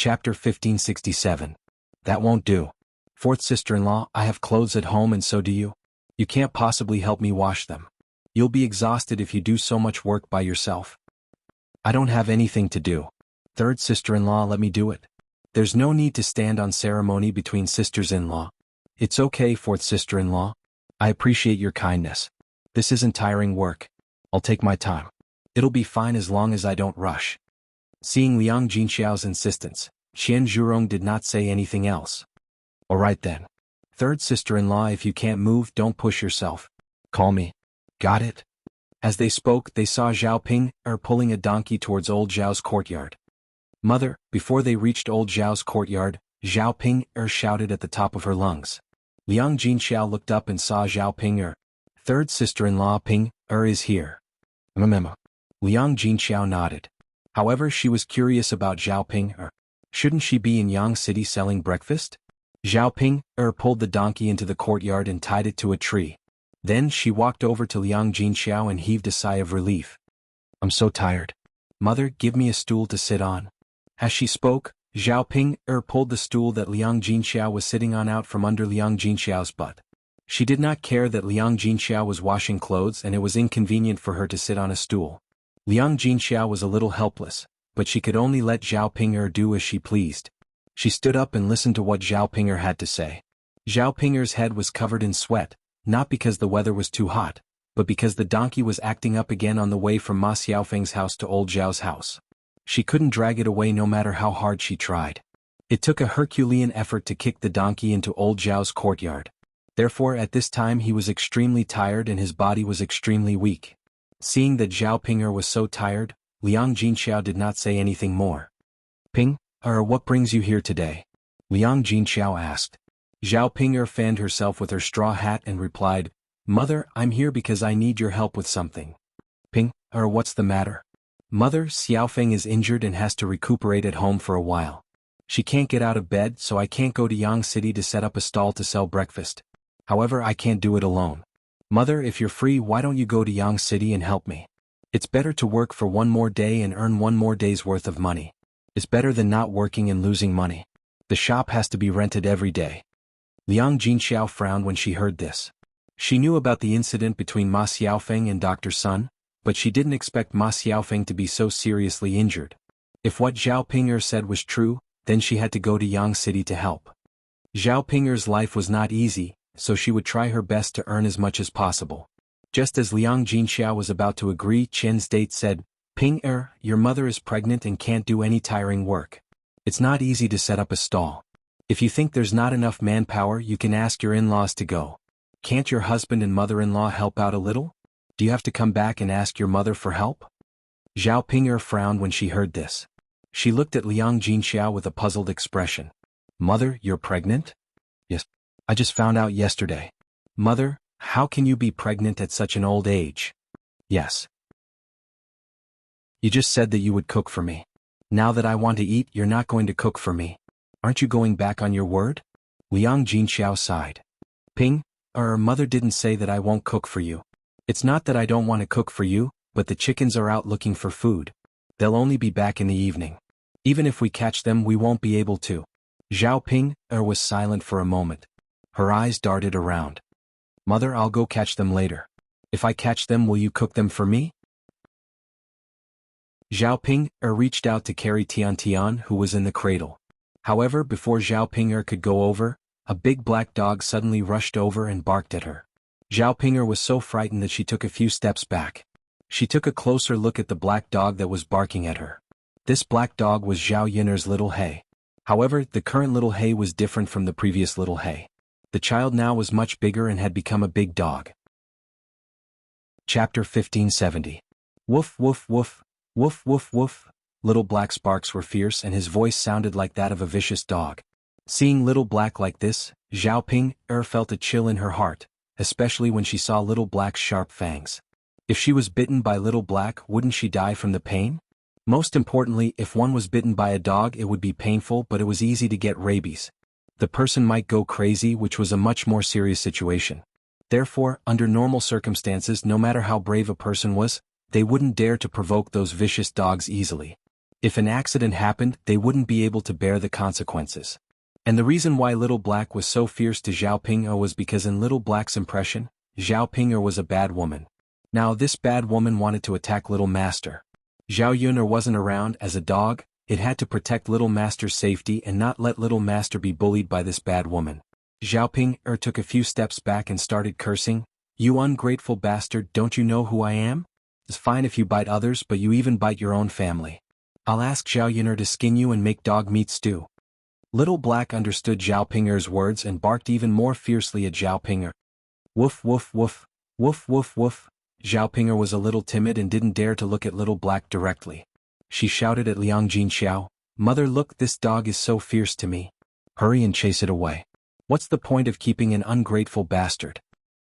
Chapter 1567. That won't do. Fourth sister-in-law, I have clothes at home and so do you. You can't possibly help me wash them. You'll be exhausted if you do so much work by yourself. I don't have anything to do. Third sister-in-law, let me do it. There's no need to stand on ceremony between sisters-in-law. It's okay, fourth sister-in-law. I appreciate your kindness. This isn't tiring work. I'll take my time. It'll be fine as long as I don't rush. Seeing Liang Jinxiao's insistence, Qian Zhurong did not say anything else. All right then. Third sister-in-law, if you can't move, don't push yourself. Call me. Got it? As they spoke, they saw Zhao Ping pulling a donkey towards old Zhao's courtyard. Mother, before they reached old Zhao's courtyard, Zhao Ping shouted at the top of her lungs. Liang Jinxiao looked up and saw Zhao Ping Third sister-in-law Ping is here. Liang Jinxiao nodded. However, she was curious about Zhao Ping Shouldn't she be in Yang City selling breakfast? Zhao Ping pulled the donkey into the courtyard and tied it to a tree. Then she walked over to Liang Jinxiao and heaved a sigh of relief. I'm so tired. Mother, give me a stool to sit on. As she spoke, Zhao Ping pulled the stool that Liang Jinxiao was sitting on out from under Liang Jinxiao's butt. She did not care that Liang Jinxiao was washing clothes and it was inconvenient for her to sit on a stool. Liang Jinxiao was a little helpless, but she could only let Zhao Ping do as she pleased. She stood up and listened to what Zhao Ping had to say. Zhao Ping's head was covered in sweat, not because the weather was too hot, but because the donkey was acting up again on the way from Ma Xiaofeng's house to old Zhao's house. She couldn't drag it away no matter how hard she tried. It took a Herculean effort to kick the donkey into old Zhao's courtyard. Therefore at this time he was extremely tired and his body was extremely weak. Seeing that Zhao Ping was so tired, Liang Jinxiao did not say anything more. Ping, what brings you here today? Liang Jinxiao asked. Zhao Ping fanned herself with her straw hat and replied, Mother, I'm here because I need your help with something. Ping, what's the matter? Mother, Xiaofeng is injured and has to recuperate at home for a while. She can't get out of bed, so I can't go to Yang City to set up a stall to sell breakfast. However, I can't do it alone. Mother, if you're free, why don't you go to Yang City and help me? It's better to work for one more day and earn one more day's worth of money. It's better than not working and losing money. The shop has to be rented every day. Liang Jinxiao frowned when she heard this. She knew about the incident between Ma Xiaofeng and Dr. Sun, but she didn't expect Ma Xiaofeng to be so seriously injured. If what Zhao Ping said was true, then she had to go to Yang City to help. Zhao Ping's life was not easy, so she would try her best to earn as much as possible. Just as Liang Jinxiao was about to agree, Qian's date said, Ping your mother is pregnant and can't do any tiring work. It's not easy to set up a stall. If you think there's not enough manpower, you can ask your in-laws to go. Can't your husband and mother-in-law help out a little? Do you have to come back and ask your mother for help? Zhao Ping frowned when she heard this. She looked at Liang Jinxiao with a puzzled expression. Mother, you're pregnant? Yes. I just found out yesterday. Mother, how can you be pregnant at such an old age? Yes. You just said that you would cook for me. Now that I want to eat, you're not going to cook for me. Aren't you going back on your word? Liang Jinxiao sighed. Ping, mother didn't say that I won't cook for you. It's not that I don't want to cook for you, but the chickens are out looking for food. They'll only be back in the evening. Even if we catch them, we won't be able to. Zhao Ping was silent for a moment. Her eyes darted around. Mother, I'll go catch them later. If I catch them, will you cook them for me? Zhao Ping reached out to carry Tian Tian, who was in the cradle. However, before Zhao Ping could go over, a big black dog suddenly rushed over and barked at her. Zhao Ping was so frightened that she took a few steps back. She took a closer look at the black dog that was barking at her. This black dog was Zhao Yin'er's little He. However, the current little He was different from the previous little He. The child now was much bigger and had become a big dog. Chapter 1570. Woof woof woof, woof woof woof. Little Black's barks were fierce and his voice sounded like that of a vicious dog. Seeing Little Black like this, Zhao Ping felt a chill in her heart, especially when she saw Little Black's sharp fangs. If she was bitten by Little Black, wouldn't she die from the pain? Most importantly, if one was bitten by a dog, it would be painful, but it was easy to get rabies. The person might go crazy, which was a much more serious situation. Therefore, under normal circumstances, no matter how brave a person was, they wouldn't dare to provoke those vicious dogs easily. If an accident happened, they wouldn't be able to bear the consequences. And the reason why Little Black was so fierce to Zhao Ping'er was because in Little Black's impression, Zhao Ping'er was a bad woman. Now this bad woman wanted to attack Little Master. Zhao Yun'er wasn't around as a dog, it had to protect Little Master's safety and not let Little Master be bullied by this bad woman. Zhao Ping'er took a few steps back and started cursing, "You ungrateful bastard, don't you know who I am? It's fine if you bite others, but you even bite your own family. I'll ask Zhao Yun'er to skin you and make dog meat stew." Little Black understood Zhao Ping'er's words and barked even more fiercely at Zhao Ping'er. Woof woof woof, woof woof woof. Zhao Ping'er was a little timid and didn't dare to look at Little Black directly. She shouted at Liang Jinxiao, "Mother, look, this dog is so fierce to me. Hurry and chase it away. What's the point of keeping an ungrateful bastard?"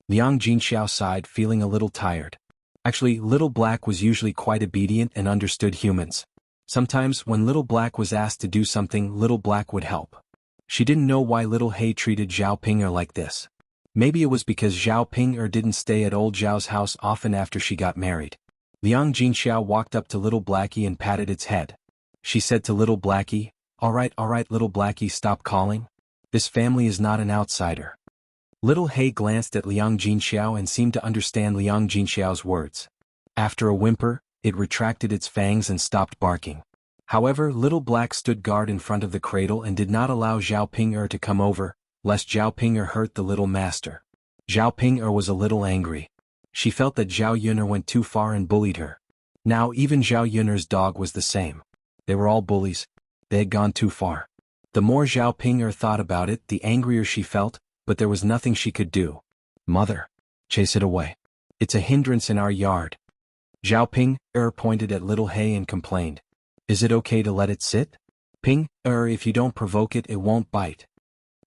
Liang Jinxiao sighed, feeling a little tired. Actually, Little Black was usually quite obedient and understood humans. Sometimes, when Little Black was asked to do something, Little Black would help. She didn't know why Little Hay treated Zhao Ping'er like this. Maybe it was because Zhao Ping'er didn't stay at old Zhao's house often after she got married. Liang Jinxiao walked up to Little Blackie and patted its head. She said to Little Blackie, all right, Little Blackie, stop calling. This family is not an outsider." Little Hay glanced at Liang Jinxiao and seemed to understand Liang Jinxiao's words. After a whimper, it retracted its fangs and stopped barking. However, Little Black stood guard in front of the cradle and did not allow Zhao Ping'er to come over, lest Zhao Ping'er hurt the Little Master. Zhao Ping'er was a little angry. She felt that Zhao Yun'er went too far and bullied her. Now even Zhao Yun'er's dog was the same. They were all bullies. They had gone too far. The more Zhao Ping'er thought about it, the angrier she felt, but there was nothing she could do. "Mother, chase it away. It's a hindrance in our yard." Zhao Ping'er pointed at Little Hay and complained, "Is it okay to let it sit? Ping'er, if you don't provoke it, it won't bite."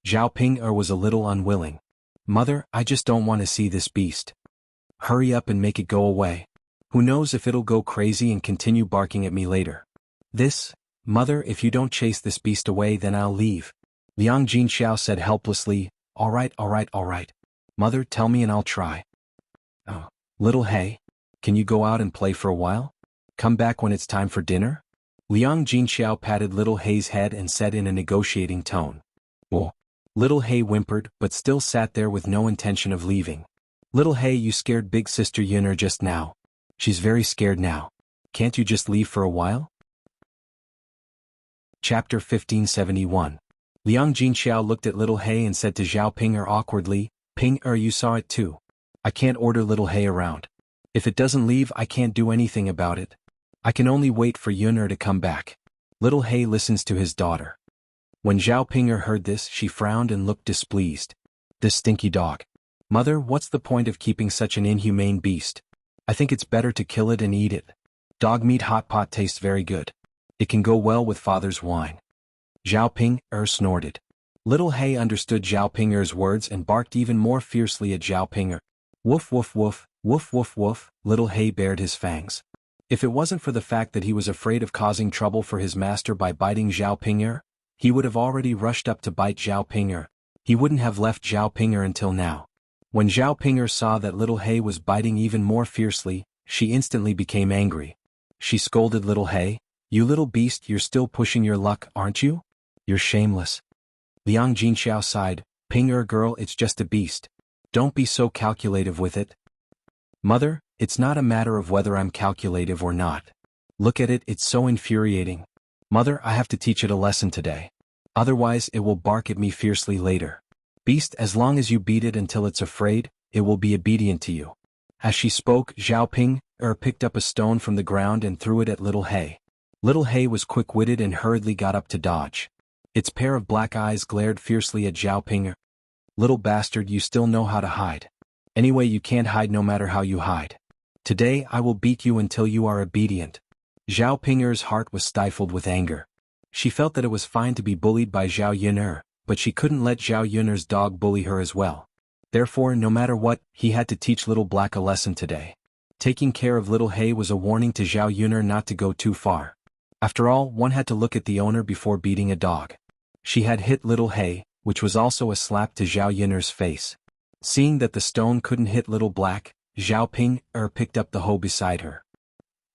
Zhao Ping'er was a little unwilling. "Mother, I just don't want to see this beast. Hurry up and make it go away. Who knows if it'll go crazy and continue barking at me later." Mother, if you don't chase this beast away, then I'll leave." Liang Jinxiao said helplessly, All right. Mother, tell me and I'll try." "Oh, Little Hay, can you go out and play for a while? Come back when it's time for dinner?" Liang Jinxiao patted Little Hay's head and said in a negotiating tone. "Oh." Little Hay whimpered, but still sat there with no intention of leaving. "Little Hay, you scared Big Sister Yun'er just now. She's very scared now. Can't you just leave for a while?" Chapter 1571. Liang Jinxiao looked at Little Hay and said to Zhao Ping'er awkwardly, "Ping'er, you saw it too. I can't order Little Hay around. If it doesn't leave, I can't do anything about it. I can only wait for Yun'er to come back." Little Hay listens to his daughter. When Zhao Ping'er heard this, she frowned and looked displeased. "This stinky dog. Mother, what's the point of keeping such an inhumane beast? I think it's better to kill it and eat it. Dog meat hot pot tastes very good. It can go well with father's wine." Zhao Ping'er snorted. Little Hay understood Zhao Ping'er's words and barked even more fiercely at Zhao Ping'er. Woof woof woof, woof woof woof. Little Hay bared his fangs. If it wasn't for the fact that he was afraid of causing trouble for his master by biting Zhao Ping'er, he would have already rushed up to bite Zhao Ping'er. He wouldn't have left Zhao Ping'er until now. When Zhao Ping'er saw that Little Hay was biting even more fiercely, she instantly became angry. She scolded Little Hay, "You little beast, you're still pushing your luck, aren't you? You're shameless." Liang Jinxiao sighed, "Ping'er girl, it's just a beast. Don't be so calculative with it." "Mother, it's not a matter of whether I'm calculative or not. Look at it, it's so infuriating. Mother, I have to teach it a lesson today. Otherwise it will bark at me fiercely later. Beast, as long as you beat it until it's afraid, it will be obedient to you." As she spoke, Zhao Ping'er picked up a stone from the ground and threw it at Little Hay. Little Hay was quick-witted and hurriedly got up to dodge. Its pair of black eyes glared fiercely at Zhao Ping'er. "Little bastard, you still know how to hide. Anyway, you can't hide no matter how you hide. Today I will beat you until you are obedient." Zhao Ping'er's heart was stifled with anger. She felt that it was fine to be bullied by Zhao Yun'er, but she couldn't let Zhao Yun'er's dog bully her as well. Therefore, no matter what, he had to teach Little Black a lesson today. Taking care of Little Hay was a warning to Zhao Yun'er not to go too far. After all, one had to look at the owner before beating a dog. She had hit Little Hay, which was also a slap to Zhao Yun'er's face. Seeing that the stone couldn't hit Little Black, Zhao Ping'er picked up the hoe beside her.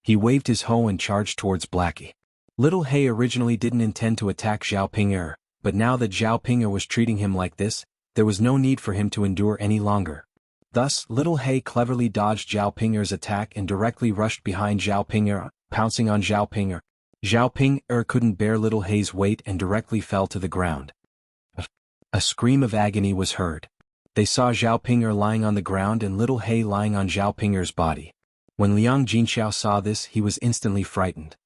He waved his hoe and charged towards Blackie. Little He originally didn't intend to attack Zhao Ping'er, but now that Zhao Ping'er was treating him like this, there was no need for him to endure any longer. Thus, Little He cleverly dodged Zhao Ping'er's attack and directly rushed behind Zhao Ping'er, pouncing on Zhao Ping'er. Zhao Ping'er couldn't bear Little He's weight and directly fell to the ground. A scream of agony was heard. They saw Zhao Ping'er lying on the ground and Little He lying on Zhao Ping'er's body. When Liang Jinxiao saw this, he was instantly frightened.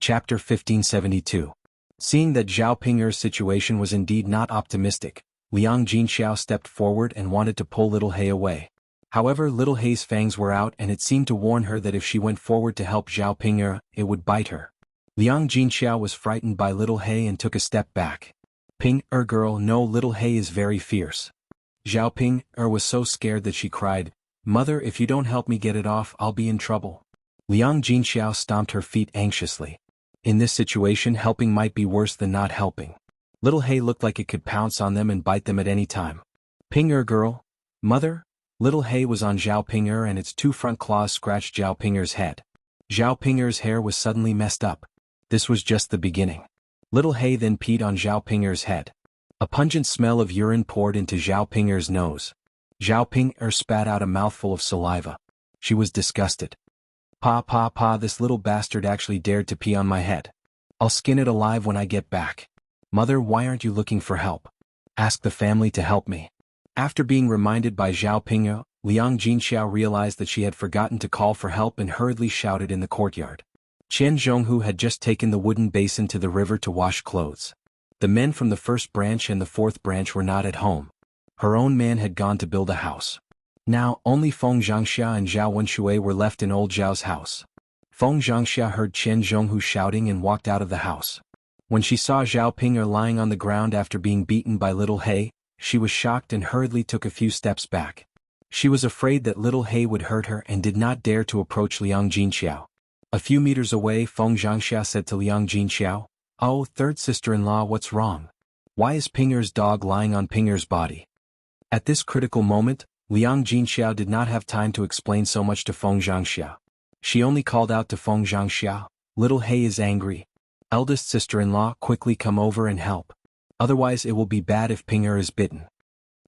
Chapter 1572. Seeing that Zhao Ping'er's situation was indeed not optimistic, Liang Jinxiao stepped forward and wanted to pull Little He away. However, Little He's fangs were out and it seemed to warn her that if she went forward to help Zhao Ping'er, it would bite her. Liang Jinxiao was frightened by Little He and took a step back. Ping'er girl, no, Little He is very fierce. Zhao Ping'er was so scared that she cried, "Mother, if you don't help me get it off, I'll be in trouble." Liang Jinxiao stomped her feet anxiously. In this situation, helping might be worse than not helping. Little He looked like it could pounce on them and bite them at any time. Ping'er girl, mother? Little He was on Zhao Ping'er and its two front claws scratched Zhao Ping'er's head. Zhao Ping'er's hair was suddenly messed up. This was just the beginning. Little He then peed on Zhao Ping'er's head. A pungent smell of urine poured into Zhao Ping'er's nose. Zhao Ping'er spat out a mouthful of saliva. She was disgusted. Pa, this little bastard actually dared to pee on my head. I'll skin it alive when I get back. Mother, why aren't you looking for help? Ask the family to help me. After being reminded by Zhao Ping'er, Liang Jinxiao realized that she had forgotten to call for help and hurriedly shouted in the courtyard. Xuanhuan had just taken the wooden basin to the river to wash clothes. The men from the first branch and the fourth branch were not at home. Her own man had gone to build a house. Now, only Feng Xianxia and Zhao Wenshui were left in old Zhao's house. Feng Xianxia heard Chen Zhonghu shouting and walked out of the house. When she saw Zhao Ping'er lying on the ground after being beaten by Little He, she was shocked and hurriedly took a few steps back. She was afraid that Little He would hurt her and did not dare to approach Liang Jinxiao. A few meters away, Feng Xianxia said to Liang Jinxiao, "Oh, third sister-in-law, what's wrong? Why is Ping'er's dog lying on Ping'er's body?" At this critical moment, Liang Jinxiao did not have time to explain so much to Feng Xianxia. She only called out to Feng Xianxia, "Little He is angry. Eldest sister-in-law, quickly come over and help. Otherwise it will be bad if Ping'er is bitten."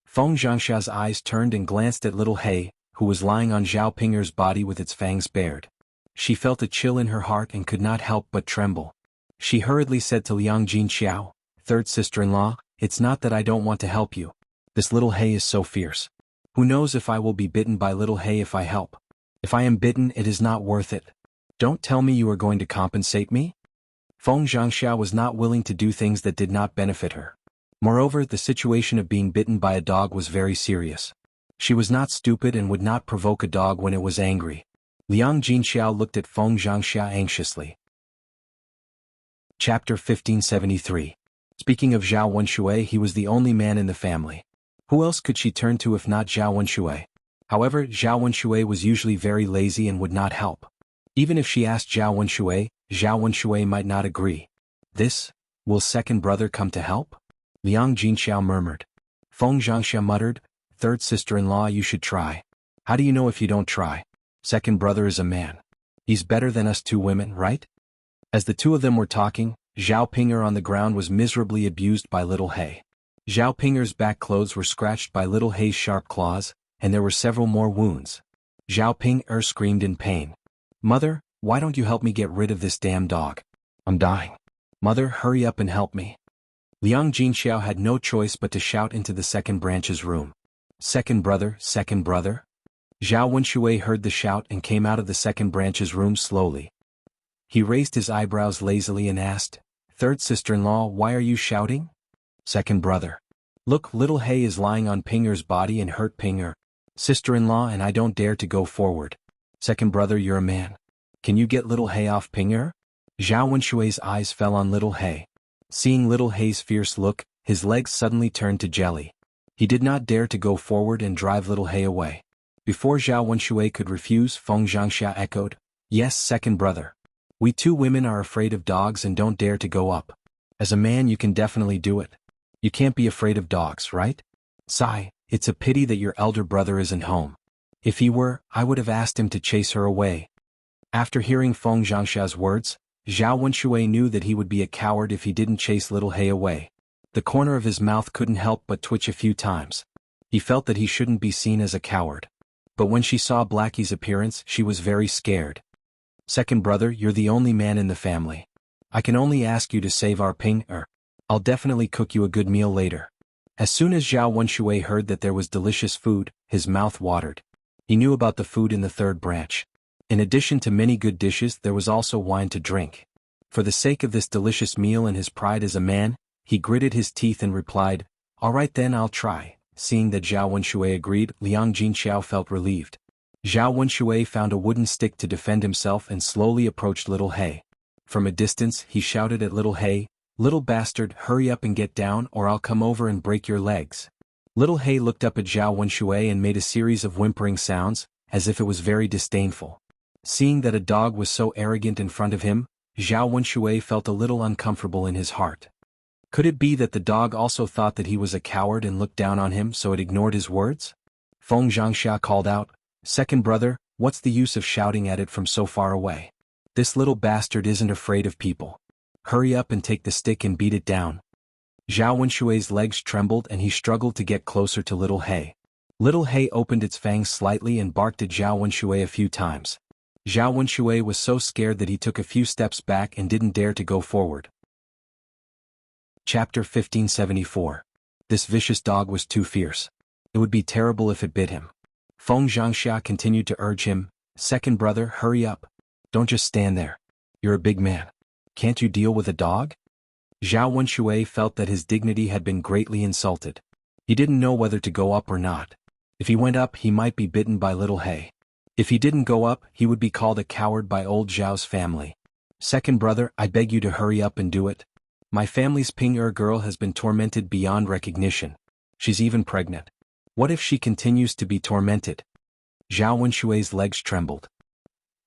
Feng Xianxia's eyes turned and glanced at Little He, who was lying on Zhao Ping'er's body with its fangs bared. She felt a chill in her heart and could not help but tremble. She hurriedly said to Liang Jinxiao, "Third sister-in-law, it's not that I don't want to help you. This Little He is so fierce. Who knows if I will be bitten by Little He if I help? If I am bitten, it is not worth it. Don't tell me you are going to compensate me?" Feng Xianxia was not willing to do things that did not benefit her. Moreover, the situation of being bitten by a dog was very serious. She was not stupid and would not provoke a dog when it was angry. Liang Jinxiao looked at Feng Xianxia anxiously. Chapter 1573. Speaking of Zhao Wenshui, he was the only man in the family. Who else could she turn to if not Zhao Wenshui? However, Zhao Wenshui was usually very lazy and would not help. Even if she asked Zhao Wenshui might not agree. Will second brother come to help? Liang Jinxiao murmured. Feng Xianxia muttered, "Third sister-in-law, you should try. How do you know if you don't try? Second brother is a man. He's better than us two women, right?" As the two of them were talking, Zhao Ping'er on the ground was miserably abused by Little He. Zhao Ping'er's back clothes were scratched by Little He's sharp claws, and there were several more wounds. Zhao Ping'er screamed in pain. "Mother, why don't you help me get rid of this damn dog? I'm dying. Mother, hurry up and help me." Liang Jinxiao had no choice but to shout into the second branch's room. Second brother, second brother?" Zhao Wenshui heard the shout and came out of the second branch's room slowly. He raised his eyebrows lazily and asked, "Third sister-in-law, why are you shouting?" "Second brother. Look, Little He is lying on Ping'er's body and hurt Ping'er. Sister-in-law, and I don't dare to go forward. Second brother, you're a man. Can you get Little He off Ping'er?" Zhao Wenshui's eyes fell on Little He. Seeing Little He's fierce look, his legs suddenly turned to jelly. He did not dare to go forward and drive Little He away. Before Zhao Wenshui could refuse, Feng Xianxia echoed, "Yes, second brother. We two women are afraid of dogs and don't dare to go up. As a man you can definitely do it. You can't be afraid of dogs, right? Sigh, it's a pity that your elder brother isn't home. If he were, I would have asked him to chase her away." After hearing Feng Xianxia's words, Xuanhuan knew that he would be a coward if he didn't chase little He away. The corner of his mouth couldn't help but twitch a few times. He felt that he shouldn't be seen as a coward. But when she saw Blackie's appearance, she was very scared. "Second brother, you're the only man in the family. I can only ask you to save our ping. I'll definitely cook you a good meal later." As soon as Xuanhuan heard that there was delicious food, his mouth watered. He knew about the food in the third branch. In addition to many good dishes, there was also wine to drink. For the sake of this delicious meal and his pride as a man, he gritted his teeth and replied, "All right then, I'll try." Seeing that Xuanhuan agreed, Liang Jinxiao felt relieved. Xuanhuan found a wooden stick to defend himself and slowly approached little He. From a distance, he shouted at little He, "Little bastard, hurry up and get down or I'll come over and break your legs." Little He looked up at Xuanhuan and made a series of whimpering sounds, as if it was very disdainful. Seeing that a dog was so arrogant in front of him, Xuanhuan felt a little uncomfortable in his heart. Could it be that the dog also thought that he was a coward and looked down on him, so it ignored his words? Feng Xianxia called out, "Second brother, what's the use of shouting at it from so far away? This little bastard isn't afraid of people. Hurry up and take the stick and beat it down." Xuanhuan's legs trembled and he struggled to get closer to little He. Little He opened its fangs slightly and barked at Xuanhuan a few times. Xuanhuan was so scared that he took a few steps back and didn't dare to go forward. Chapter 1574. This vicious dog was too fierce. It would be terrible if it bit him. Feng Xianxia continued to urge him, "Second brother, hurry up. Don't just stand there. You're a big man. Can't you deal with a dog?" Xuanhuan felt that his dignity had been greatly insulted. He didn't know whether to go up or not. If he went up, he might be bitten by little He. If he didn't go up, he would be called a coward by old Zhao's family. "Second brother, I beg you to hurry up and do it. My family's Ping-er girl has been tormented beyond recognition. She's even pregnant. What if she continues to be tormented?" Xuanhuan's legs trembled.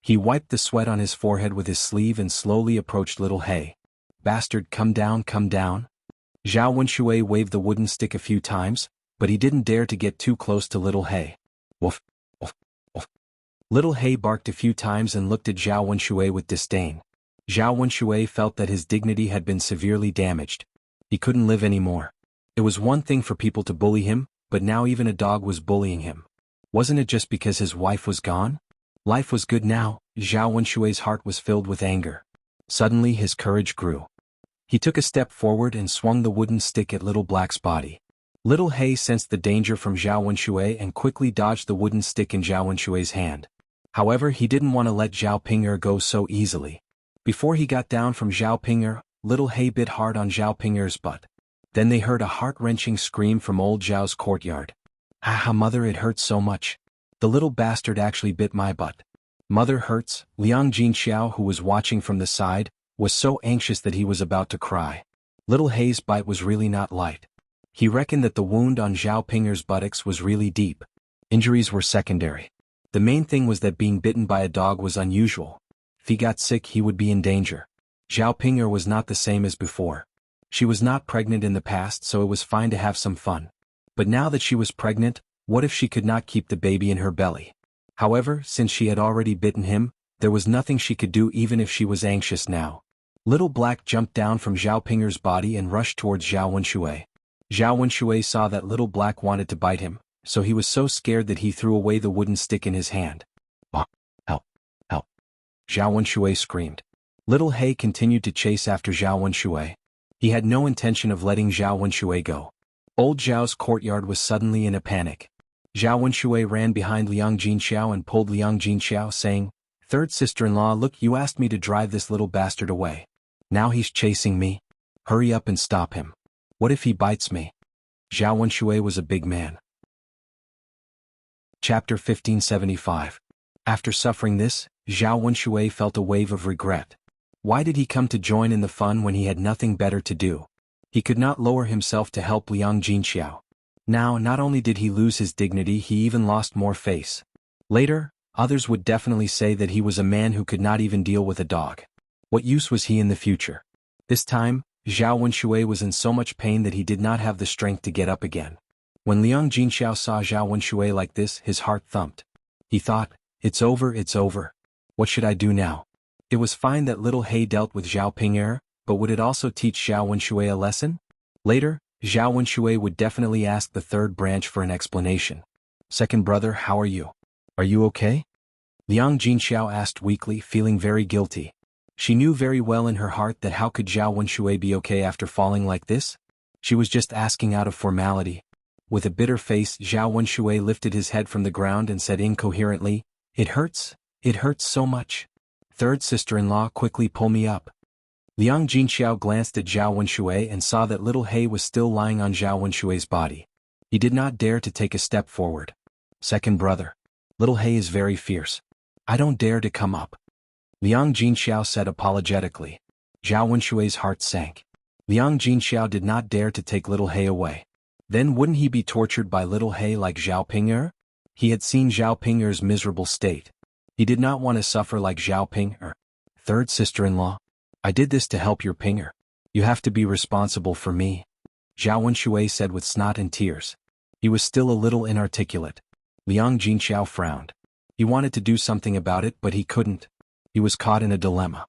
He wiped the sweat on his forehead with his sleeve and slowly approached little He. "Bastard, come down, come down." Xuanhuan waved the wooden stick a few times, but he didn't dare to get too close to little He. "Woof, woof, woof." Little He barked a few times and looked at Xuanhuan with disdain. Xuanhuan felt that his dignity had been severely damaged. He couldn't live anymore. It was one thing for people to bully him, but now even a dog was bullying him. Wasn't it just because his wife was gone? Life was good now. Xuanhuan's heart was filled with anger. Suddenly his courage grew. He took a step forward and swung the wooden stick at Little Black's body. Little He sensed the danger from Xuanhuan and quickly dodged the wooden stick in Xuanhuan's hand. However, he didn't want to let Zhao Ping-er go so easily. Before he got down from Zhao Ping-er, little He bit hard on Zhao Ping-er's butt. Then they heard a heart-wrenching scream from old Zhao's courtyard. "Ah, mother, it hurts so much. The little bastard actually bit my butt. Mother hurts." Liang Jinxiao, who was watching from the side, was so anxious that he was about to cry. Little He's bite was really not light. He reckoned that the wound on Zhao Ping-er's buttocks was really deep. Injuries were secondary. The main thing was that being bitten by a dog was unusual. If he got sick, he would be in danger. Zhao Ping-er was not the same as before. She was not pregnant in the past, so it was fine to have some fun. But now that she was pregnant, what if she could not keep the baby in her belly? However, since she had already bitten him, there was nothing she could do even if she was anxious now. Little Black jumped down from Zhao Ping-er's body and rushed towards Xuanhuan. Xuanhuan saw that Little Black wanted to bite him, so he was so scared that he threw away the wooden stick in his hand. "Oh, help, help." Xuanhuan screamed. Little He continued to chase after Xuanhuan. He had no intention of letting Xuanhuan go. Old Zhao's courtyard was suddenly in a panic. Xuanhuan ran behind Liang Jinxiao and pulled Liang Jinxiao, saying, "Third sister-in-law, look, you asked me to drive this little bastard away. Now he's chasing me. Hurry up and stop him. What if he bites me?" Xuanhuan was a big man. Chapter 1575. After suffering this, Xuanhuan felt a wave of regret. Why did he come to join in the fun when he had nothing better to do? He could not lower himself to help Liang Jinxiao. Now, not only did he lose his dignity, he even lost more face. Later, others would definitely say that he was a man who could not even deal with a dog. What use was he in the future? This time, Xuanhuan was in so much pain that he did not have the strength to get up again. When Liang Jinxiao saw Xuanhuan like this, his heart thumped. He thought, it's over, it's over. What should I do now? It was fine that little He dealt with Zhao Ping'er, but would it also teach Zhao Wenshui a lesson? Later, Zhao Wenshui would definitely ask the third branch for an explanation. Second brother, how are you? Are you okay? Liang Jinxiao asked weakly, feeling very guilty. She knew very well in her heart that how could Zhao Wenshui be okay after falling like this? She was just asking out of formality. With a bitter face, Zhao Wenshui lifted his head from the ground and said incoherently, "It hurts so much. Third sister-in-law, quickly pull me up." Liang Jinxiao glanced at Zhao Wenshui and saw that little He was still lying on Zhao Wenshui's body. He did not dare to take a step forward. Second brother. Little He is very fierce. I don't dare to come up. Liang Jinxiao said apologetically. Zhao Wenshui's heart sank. Liang Jinxiao did not dare to take little He away. Then wouldn't he be tortured by little He like Zhao Ping'er? He had seen Zhao Ping'er's miserable state. He did not want to suffer like Zhao Ping'er. Third sister-in-law. I did this to help your Ping'er. You have to be responsible for me. Zhao Wenshui said with snot and tears. He was still a little inarticulate. Liang Jinxiao frowned. He wanted to do something about it, but he couldn't. He was caught in a dilemma.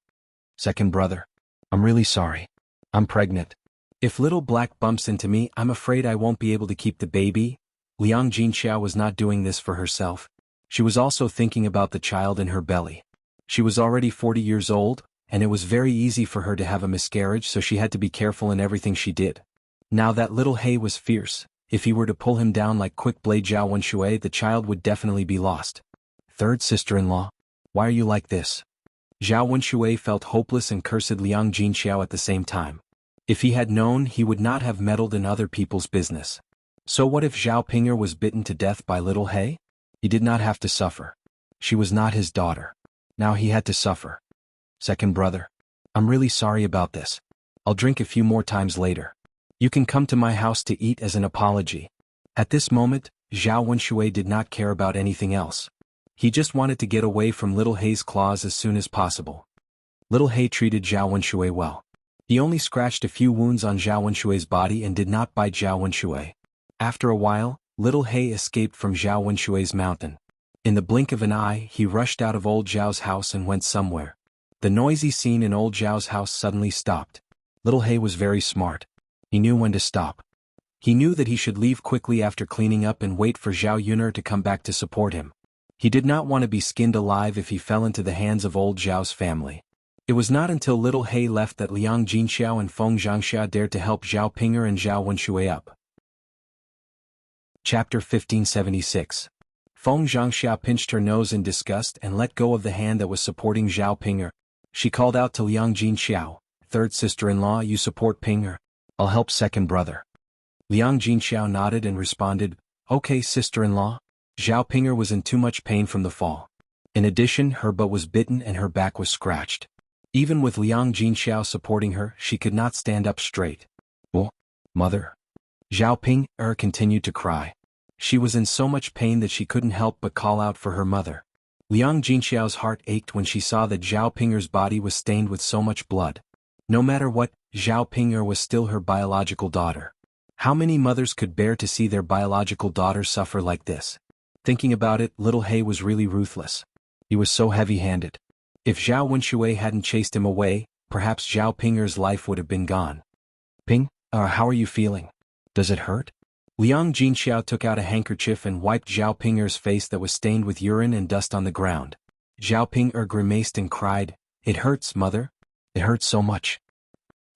Second brother. I'm really sorry. I'm pregnant. If little black bumps into me, I'm afraid I won't be able to keep the baby. Liang Jinxiao was not doing this for herself. She was also thinking about the child in her belly. She was already 40 years old, and it was very easy for her to have a miscarriage, so she had to be careful in everything she did. Now that little He was fierce. If he were to pull him down like quick blade Zhao Wenshui, the child would definitely be lost. Third sister-in-law. Why are you like this? Zhao Wenshui felt hopeless and cursed Liang Jinxiao at the same time. If he had known, he would not have meddled in other people's business. So what if Zhao Ping'er was bitten to death by little He? He did not have to suffer. She was not his daughter. Now he had to suffer. Second brother. I'm really sorry about this. I'll drink a few more times later. You can come to my house to eat as an apology. At this moment, Zhao Wenshui did not care about anything else. He just wanted to get away from little He's claws as soon as possible. Little He treated Zhao Wenshui well. He only scratched a few wounds on Zhao Wenshui's body and did not bite Zhao Wenshui. After a while, little He escaped from Zhao Wenshui's mountain. In the blink of an eye, he rushed out of old Zhao's house and went somewhere. The noisy scene in old Zhao's house suddenly stopped. Little He was very smart. He knew when to stop. He knew that he should leave quickly after cleaning up and wait for Zhao Yun'er to come back to support him. He did not want to be skinned alive if he fell into the hands of old Zhao's family. It was not until little He left that Liang Jinxiao and Feng Xianxia dared to help Zhao Ping'er and Zhao Wenshui up. Chapter 1576. Feng Xianxia pinched her nose in disgust and let go of the hand that was supporting Zhao Ping'er. She called out to Liang Jinxiao, "Third sister-in-law, you support Ping'er. I'll help second brother." Liang Jinxiao nodded and responded, "Okay, sister-in-law." Zhao Ping'er was in too much pain from the fall. In addition, her butt was bitten and her back was scratched. Even with Liang Jinxiao supporting her, she could not stand up straight. "Oh, mother." Zhao Ping'er continued to cry. She was in so much pain that she couldn't help but call out for her mother. Liang Jinxiao's heart ached when she saw that Zhao Ping'er's body was stained with so much blood. No matter what, Zhao Ping'er was still her biological daughter. How many mothers could bear to see their biological daughter suffer like this? Thinking about it, little He was really ruthless. He was so heavy-handed. If Zhao Wenshui hadn't chased him away, perhaps Zhao Ping'er's life would have been gone. How are you feeling? Does it hurt? Liang Jinxiao took out a handkerchief and wiped Zhao Ping'er's face that was stained with urine and dust on the ground. Zhao Ping'er grimaced and cried, "It hurts, mother. It hurts so much."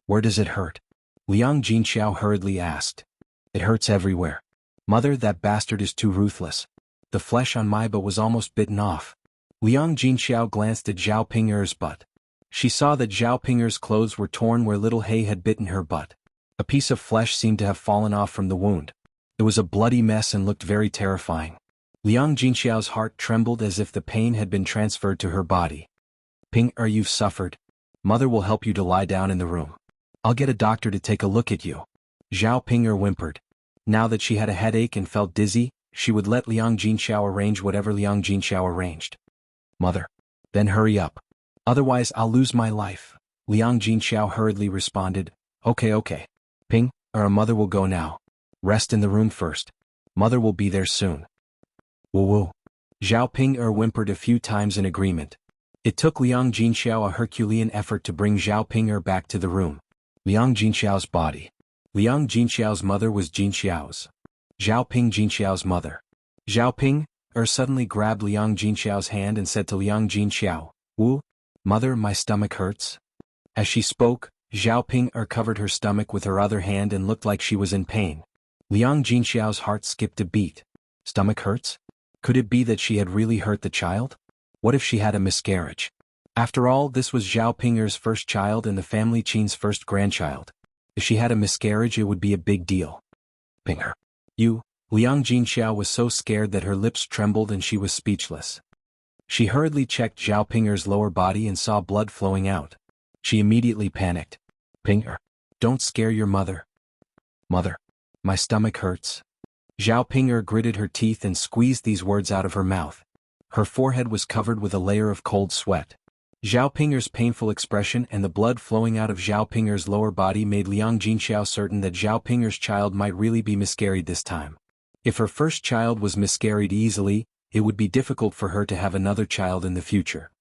"Where does it hurt?" Liang Jinxiao hurriedly asked. "It hurts everywhere. Mother, that bastard is too ruthless. The flesh on my butt was almost bitten off." Liang Jinxiao glanced at Zhao Ping'er's butt. She saw that Zhao Ping'er's clothes were torn where little He had bitten her butt. A piece of flesh seemed to have fallen off from the wound. It was a bloody mess and looked very terrifying. Liang Jinxiao's heart trembled as if the pain had been transferred to her body. "Ping'er, you've suffered. Mother will help you to lie down in the room. I'll get a doctor to take a look at you." Zhao Ping'er whimpered. Now that she had a headache and felt dizzy, she would let Liang Jinxiao arrange whatever Liang Jinxiao arranged. "Mother. Then hurry up. Otherwise I'll lose my life." Liang Jinxiao hurriedly responded, Okay. Ping'er, mother will go now. Rest in the room first. Mother will be there soon." "Woo-woo." Zhao Ping'er whimpered a few times in agreement. It took Liang Jinxiao a Herculean effort to bring Zhao Ping'er back to the room. Liang Jinxiao's body. Liang Jinxiao's mother was Jinxiao's. Zhao Ping Jinxiao's mother. Zhao Ping'er suddenly grabbed Liang Jinxiao's hand and said to Liang Jinxiao, "Wu, mother, my stomach hurts." As she spoke, Zhao Ping'er covered her stomach with her other hand and looked like she was in pain. Liang Jinxiao's heart skipped a beat. Stomach hurts? Could it be that she had really hurt the child? What if she had a miscarriage? After all, this was Zhao Ping'er's first child and the family Qin's first grandchild. If she had a miscarriage, it would be a big deal. Ping'er. You. Liang Jinxiao was so scared that her lips trembled and she was speechless. She hurriedly checked Zhao Ping'er's lower body and saw blood flowing out. She immediately panicked. Ping'er. Don't scare your mother. Mother. My stomach hurts. Zhao Ping'er gritted her teeth and squeezed these words out of her mouth. Her forehead was covered with a layer of cold sweat. Zhao Ping'er's painful expression and the blood flowing out of Zhao Ping'er's lower body made Liang Jinxiao certain that Zhao Ping'er's child might really be miscarried this time. If her first child was miscarried easily, it would be difficult for her to have another child in the future.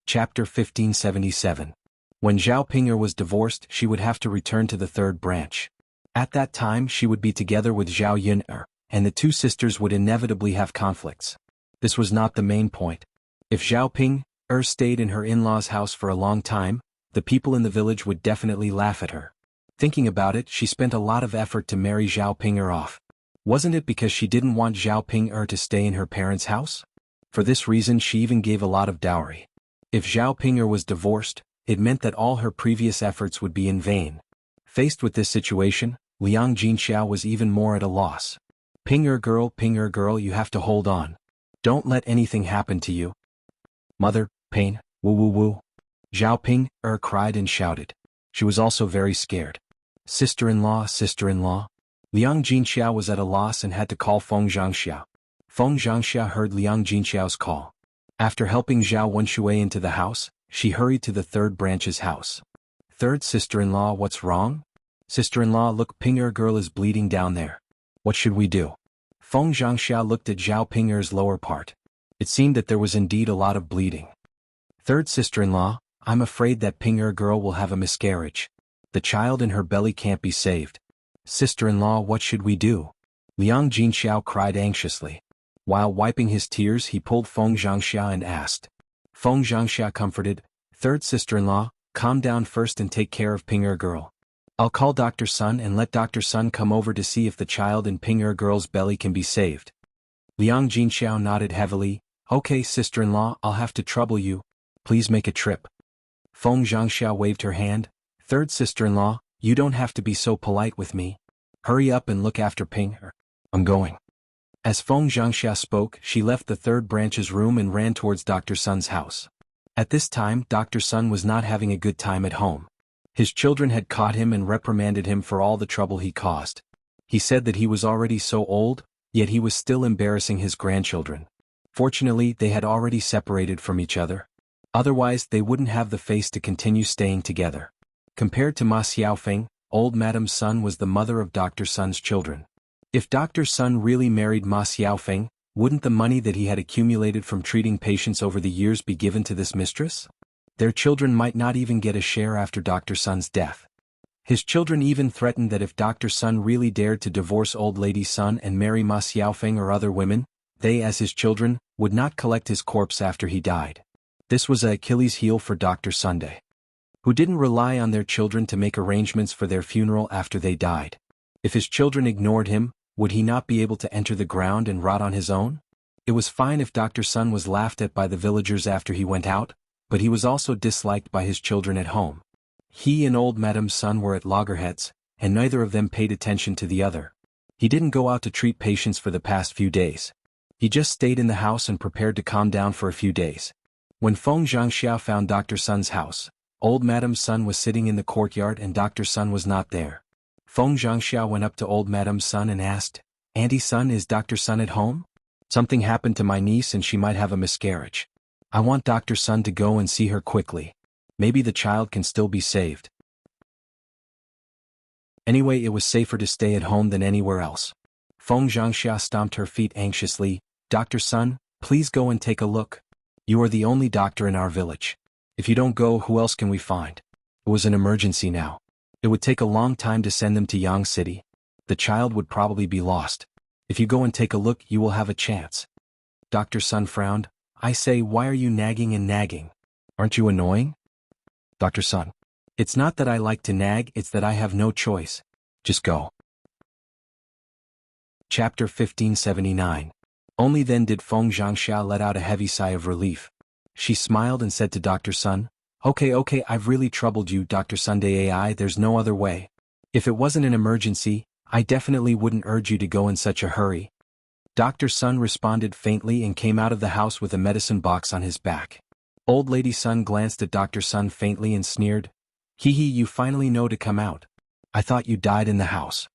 Chapter 1577. When Zhao Ping'er was divorced, she would have to return to the third branch. At that time, she would be together with Zhao Yun'er, and the two sisters would inevitably have conflicts. This was not the main point. If Zhao Ping'er stayed in her in-laws' house for a long time, the people in the village would definitely laugh at her. Thinking about it, she spent a lot of effort to marry Zhao Ping'er off. Wasn't it because she didn't want Zhao Ping'er to stay in her parents' house? For this reason, she even gave a lot of dowry. If Zhao Ping'er was divorced, it meant that all her previous efforts would be in vain. Faced with this situation, Liang Jinxiao was even more at a loss. Ping'er girl, you have to hold on. Don't let anything happen to you. Mother, pain, woo. Zhao Ping'er cried and shouted. She was also very scared. Sister-in-law. Liang Jinxiao was at a loss and had to call Feng Xianxia. Feng Xianxia heard Liang Jinxiao's call. After helping Zhao Wenshui into the house, she hurried to the third branch's house. Third sister-in-law, what's wrong? Sister-in-law, look, Ping'er girl is bleeding down there. What should we do? Feng Xianxia looked at Zhao Ping'er's lower part. It seemed that there was indeed a lot of bleeding. Third sister-in-law, I'm afraid that Ping'er girl will have a miscarriage. The child in her belly can't be saved. Sister-in-law, what should we do? Liang Jinxiao cried anxiously. While wiping his tears, he pulled Feng Xianxia and asked. Feng Xianxia comforted, Third sister-in-law, calm down first and take care of Ping'er girl. I'll call Dr. Sun and let Dr. Sun come over to see if the child in Ping'er girl's belly can be saved. Liang Jinxiao nodded heavily. Okay, sister-in-law, I'll have to trouble you. Please make a trip. Feng Xianxia waved her hand. Third sister-in-law, you don't have to be so polite with me. Hurry up and look after Ping'er. I'm going. As Feng Xianxia spoke, she left the third branch's room and ran towards Dr. Sun's house. At this time, Dr. Sun was not having a good time at home. His children had caught him and reprimanded him for all the trouble he caused. He said that he was already so old, yet he was still embarrassing his grandchildren. Fortunately, they had already separated from each other. Otherwise, they wouldn't have the face to continue staying together. Compared to Ma Xiaofeng, old Madam Sun was the mother of Dr. Sun's children. If Dr. Sun really married Ma Xiaofeng, wouldn't the money that he had accumulated from treating patients over the years be given to this mistress? Their children might not even get a share after Dr. Sun's death. His children even threatened that if Dr. Sun really dared to divorce old lady Sun and marry Ma Xiaofeng or other women, they, as his children, would not collect his corpse after he died. This was an Achilles heel for Dr. Sunday, who didn't rely on their children to make arrangements for their funeral after they died. If his children ignored him, would he not be able to enter the ground and rot on his own? It was fine if Dr. Sun was laughed at by the villagers after he went out, but he was also disliked by his children at home. He and old Madam Sun were at loggerheads, and neither of them paid attention to the other. He didn't go out to treat patients for the past few days. He just stayed in the house and prepared to calm down for a few days. When Feng Xianxia found Dr. Sun's house, old Madam Sun was sitting in the courtyard and Dr. Sun was not there. Feng Xianxia went up to old Madam Sun and asked, Auntie Sun, is Dr. Sun at home? Something happened to my niece and she might have a miscarriage. I want Dr. Sun to go and see her quickly. Maybe the child can still be saved. Anyway, it was safer to stay at home than anywhere else. Feng Xianxia stomped her feet anxiously. Dr. Sun, please go and take a look. You are the only doctor in our village. If you don't go, who else can we find? It was an emergency now. It would take a long time to send them to Yang City. The child would probably be lost. If you go and take a look, you will have a chance. Dr. Sun frowned. I say, why are you nagging and nagging? Aren't you annoying? Dr. Sun. It's not that I like to nag, it's that I have no choice. Just go. Chapter 1579. Only then did Feng Xianxia let out a heavy sigh of relief. She smiled and said to Dr. Sun, Okay, I've really troubled you, Dr. Sunday AI, there's no other way. If it wasn't an emergency, I definitely wouldn't urge you to go in such a hurry. Dr. Sun responded faintly and came out of the house with a medicine box on his back. Old Lady Sun glanced at Dr. Sun faintly and sneered, Hee, you finally know to come out. I thought you died in the house.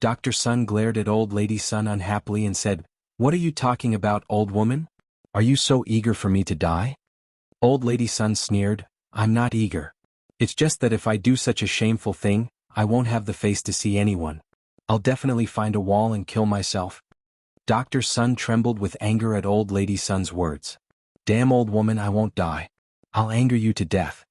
Dr. Sun glared at Old Lady Sun unhappily and said, What are you talking about, old woman? Are you so eager for me to die? Old Lady Sun sneered, I'm not eager. It's just that if I do such a shameful thing, I won't have the face to see anyone. I'll definitely find a wall and kill myself. Dr. Sun trembled with anger at Old Lady Sun's words. Damn old woman, I won't die. I'll anger you to death.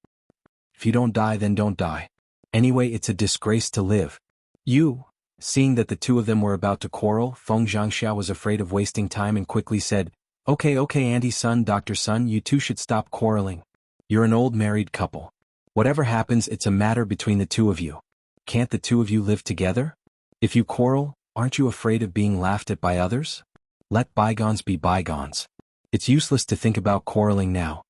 If you don't die, then don't die. Anyway, it's a disgrace to live. You. Seeing that the two of them were about to quarrel, Feng Xianxia was afraid of wasting time and quickly said, Okay, Auntie Sun, Dr. Sun, you two should stop quarreling. You're an old married couple. Whatever happens, it's a matter between the two of you. Can't the two of you live together? If you quarrel, aren't you afraid of being laughed at by others? Let bygones be bygones. It's useless to think about quarreling now.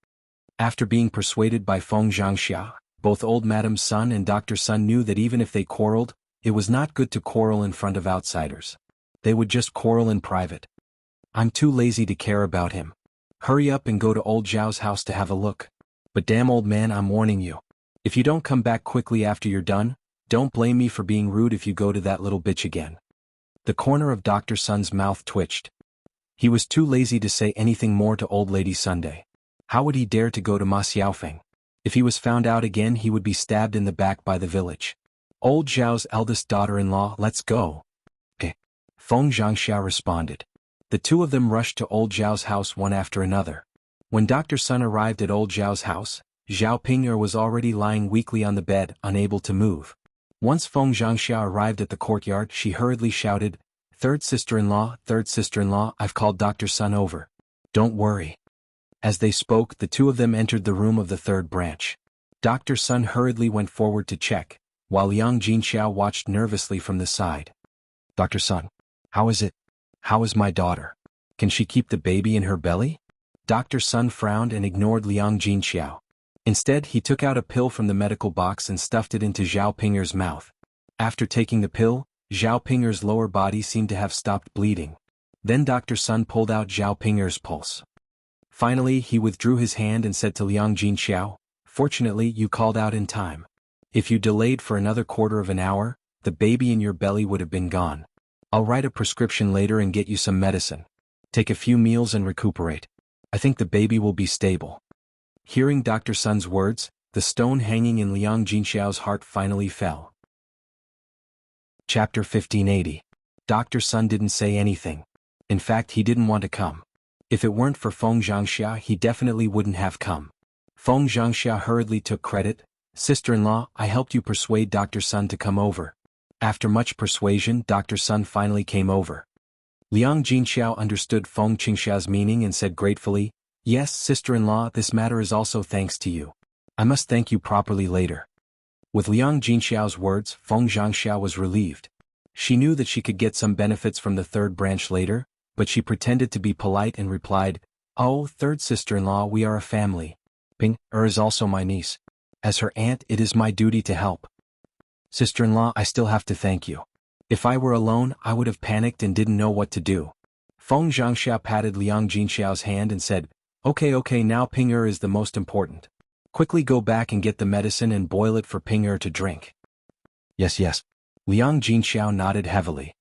After being persuaded by Feng Xianxia, both old Madam Sun and Dr. Sun knew that even if they quarreled, it was not good to quarrel in front of outsiders. They would just quarrel in private. I'm too lazy to care about him. Hurry up and go to old Zhao's house to have a look. But damn old man, I'm warning you. If you don't come back quickly after you're done, don't blame me for being rude if you go to that little bitch again. The corner of Dr. Sun's mouth twitched. He was too lazy to say anything more to Old Lady Sunday. How would he dare to go to Ma Xiaofeng? If he was found out again, he would be stabbed in the back by the village. Old Zhao's eldest daughter-in-law, let's go. Feng Xianxia responded. The two of them rushed to Old Zhao's house one after another. When Dr. Sun arrived at Old Zhao's house, Zhao Ping'er was already lying weakly on the bed, unable to move. Once Feng Xianxia arrived at the courtyard, she hurriedly shouted, Third sister-in-law, I've called Dr. Sun over. Don't worry. As they spoke, the two of them entered the room of the third branch. Dr. Sun hurriedly went forward to check, while Liang Jinxiao watched nervously from the side. Dr. Sun, how is it? How is my daughter? Can she keep the baby in her belly? Dr. Sun frowned and ignored Liang Jinxiao. Instead, he took out a pill from the medical box and stuffed it into Zhao Ping'er's mouth. After taking the pill, Zhao Ping'er's lower body seemed to have stopped bleeding. Then Dr. Sun pulled out Zhao Ping'er's pulse. Finally, he withdrew his hand and said to Liang Jinxiao, Fortunately, you called out in time. If you delayed for another quarter of an hour, the baby in your belly would have been gone. I'll write a prescription later and get you some medicine. Take a few meals and recuperate. I think the baby will be stable. Hearing Dr. Sun's words, the stone hanging in Liang Jinxiao's heart finally fell. Chapter 1580. Dr. Sun didn't say anything. In fact, he didn't want to come. If it weren't for Feng Xianxia, he definitely wouldn't have come. Feng Xianxia hurriedly took credit. Sister-in-law, I helped you persuade Dr. Sun to come over. After much persuasion, Dr. Sun finally came over. Liang Jinxiao understood Feng Xianxia's meaning and said gratefully, Yes, sister-in-law, this matter is also thanks to you. I must thank you properly later. With Liang Jinxiao's words, Feng Xianxia was relieved. She knew that she could get some benefits from the third branch later, but she pretended to be polite and replied, Oh, third sister-in-law, we are a family. Ping'er is also my niece. As her aunt, it is my duty to help. Sister-in-law, I still have to thank you. If I were alone, I would have panicked and didn't know what to do. Feng Xianxia patted Liang Jinxiao's hand and said, Okay, now Ping'er is the most important. Quickly go back and get the medicine and boil it for Ping'er to drink. Yes. Liang Jinxiao nodded heavily.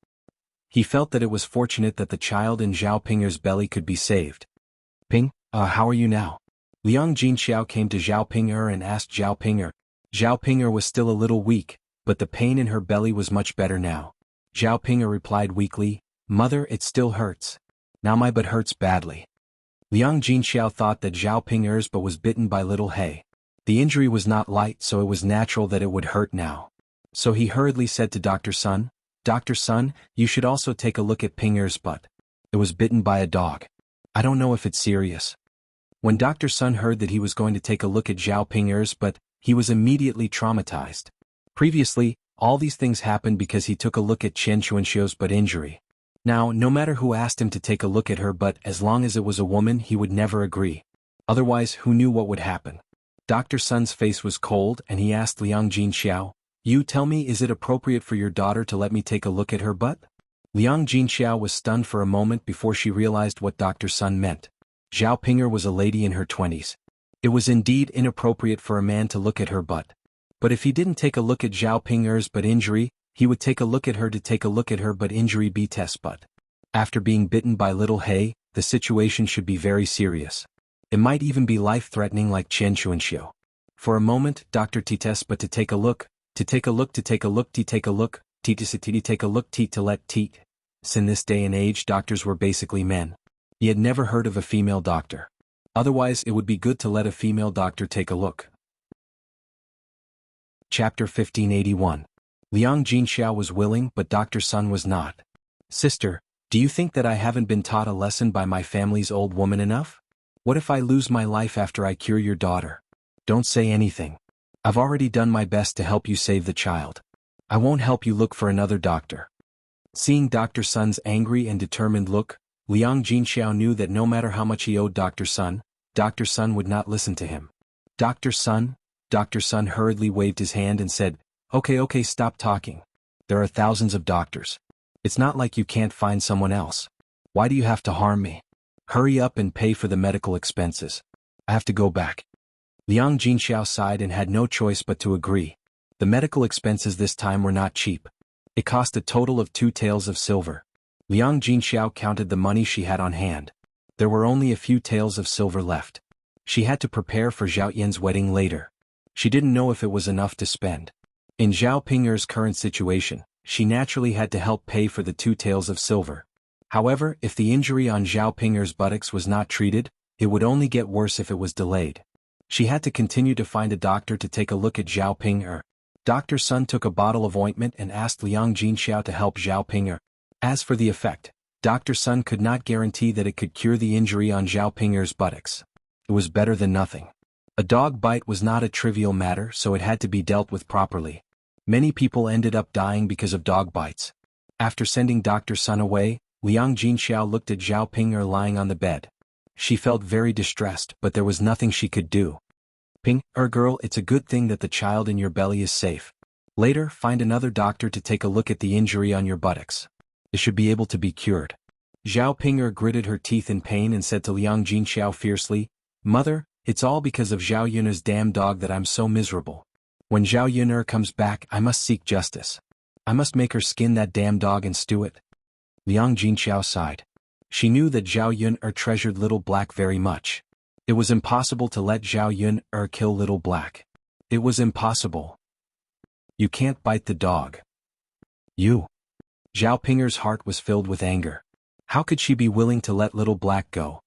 He felt that it was fortunate that the child in Zhao Ping'er's belly could be saved. How are you now? Liang Jinxiao came to Zhao Ping'er and asked Zhao Ping'er. Zhao Ping'er was still a little weak, but the pain in her belly was much better now. Zhao Ping'er replied weakly, Mother, it still hurts. Now my butt hurts badly. Liang Jinxiao thought that Zhao Ping'er's but was bitten by little He. The injury was not light, so it was natural that it would hurt now. So he hurriedly said to Dr. Sun, "Dr. Sun, you should also take a look at Ping'er's butt. It was bitten by a dog. I don't know if it's serious." When Dr. Sun heard that he was going to take a look at Zhao Ping'er's butt, he was immediately traumatized. Previously, all these things happened because he took a look at Chen Chuanxiu's butt injury. Now, no matter who asked him to take a look at her butt, as long as it was a woman, he would never agree. Otherwise, who knew what would happen? Dr. Sun's face was cold, and he asked Liang Jinxiao, "You tell me, is it appropriate for your daughter to let me take a look at her butt?" Liang Jinxiao was stunned for a moment before she realized what Dr. Sun meant. Zhao Ping'er was a lady in her 20s. It was indeed inappropriate for a man to look at her butt. But if he didn't take a look at Zhao Ping'er's butt injury, he would take a look at her to take a look at her butt injury test butt. After being bitten by little He, the situation should be very serious. It might even be life-threatening like Chen Chuanxiu. For a moment, Dr. Tites but to take a look, to take a look, to take a look, to take a look, to take a look, to let teat. In this day and age, doctors were basically men. He had never heard of a female doctor. Otherwise, it would be good to let a female doctor take a look. Chapter 1581. Liang Jinxiao was willing, but Dr. Sun was not. "Sister, do you think that I haven't been taught a lesson by my family's old woman enough? What if I lose my life after I cure your daughter? Don't say anything. I've already done my best to help you save the child. I won't help you look for another doctor." Seeing Dr. Sun's angry and determined look, Liang Jinxiao knew that no matter how much he owed Dr. Sun would not listen to him. Dr. Sun hurriedly waved his hand and said, Okay, stop talking. There are thousands of doctors. It's not like you can't find someone else. Why do you have to harm me? Hurry up and pay for the medical expenses. I have to go back." Liang Jinxiao sighed and had no choice but to agree. The medical expenses this time were not cheap. It cost a total of 2 taels of silver. Liang Jinxiao counted the money she had on hand. There were only a few taels of silver left. She had to prepare for Zhao Yan's wedding later. She didn't know if it was enough to spend. In Zhao Ping'er's current situation, she naturally had to help pay for the 2 taels of silver. However, if the injury on Zhao Ping'er's buttocks was not treated, it would only get worse if it was delayed. She had to continue to find a doctor to take a look at Zhao Ping'er. Dr. Sun took a bottle of ointment and asked Liang Jinxiao to help Zhao Ping'er. As for the effect, Dr. Sun could not guarantee that it could cure the injury on Zhao Ping'er's buttocks. It was better than nothing. A dog bite was not a trivial matter, so it had to be dealt with properly. Many people ended up dying because of dog bites. After sending Dr. Sun away, Liang Jinxiao looked at Zhao Ping'er lying on the bed. She felt very distressed, but there was nothing she could do. "Ping'er girl, it's a good thing that the child in your belly is safe. Later, find another doctor to take a look at the injury on your buttocks. It should be able to be cured." Zhao Ping'er gritted her teeth in pain and said to Liang Jinxiao fiercely, "Mother, it's all because of Zhao Yun'er's damn dog that I'm so miserable. When Zhao Yun'er comes back, I must seek justice. I must make her skin that damn dog and stew it." Liang Jinxiao sighed. She knew that Zhao Yun'er treasured Little Black very much. It was impossible to let Zhao Yun'er kill Little Black. It was impossible. "You can't bite the dog. You." Zhao Ping'er's heart was filled with anger. How could she be willing to let Little Black go?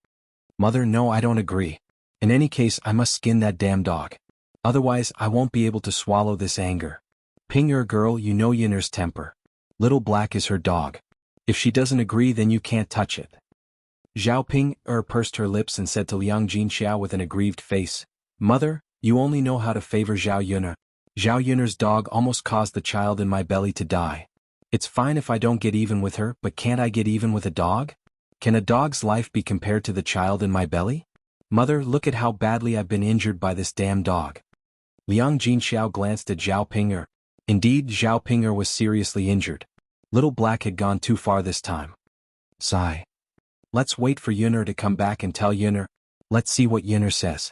"Mother, no, I don't agree. In any case, I must skin that damn dog. Otherwise, I won't be able to swallow this anger. Ping'er girl, you know Yun'er's temper. Little Black is her dog. If she doesn't agree, then you can't touch it." Zhao Ping'er pursed her lips and said to Liang Jinxiao with an aggrieved face, "Mother, you only know how to favor Zhao Yun'er. Zhao Yun'er's dog almost caused the child in my belly to die. It's fine if I don't get even with her, but can't I get even with a dog? Can a dog's life be compared to the child in my belly? Mother, look at how badly I've been injured by this damn dog." Liang Jinxiao glanced at Zhao Ping'er. Indeed, Zhao Ping'er was seriously injured. Little Black had gone too far this time. Sigh. Let's wait for Yun'er to come back and tell Yun'er. Let's see what Yun'er says.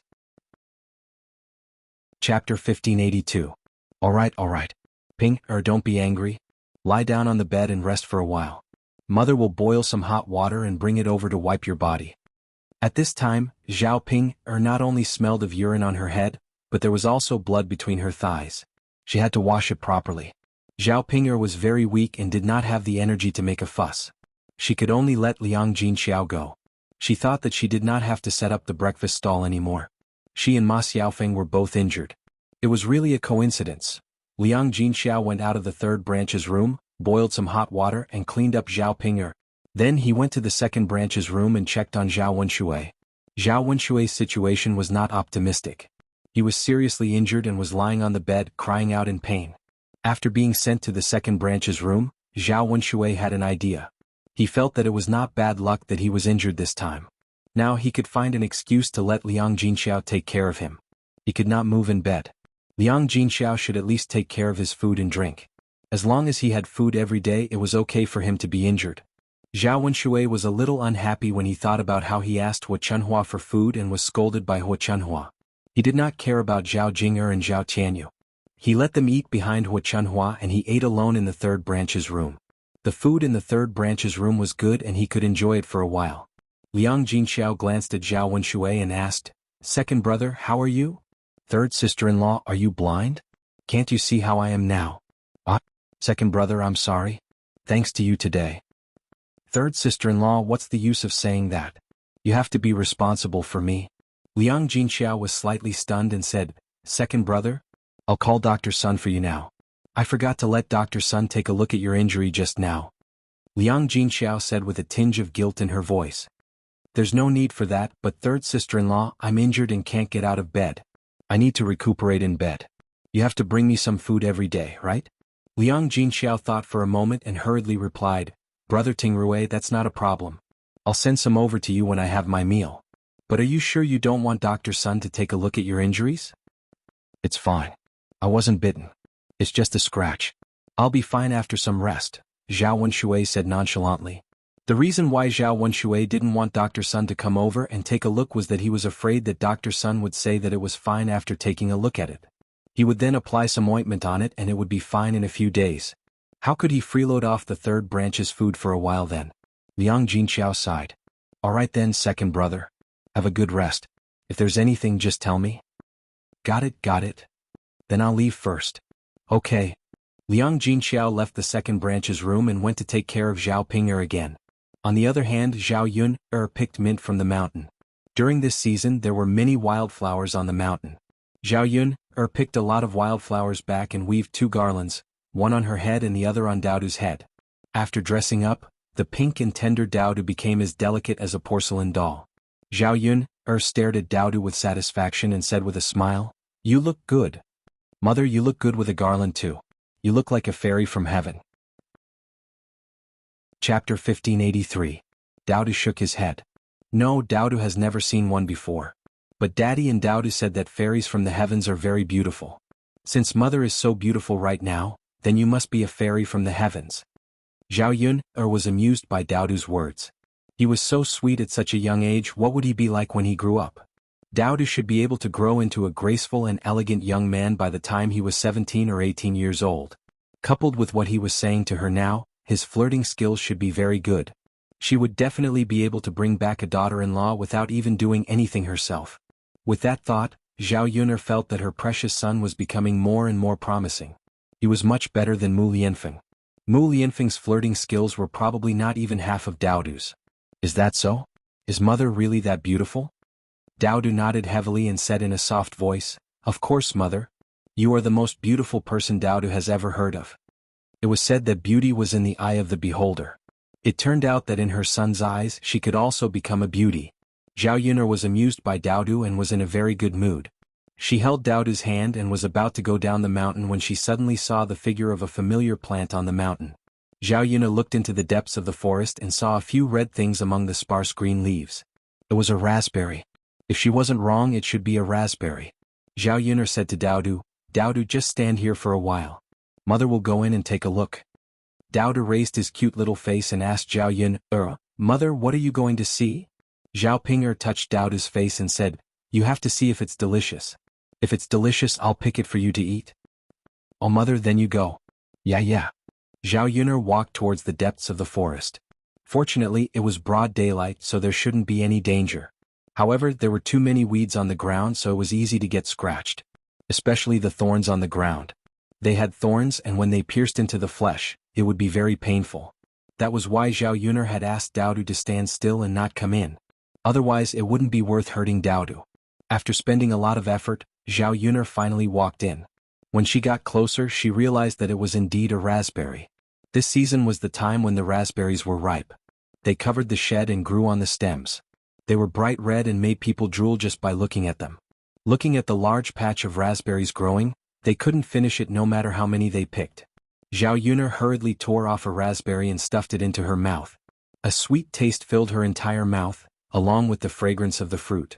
Chapter 1582. Alright. Ping'er, don't be angry. Lie down on the bed and rest for a while. Mother will boil some hot water and bring it over to wipe your body. At this time, Zhao Ping'er not only smelled of urine on her head, but there was also blood between her thighs. She had to wash it properly. Zhao Ping'er was very weak and did not have the energy to make a fuss. She could only let Liang Jinxiao go. She thought that she did not have to set up the breakfast stall anymore. She and Ma Xiaofeng were both injured. It was really a coincidence. Liang Jinxiao went out of the third branch's room, boiled some hot water and cleaned up Zhao Ping'er. Then he went to the second branch's room and checked on Zhao Wenshui. Zhao Wenshui's situation was not optimistic. He was seriously injured and was lying on the bed, crying out in pain. After being sent to the second branch's room, Zhao Wenshui had an idea. He felt that it was not bad luck that he was injured this time. Now he could find an excuse to let Liang Jinxiao take care of him. He could not move in bed. Liang Jinxiao should at least take care of his food and drink. As long as he had food every day, it was okay for him to be injured. Zhao Wenshui was a little unhappy when he thought about how he asked xuanhuan for food and was scolded by xuanhuan. He did not care about Zhao Jing'er and Zhao Tianyu. He let them eat behind xuanhuan and he ate alone in the third branch's room. The food in the third branch's room was good and he could enjoy it for a while. Liang Jinxiao glanced at Zhao Wenshui and asked, "Second brother, how are you? Third sister-in-law, are you blind? Can't you see how I am now?" "What? Second brother, I'm sorry. Thanks to you today." "Third sister-in-law, what's the use of saying that? You have to be responsible for me." Liang Jinxiao was slightly stunned and said, "Second brother? I'll call Dr. Sun for you now. I forgot to let Dr. Sun take a look at your injury just now." Liang Jinxiao said with a tinge of guilt in her voice. "There's no need for that, but third sister-in-law, I'm injured and can't get out of bed. I need to recuperate in bed. You have to bring me some food every day, right?" Liang Jinxiao thought for a moment and hurriedly replied, "Brother Tingrui, that's not a problem. I'll send some over to you when I have my meal. But are you sure you don't want Dr. Sun to take a look at your injuries?" "It's fine. I wasn't bitten. It's just a scratch. I'll be fine after some rest," Zhao Wenshui said nonchalantly. The reason why Zhao Wenshui didn't want Dr. Sun to come over and take a look was that he was afraid that Dr. Sun would say that it was fine after taking a look at it. He would then apply some ointment on it and it would be fine in a few days. How could he freeload off the third branch's food for a while then? Liang Jinxiao sighed. "All right then, second brother. Have a good rest. If there's anything, just tell me." Got it. Then I'll leave first." "Okay." Liang Jinxiao left the second branch's room and went to take care of Zhao Ping'er again. On the other hand, Zhao Yun picked mint from the mountain. During this season there were many wildflowers on the mountain. Zhao Yun picked a lot of wildflowers back and weaved 2 garlands, one on her head and the other on Daodu's head. After dressing up, the pink and tender Daodu became as delicate as a porcelain doll. Zhao Yun stared at Daodu with satisfaction and said with a smile, "You look good. Mother, you look good with a garland too. You look like a fairy from heaven." Chapter 1583. Daodu shook his head. No, Daodu has never seen one before. But Daddy and Daodu said that fairies from the heavens are very beautiful. Since Mother is so beautiful right now, then you must be a fairy from the heavens. Zhao Yun was amused by Daodu's words. He was so sweet at such a young age, what would he be like when he grew up? Daodu should be able to grow into a graceful and elegant young man by the time he was 17 or 18 years old. Coupled with what he was saying to her now, his flirting skills should be very good. She would definitely be able to bring back a daughter-in-law without even doing anything herself. With that thought, Zhao Yun felt that her precious son was becoming more and more promising. He was much better than Mu Lianfeng. Mu Lianfeng's flirting skills were probably not even half of Daodu's. Is that so? Is Mother really that beautiful? Daodu nodded heavily and said in a soft voice, "Of course, Mother. You are the most beautiful person Daodu has ever heard of." It was said that beauty was in the eye of the beholder. It turned out that in her son's eyes she could also become a beauty. Zhao Yun was amused by Daodu and was in a very good mood. She held Daodu's hand and was about to go down the mountain when she suddenly saw the figure of a familiar plant on the mountain. Zhao Yun looked into the depths of the forest and saw a few red things among the sparse green leaves. It was a raspberry. If she wasn't wrong, it should be a raspberry. Zhao Yun said to Daodu, "Daodu, just stand here for a while. Mother will go in and take a look." Daodu raised his cute little face and asked Zhao Yun, "Mother, what are you going to see?" Zhao Ping'er touched Daodu's face and said, "You have to see if it's delicious. If it's delicious, I'll pick it for you to eat." "Oh, Mother, then you go." Yeah. Zhao Yun walked towards the depths of the forest. Fortunately, it was broad daylight, so there shouldn't be any danger. However, there were too many weeds on the ground, so it was easy to get scratched. Especially the thorns on the ground. They had thorns, and when they pierced into the flesh, it would be very painful. That was why Zhao Yun had asked Daodu to stand still and not come in. Otherwise it wouldn't be worth hurting Dowdu. After spending a lot of effort, Xiaoyuner finally walked in. When she got closer, she realized that it was indeed a raspberry. This season was the time when the raspberries were ripe. They covered the shed and grew on the stems. They were bright red and made people drool just by looking at them. Looking at the large patch of raspberries growing, they couldn't finish it no matter how many they picked. Xiaoyuner hurriedly tore off a raspberry and stuffed it into her mouth. A sweet taste filled her entire mouth, along with the fragrance of the fruit.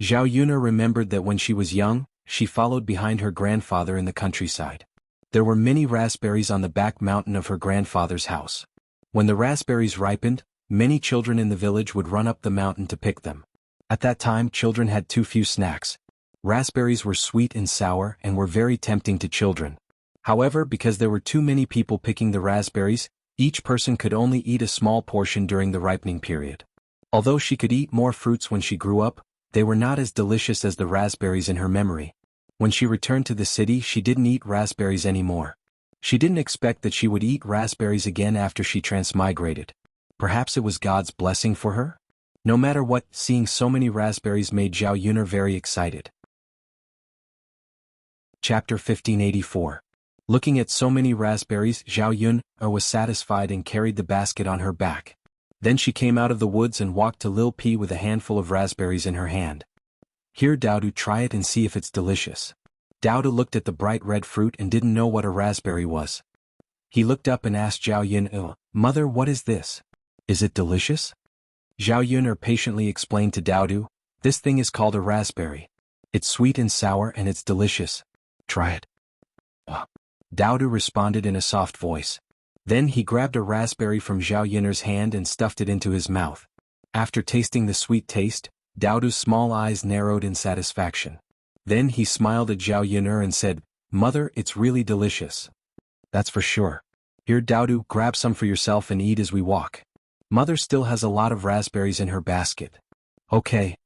Xiaoyuner remembered that when she was young, she followed behind her grandfather in the countryside. There were many raspberries on the back mountain of her grandfather's house. When the raspberries ripened, many children in the village would run up the mountain to pick them. At that time, children had too few snacks. Raspberries were sweet and sour and were very tempting to children. However, because there were too many people picking the raspberries, each person could only eat a small portion during the ripening period. Although she could eat more fruits when she grew up, they were not as delicious as the raspberries in her memory. When she returned to the city, she didn't eat raspberries anymore. She didn't expect that she would eat raspberries again after she transmigrated. Perhaps it was God's blessing for her? No matter what, seeing so many raspberries made Xiaoyuner very excited. Chapter 1584. Looking at so many raspberries, Xiaoyuner was satisfied and carried the basket on her back. Then she came out of the woods and walked to Lil P with a handful of raspberries in her hand. Here, Dowdu, try it and see if it's delicious. Dowdu looked at the bright red fruit and didn't know what a raspberry was. He looked up and asked Xiaoyuner, "Mother, what is this? Is it delicious?" Xiaoyuner patiently explained to Dowdu, "This thing is called a raspberry. It's sweet and sour and it's delicious. Try it." Dowdu responded in a soft voice. Then he grabbed a raspberry from Xiaoyuner's hand and stuffed it into his mouth. After tasting the sweet taste, Dowdu's small eyes narrowed in satisfaction. Then he smiled at Xiaoyuner and said, "Mother, it's really delicious." "That's for sure. Here, Dowdu, grab some for yourself and eat as we walk. Mother still has a lot of raspberries in her basket." "Okay."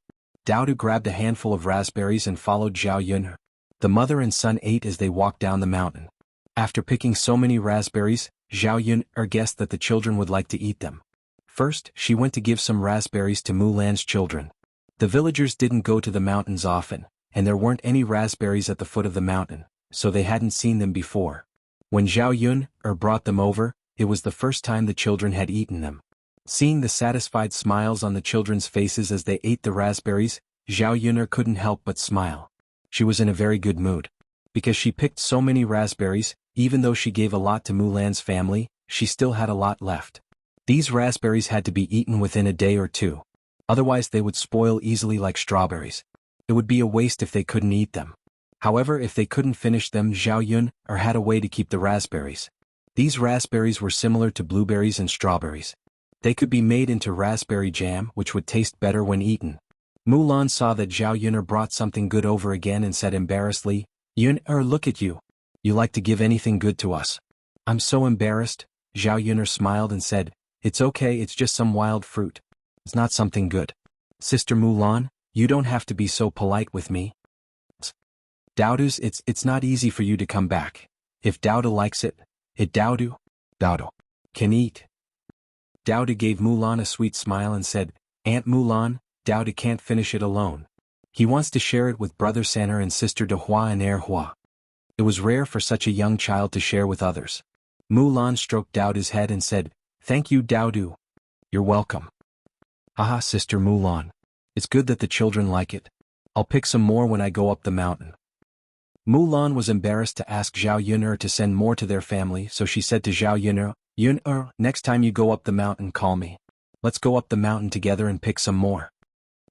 Dowdu grabbed a handful of raspberries and followed Xiaoyuner. The mother and son ate as they walked down the mountain. After picking so many raspberries, Xiaoyuner guessed that the children would like to eat them. First, she went to give some raspberries to Mulan's children. The villagers didn't go to the mountains often, and there weren't any raspberries at the foot of the mountain, so they hadn't seen them before. When Xiaoyuner brought them over, it was the first time the children had eaten them. Seeing the satisfied smiles on the children's faces as they ate the raspberries, Xiaoyuner couldn't help but smile. She was in a very good mood. Because she picked so many raspberries, even though she gave a lot to Mulan's family, she still had a lot left. These raspberries had to be eaten within a day or two. Otherwise they would spoil easily like strawberries. It would be a waste if they couldn't eat them. However, if they couldn't finish them, Xiaoyuner had a way to keep the raspberries. These raspberries were similar to blueberries and strawberries. They could be made into raspberry jam, which would taste better when eaten. Mulan saw that Xiaoyuner brought something good over again and said embarrassedly, "Yun, look at you. You like to give anything good to us." "I'm so embarrassed." Xiaoyuner smiled and said, "It's okay, it's just some wild fruit. It's not something good." "Sister Mulan, you don't have to be so polite with me." "Dowdu's, it's not easy for you to come back. If Dowdu likes it, Dowdu can eat." Dowdu gave Mulan a sweet smile and said, "Aunt Mulan, Dowdu can't finish it alone. He wants to share it with Brother Saner and Sister Dehua and Erhua." It was rare for such a young child to share with others. Mulan stroked Dowdu's head and said, "Thank you, Dowdu. You're welcome." "Haha, Sister Mulan. It's good that the children like it. I'll pick some more when I go up the mountain." Mulan was embarrassed to ask Xiaoyuner to send more to their family, so she said to Xiaoyuner, "Yun, next time you go up the mountain, call me. Let's go up the mountain together and pick some more."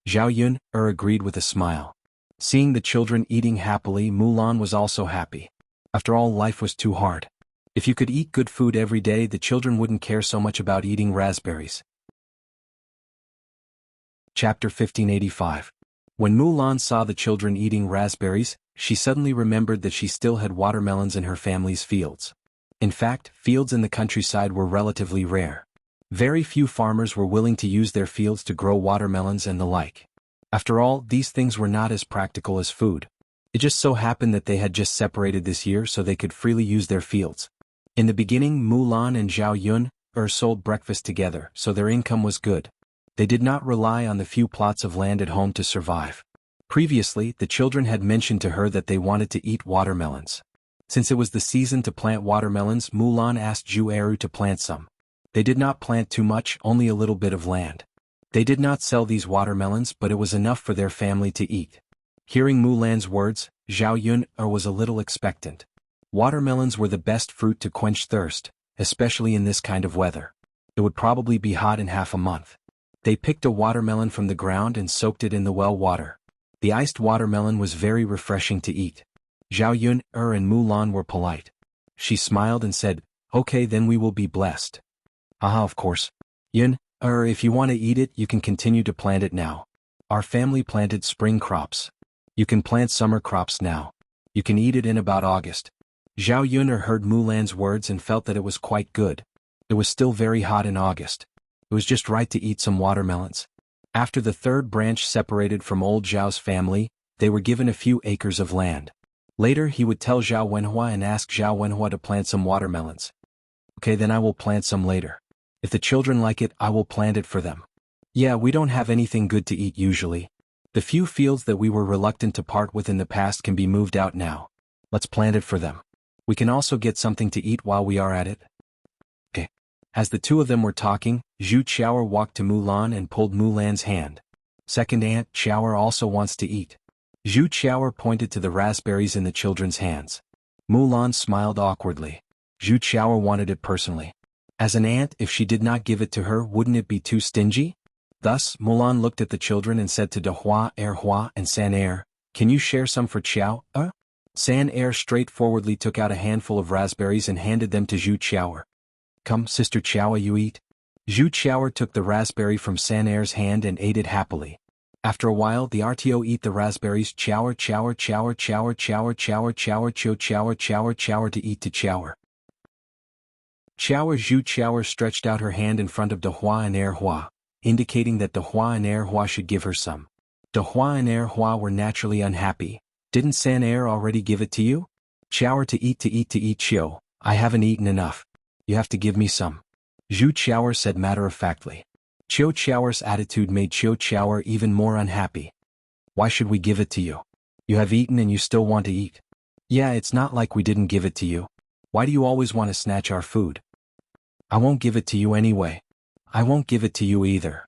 Xiaoyuner agreed with a smile. Seeing the children eating happily, Mulan was also happy. After all, life was too hard. If you could eat good food every day, the children wouldn't care so much about eating raspberries. Chapter 1585. When Mulan saw the children eating raspberries, she suddenly remembered that she still had watermelons in her family's fields. In fact, fields in the countryside were relatively rare. Very few farmers were willing to use their fields to grow watermelons and the like. After all, these things were not as practical as food. It just so happened that they had just separated this year so they could freely use their fields. In the beginning, Mulan and Xiaoyuner sold breakfast together, so their income was good. They did not rely on the few plots of land at home to survive. Previously, the children had mentioned to her that they wanted to eat watermelons. Since it was the season to plant watermelons, Mulan asked Zhu Eru to plant some. They did not plant too much, only a little bit of land. They did not sell these watermelons, but it was enough for their family to eat. Hearing Mulan's words, Zhao Yun was a little expectant. Watermelons were the best fruit to quench thirst, especially in this kind of weather. It would probably be hot in half a month. They picked a watermelon from the ground and soaked it in the well water. The iced watermelon was very refreshing to eat. Zhao Yun and Mulan were polite. She smiled and said, "Okay, then we will be blessed." "Aha, of course. Yun, if you want to eat it, you can continue to plant it now. Our family planted spring crops. You can plant summer crops now. You can eat it in about August." Zhao Yun heard Mulan's words and felt that it was quite good. It was still very hot in August. It was just right to eat some watermelons. After the third branch separated from old Zhao's family, they were given a few acres of land. Later he would tell Xuanhuan and ask Xuanhuan to plant some watermelons. "Okay, then I will plant some later. If the children like it, I will plant it for them. Yeah, we don't have anything good to eat usually. The few fields that we were reluctant to part with in the past can be moved out now. Let's plant it for them. We can also get something to eat while we are at it." Okay. As the two of them were talking, Zhu Qiaoer walked to Mulan and pulled Mulan's hand. "Second aunt, Qiaoer also wants to eat." Zhu Qiaoer pointed to the raspberries in the children's hands. Mulan smiled awkwardly. Zhu Qiaoer wanted it personally. As an aunt, if she did not give it to her, wouldn't it be too stingy? Thus, Mulan looked at the children and said to Dehua, Erhua, and San Er, "Can you share some for Qiao?" San Er straightforwardly took out a handful of raspberries and handed them to Zhu Qiaoer. "Come, Sister Qiaoer, you eat." Zhu Qiaoer took the raspberry from San Er's hand and ate it happily. After a while, the RTO eat the raspberries. Qiaoer, Qiaoer, Qiaoer, Qiaoer, Qiaoer, Qiaoer, Qiaoer, Qiao, Qiaoer, Qiaoer, Qiaoer to eat to Qiaoer. Qiaoer. Zhu Qiaoer stretched out her hand in front of Dehua and Erhua, indicating that Dehua and Erhua should give her some. Dehua and Erhua were naturally unhappy. "Didn't San Er already give it to you?" "Qiaoer to eat, Qiao. I haven't eaten enough. You have to give me some." Zhu Qiaoer said matter-of-factly. Qiao Qiaoer's attitude made Qiao Qiaoer even more unhappy. "Why should we give it to you? You have eaten and you still want to eat. Yeah, it's not like we didn't give it to you. Why do you always want to snatch our food?" "I won't give it to you anyway." "I won't give it to you either."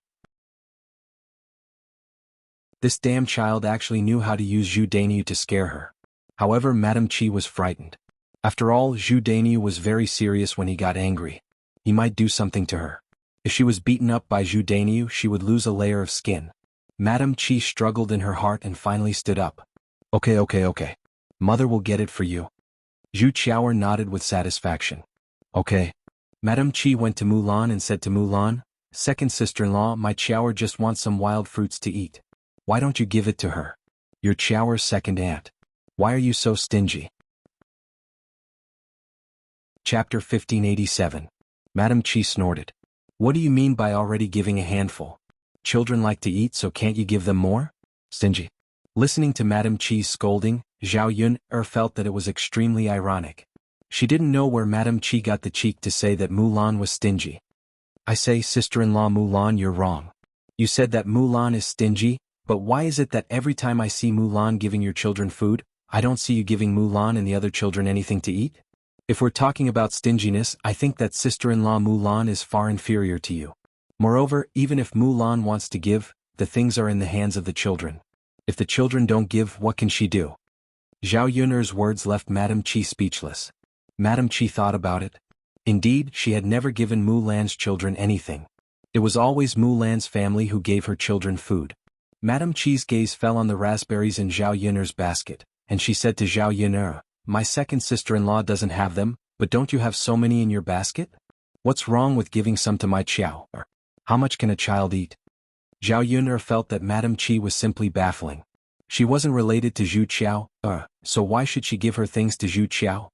This damn child actually knew how to use Zhu Dainyu to scare her. However, Madame Qi was frightened. After all, Zhu Dainyu was very serious when he got angry. He might do something to her. If she was beaten up by Zhu Dainyu, she would lose a layer of skin. Madame Qi struggled in her heart and finally stood up. Okay. Mother will get it for you." Zhu Qiaoer nodded with satisfaction. "Okay." Madame Qi went to Mulan and said to Mulan, "Second sister-in-law, my Qiaoer just wants some wild fruits to eat. Why don't you give it to her? You're Qiaoer's second aunt. Why are you so stingy?" Chapter 1587. Madame Qi snorted. "What do you mean by already giving a handful? Children like to eat, so can't you give them more? Stingy." Listening to Madame Qi's scolding, Zhao Yun felt that it was extremely ironic. She didn't know where Madame Qi got the cheek to say that Mulan was stingy. "I say, sister-in-law Mulan, you're wrong. You said that Mulan is stingy, but why is it that every time I see Mulan giving your children food, I don't see you giving Mulan and the other children anything to eat? If we're talking about stinginess, I think that sister-in-law Mulan is far inferior to you. Moreover, even if Mulan wants to give, the things are in the hands of the children. If the children don't give, what can she do?" Zhao Yun's words left Madame Qi speechless. Madame Qi thought about it. Indeed, she had never given Mulan's children anything. It was always Mulan's family who gave her children food. Madame Qi's gaze fell on the raspberries in Zhao Yun's basket, and she said to Zhao Yun, "My second sister-in-law doesn't have them, but don't you have so many in your basket? What's wrong with giving some to my Qiao? How much can a child eat?" Zhao Yun felt that Madame Qi was simply baffling. She wasn't related to Zhu Qiao, so why should she give her things to Zhu Qiao?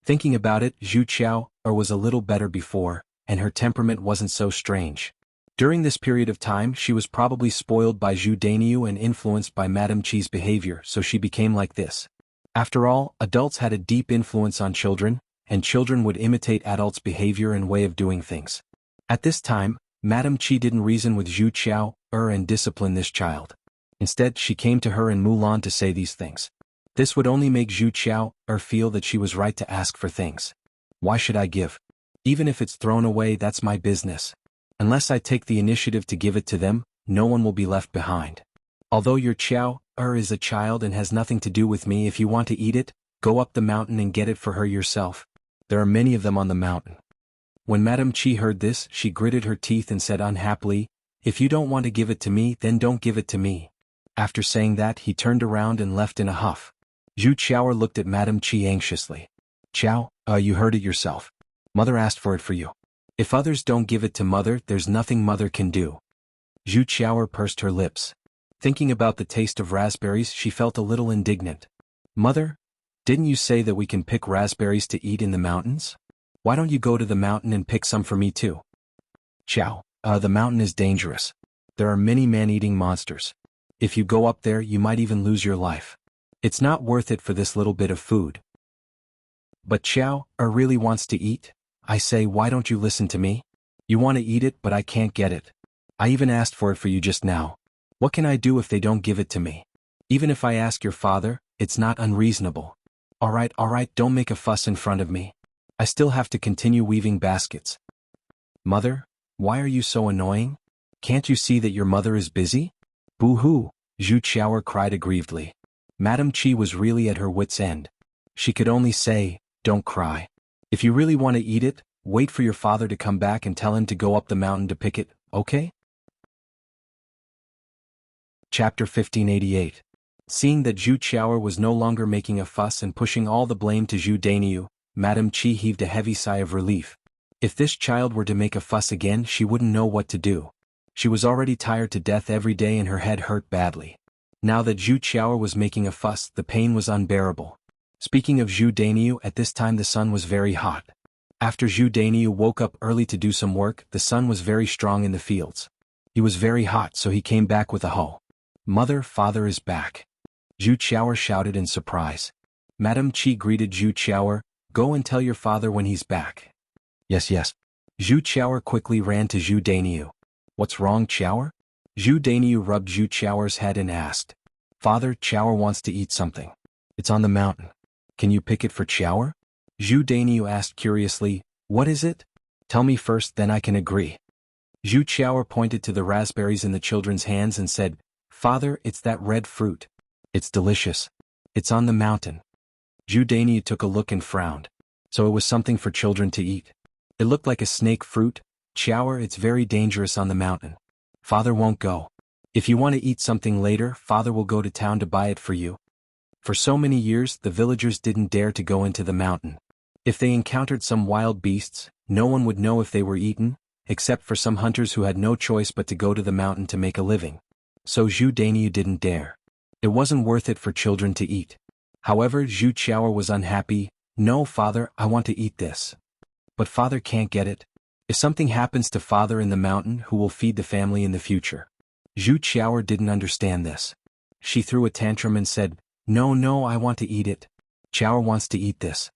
Thinking about it, Zhu Qiao was a little better before, and her temperament wasn't so strange. During this period of time, she was probably spoiled by Zhu Dainyu and influenced by Madame Qi's behavior, so she became like this. After all, adults had a deep influence on children, and children would imitate adults' behavior and way of doing things. At this time, Madame Qi didn't reason with Zhu Qiao and discipline this child. Instead, she came to her in Mulan to say these things. This would only make Zhu Qiao feel that she was right to ask for things. Why should I give? Even if it's thrown away, that's my business. Unless I take the initiative to give it to them, no one will be left behind. Although your Qiao is a child and has nothing to do with me, if you want to eat it, go up the mountain and get it for her yourself. There are many of them on the mountain. When Madame Qi heard this, she gritted her teeth and said unhappily, if you don't want to give it to me, then don't give it to me. After saying that, he turned around and left in a huff. Zhu Qiao looked at Madame Qi anxiously. Qiao, you heard it yourself. Mother asked for it for you. If others don't give it to mother, there's nothing mother can do. Zhu Qiao pursed her lips. Thinking about the taste of raspberries, she felt a little indignant. Mother, didn't you say that we can pick raspberries to eat in the mountains? Why don't you go to the mountain and pick some for me too? Qiao, the mountain is dangerous. There are many man-eating monsters. If you go up there, you might even lose your life. It's not worth it for this little bit of food. But Qiao really wants to eat. I say, why don't you listen to me? You want to eat it, but I can't get it. I even asked for it for you just now. What can I do if they don't give it to me? Even if I ask your father, it's not unreasonable. All right, don't make a fuss in front of me. I still have to continue weaving baskets. Mother, why are you so annoying? Can't you see that your mother is busy? Boo-hoo, Zhu Qiao cried aggrievedly. Madame Qi was really at her wit's end. She could only say, don't cry. If you really want to eat it, wait for your father to come back and tell him to go up the mountain to pick it, okay? Chapter 1588. Seeing that Zhu Qiao was no longer making a fuss and pushing all the blame to Zhu Dainiu, Madame Qi heaved a heavy sigh of relief. If this child were to make a fuss again, she wouldn't know what to do. She was already tired to death every day and her head hurt badly. Now that Zhu Qiao was making a fuss, the pain was unbearable. Speaking of Zhu Dainiu, at this time the sun was very hot. After Zhu Dainiu woke up early to do some work, the sun was very strong in the fields. He was very hot, so he came back with a hoe. Mother, father is back. Zhu Qiao shouted in surprise. Madame Qi greeted Zhu Qiao, go and tell your father when he's back. Yes. Zhu Qiao quickly ran to Zhu Dainiu. What's wrong, Qiao? Zhu Dainiu rubbed Zhu Qiao's head and asked. Father, Qiao wants to eat something. It's on the mountain. Can you pick it for Qiao? Zhu Dainiu asked curiously, what is it? Tell me first, then I can agree. Zhu Qiao pointed to the raspberries in the children's hands and said, Father, it's that red fruit. It's delicious. It's on the mountain. Zhu Dainiu took a look and frowned. So it was something for children to eat. It looked like a snake fruit. Qiao, it's very dangerous on the mountain. Father won't go. If you want to eat something later, Father will go to town to buy it for you. For so many years, the villagers didn't dare to go into the mountain. If they encountered some wild beasts, no one would know if they were eaten, except for some hunters who had no choice but to go to the mountain to make a living. So Zhu Dainiu didn't dare. It wasn't worth it for children to eat. However, Zhu Qiao was unhappy. No, Father, I want to eat this. But Father can't get it. If something happens to Father in the mountain, who will feed the family in the future? Zhu Qiao didn't understand this. She threw a tantrum and said, No, I want to eat it. Qiao wants to eat this.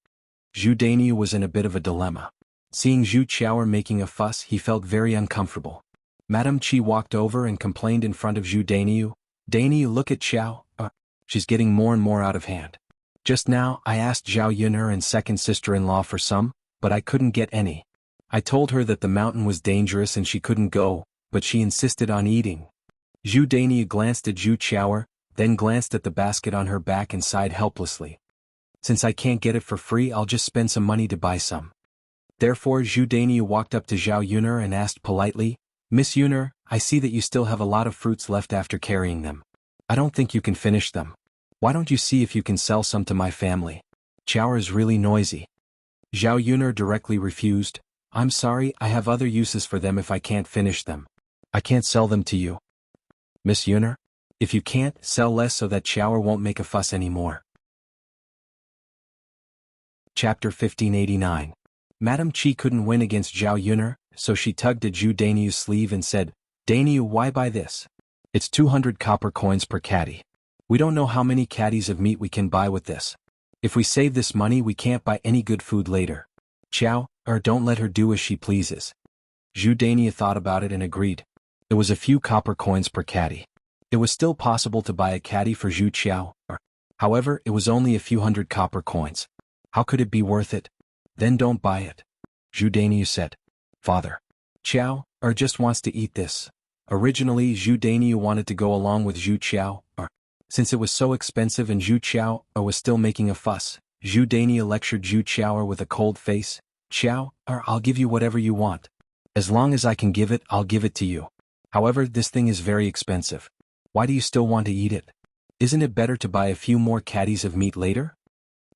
Zhu Dainiu was in a bit of a dilemma. Seeing Zhu Qiao making a fuss, he felt very uncomfortable. Madame Qi walked over and complained in front of Zhu Dainiu. Dainiu, look at Qiao. She's getting more and more out of hand. Just now, I asked Zhao Yun'er and second sister-in-law for some, but I couldn't get any. I told her that the mountain was dangerous and she couldn't go, but she insisted on eating. Zhu Dainiu glanced at Zhu Qiao, then glanced at the basket on her back and sighed helplessly. Since I can't get it for free, I'll just spend some money to buy some. Therefore, Zhu Dainiu walked up to Zhao Yun'er and asked politely, Miss Yun'er, I see that you still have a lot of fruits left after carrying them. I don't think you can finish them. Why don't you see if you can sell some to my family? Qiao is really noisy. Zhao Yun'er directly refused. I'm sorry, I have other uses for them if I can't finish them. I can't sell them to you. Miss Yun'er? If you can't, sell less so that Qiao won't make a fuss anymore. Chapter 1589. Madame Qi couldn't win against Zhao Yun'er, so she tugged at Zhu Dainiu's sleeve and said, Dainiu, why buy this? It's 200 copper coins per caddy. We don't know how many caddies of meat we can buy with this. If we save this money, we can't buy any good food later. Qiao, don't let her do as she pleases. Zhu Dania thought about it and agreed. It was a few copper coins per caddy. It was still possible to buy a caddy for Zhu Qiao, however, it was only a few hundred copper coins. How could it be worth it? Then don't buy it. Zhu Dania said. Father. Qiao, just wants to eat this. Originally, Zhu Dania wanted to go along with Zhu Qiao, since it was so expensive and Zhu Qiao was still making a fuss. Zhu Dania lectured Zhu Qiao with a cold face. Qiao, I'll give you whatever you want. As long as I can give it, I'll give it to you. However, this thing is very expensive. Why do you still want to eat it? Isn't it better to buy a few more caddies of meat later?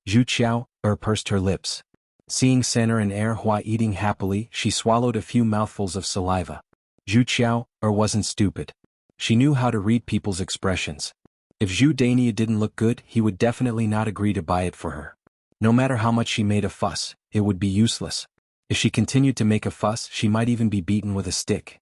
Zhu Qiao, pursed her lips. Seeing Senner and Hua eating happily, she swallowed a few mouthfuls of saliva. Zhu Qiao, wasn't stupid. She knew how to read people's expressions. If Zhu Dania didn't look good, he would definitely not agree to buy it for her. No matter how much she made a fuss, it would be useless. If she continued to make a fuss, she might even be beaten with a stick.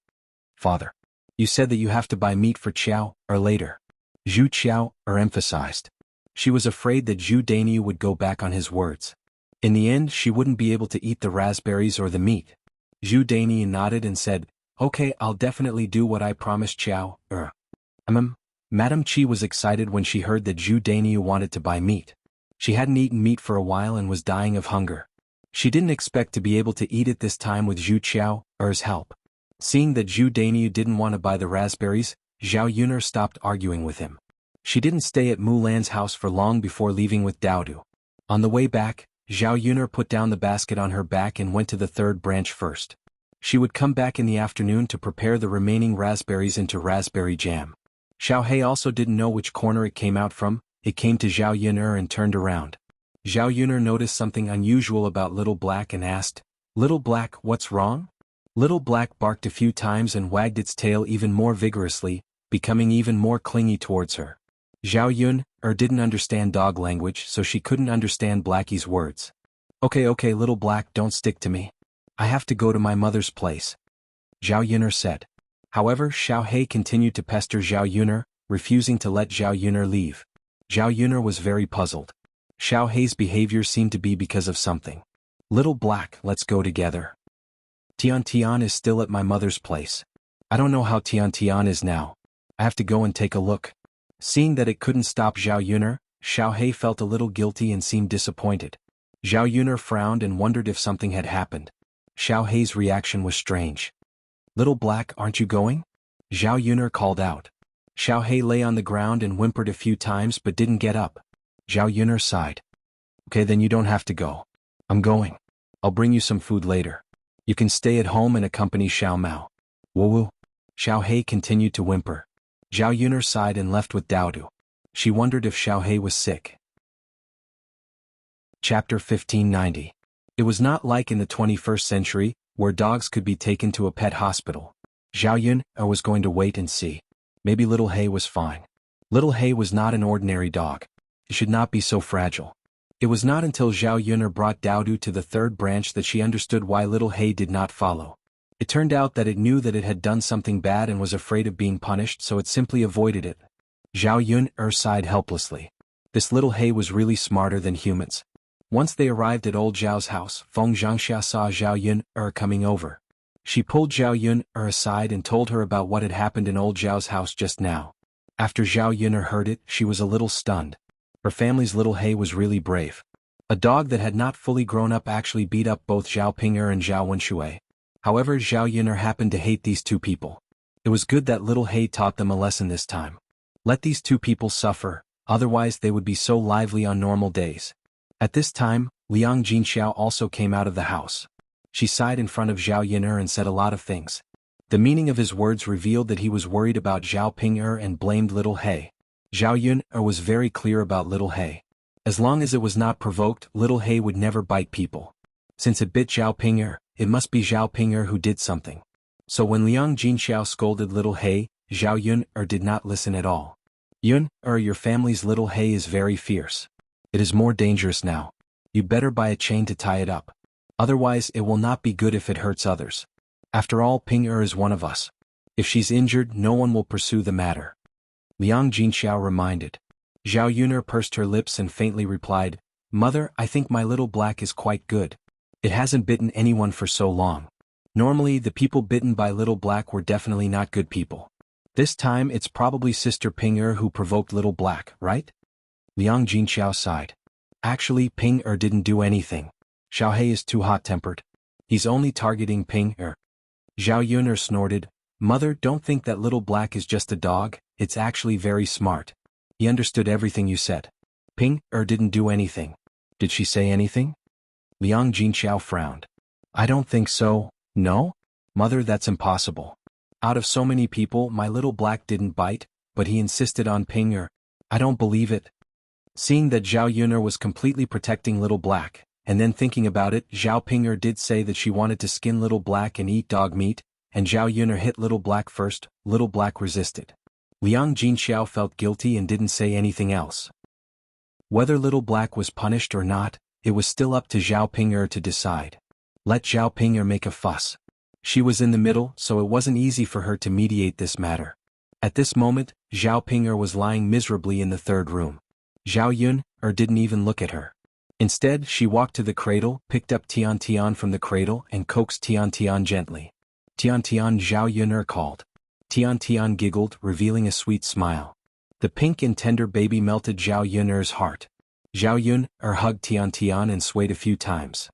Father. You said that you have to buy meat for Qiao, later. Zhu Qiao, emphasized. She was afraid that Zhu Dania would go back on his words. In the end, she wouldn't be able to eat the raspberries or the meat. Zhu Dania nodded and said, Okay, I'll definitely do what I promised Qiao, Madame Qi was excited when she heard that Zhu Dania wanted to buy meat. She hadn't eaten meat for a while and was dying of hunger. She didn't expect to be able to eat it this time with Zhu Qiao's help. Seeing that Zhu Dania didn't want to buy the raspberries, Zhao Yuner stopped arguing with him. She didn't stay at Mulan's house for long before leaving with Daodu. On the way back, Zhao Yuner put down the basket on her back and went to the third branch first. She would come back in the afternoon to prepare the remaining raspberries into raspberry jam. Xiao He also didn't know which corner it came out from. It came to Zhao Yuner and turned around. Zhao Yuner noticed something unusual about Little Black and asked, Little Black, what's wrong? Little Black barked a few times and wagged its tail even more vigorously, becoming even more clingy towards her. Zhao Yun didn't understand dog language, so she couldn't understand Blackie's words. Okay, Little Black, don't stick to me. I have to go to my mother's place. Zhao Yuner said. However, Xiao He continued to pester Zhao Yuner, refusing to let Zhao Yuner leave. Zhao Yuner was very puzzled. Xiao He's behavior seemed to be because of something. Little Black, let's go together. Tian is still at my mother's place. I don't know how Tian is now. I have to go and take a look. Seeing that it couldn't stop Zhao Yuner, Xiao He felt a little guilty and seemed disappointed. Zhao Yuner frowned and wondered if something had happened. Xiao He's reaction was strange. Little Black, aren't you going? Zhao Yuner called out. Xiao He lay on the ground and whimpered a few times but didn't get up. Zhao Yuner sighed. Okay, then you don't have to go. I'm going. I'll bring you some food later. You can stay at home and accompany Xiao Mao. Woo. Xiao He continued to whimper. Zhao Yuner sighed and left with Daodu. She wondered if Xiao He was sick. Chapter 1590. It was not like in the 21st century, where dogs could be taken to a pet hospital. Zhao Yun was going to wait and see. Maybe Little He was fine. Little He was not an ordinary dog. It should not be so fragile. It was not until Zhao Yuner brought Daodu to the third branch that she understood why Little He did not follow. It turned out that it knew that it had done something bad and was afraid of being punished, so it simply avoided it. Zhao Yuner sighed helplessly. This Little He was really smarter than humans. Once they arrived at old Zhao's house, Feng Xianxia saw Zhao Yuner coming over. She pulled Zhao Yuner aside and told her about what had happened in old Zhao's house just now. After Zhao Yuner heard it, she was a little stunned. Her family's Little He was really brave. A dog that had not fully grown up actually beat up both Zhao Ping'er and Zhao Wenshui. However, Zhao Yuner happened to hate these two people. It was good that Little He taught them a lesson this time. Let these two people suffer, otherwise they would be so lively on normal days. At this time, Liang Jinxiao also came out of the house. She sighed in front of Zhao Yuner and said a lot of things. The meaning of his words revealed that he was worried about Zhao Ping'er and blamed Little He. Zhao Yuner was very clear about Little He. As long as it was not provoked, Little He would never bite people. Since it bit Zhao Ping'er, it must be Zhao Ping'er who did something. So when Liang Jinxiao scolded Little He, Zhao Yuner did not listen at all. Yuner, your family's Little He is very fierce. It is more dangerous now. You better buy a chain to tie it up. Otherwise it will not be good if it hurts others. After all, Ping'er is one of us. If she's injured, no one will pursue the matter. Liang Jinxiao reminded. Zhao Yuner pursed her lips and faintly replied, Mother, I think my Little Black is quite good. It hasn't bitten anyone for so long. Normally, the people bitten by Little Black were definitely not good people. This time, it's probably Sister Ping who provoked Little Black, right? Liang Jinxiao sighed. Actually, Ping didn't do anything. Xiaohei is too hot-tempered. He's only targeting Ping Zhao Yun'er snorted. Mother, don't think that Little Black is just a dog, it's actually very smart. He understood everything you said. Ping didn't do anything. Did she say anything? Liang Jinxiao frowned. I don't think so, no? Mother, that's impossible. Out of so many people, my Little Black didn't bite, but he insisted on Ping I don't believe it. Seeing that Zhao Yun'er was completely protecting Little Black, and then thinking about it, Zhao Ping did say that she wanted to skin Little Black and eat dog meat, and Zhao Yun'er hit Little Black first. Little Black resisted. Liang Jinxiao felt guilty and didn't say anything else. Whether Little Black was punished or not, it was still up to Zhao Ping to decide. Let Zhao Ping make a fuss. She was in the middle, so it wasn't easy for her to mediate this matter. At this moment, Zhao Ping was lying miserably in the third room. Zhao Yun'er didn't even look at her. Instead, she walked to the cradle, picked up Tian Tian from the cradle and coaxed Tian Tian gently. Tian Tian, Zhao Yun'er called. Tian Tian giggled, revealing a sweet smile. The pink and tender baby melted Zhao Yun'er's heart. Zhao Yun'er hugged Tian Tian and swayed a few times.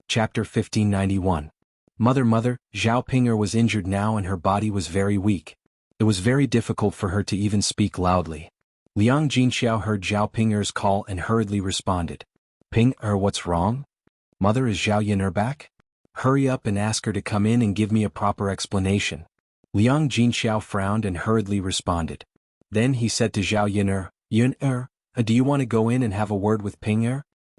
Chapter 1591. Mother, Zhao Ping was injured now and her body was very weak. It was very difficult for her to even speak loudly. Liang Jinxiao heard Zhao Ping's call and hurriedly responded. Ping, what's wrong? Mother, is Zhao Yun'er back? Hurry up and ask her to come in and give me a proper explanation. Liang Jinxiao frowned and hurriedly responded. Then he said to Zhao Yun'er, Yun'er, do you want to go in and have a word with Ping?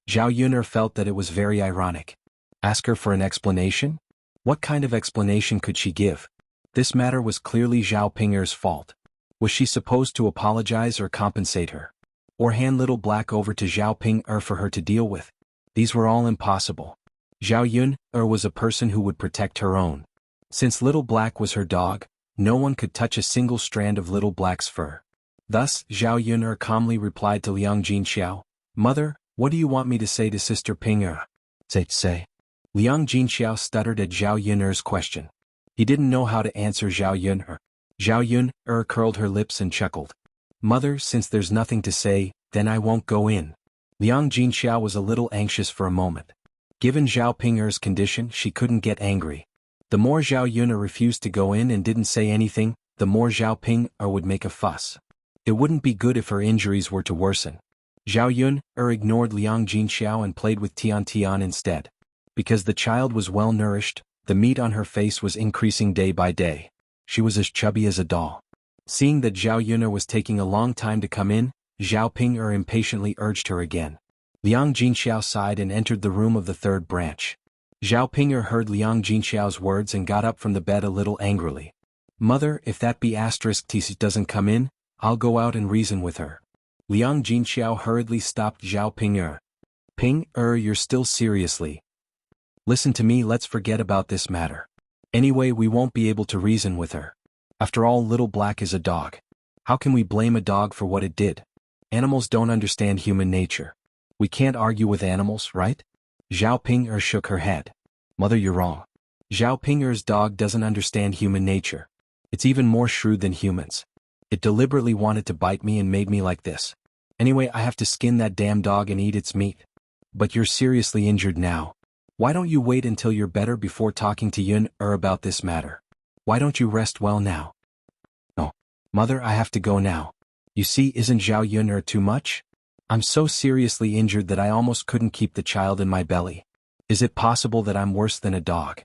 Zhao Yun'er felt that it was very ironic. Ask her for an explanation? What kind of explanation could she give? This matter was clearly Zhao Ping's fault. Was she supposed to apologize or compensate her? Or hand Little Black over to Zhao Ping for her to deal with? These were all impossible. Zhao Yun'er was a person who would protect her own. Since Little Black was her dog, no one could touch a single strand of Little Black's fur. Thus, Zhao Yun'er calmly replied to Liang Jinxiao, Mother, what do you want me to say to Sister Ping? Say. Liang Jinxiao stuttered at Zhao Yun'er's question. He didn't know how to answer Zhao Yun'er. Zhao Yun'er curled her lips and chuckled. Mother, since there's nothing to say, then I won't go in. Liang Jinxiao was a little anxious for a moment. Given Zhao Ping's condition, she couldn't get angry. The more Zhao Yun'er refused to go in and didn't say anything, the more Zhao Ping would make a fuss. It wouldn't be good if her injuries were to worsen. Zhao Yun'er ignored Liang Jinxiao and played with Tian Tian instead. Because the child was well nourished, the meat on her face was increasing day by day. She was as chubby as a doll. Seeing that Zhao Yun'er was taking a long time to come in, Zhao Ping impatiently urged her again. Liang Jinxiao sighed and entered the room of the third branch. Zhao Ping heard Liang Jinxiao's words and got up from the bed a little angrily. Mother, if that B*TC doesn't come in, I'll go out and reason with her. Liang Jinxiao hurriedly stopped Zhao Ping. Ping, you're still seriously. Listen to me, let's forget about this matter. Anyway, we won't be able to reason with her. After all, Little Black is a dog. How can we blame a dog for what it did? Animals don't understand human nature. We can't argue with animals, right? Zhao Ping shook her head. Mother, you're wrong. Zhao Ping's dog doesn't understand human nature. It's even more shrewd than humans. It deliberately wanted to bite me and made me like this. Anyway, I have to skin that damn dog and eat its meat. But you're seriously injured now. Why don't you wait until you're better before talking to Yun'er about this matter? Why don't you rest well now? No. Mother, I have to go now. You see, isn't Zhao Yun'er too much? I'm so seriously injured that I almost couldn't keep the child in my belly. Is it possible that I'm worse than a dog?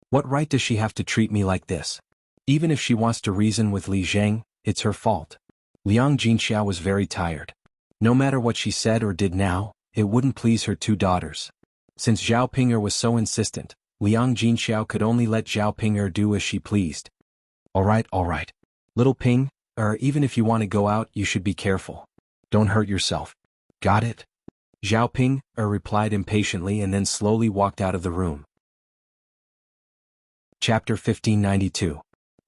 What right does she have to treat me like this? Even if she wants to reason with Li Zheng, it's her fault. Liang Jinxiao was very tired. No matter what she said or did now, it wouldn't please her two daughters. Since Zhao Ping was so insistent, Liang Jinxiao could only let Zhao Ping do as she pleased. All right. Little Ping, even if you want to go out, you should be careful. Don't hurt yourself. Got it? Zhao Ping replied impatiently and then slowly walked out of the room. Chapter 1592.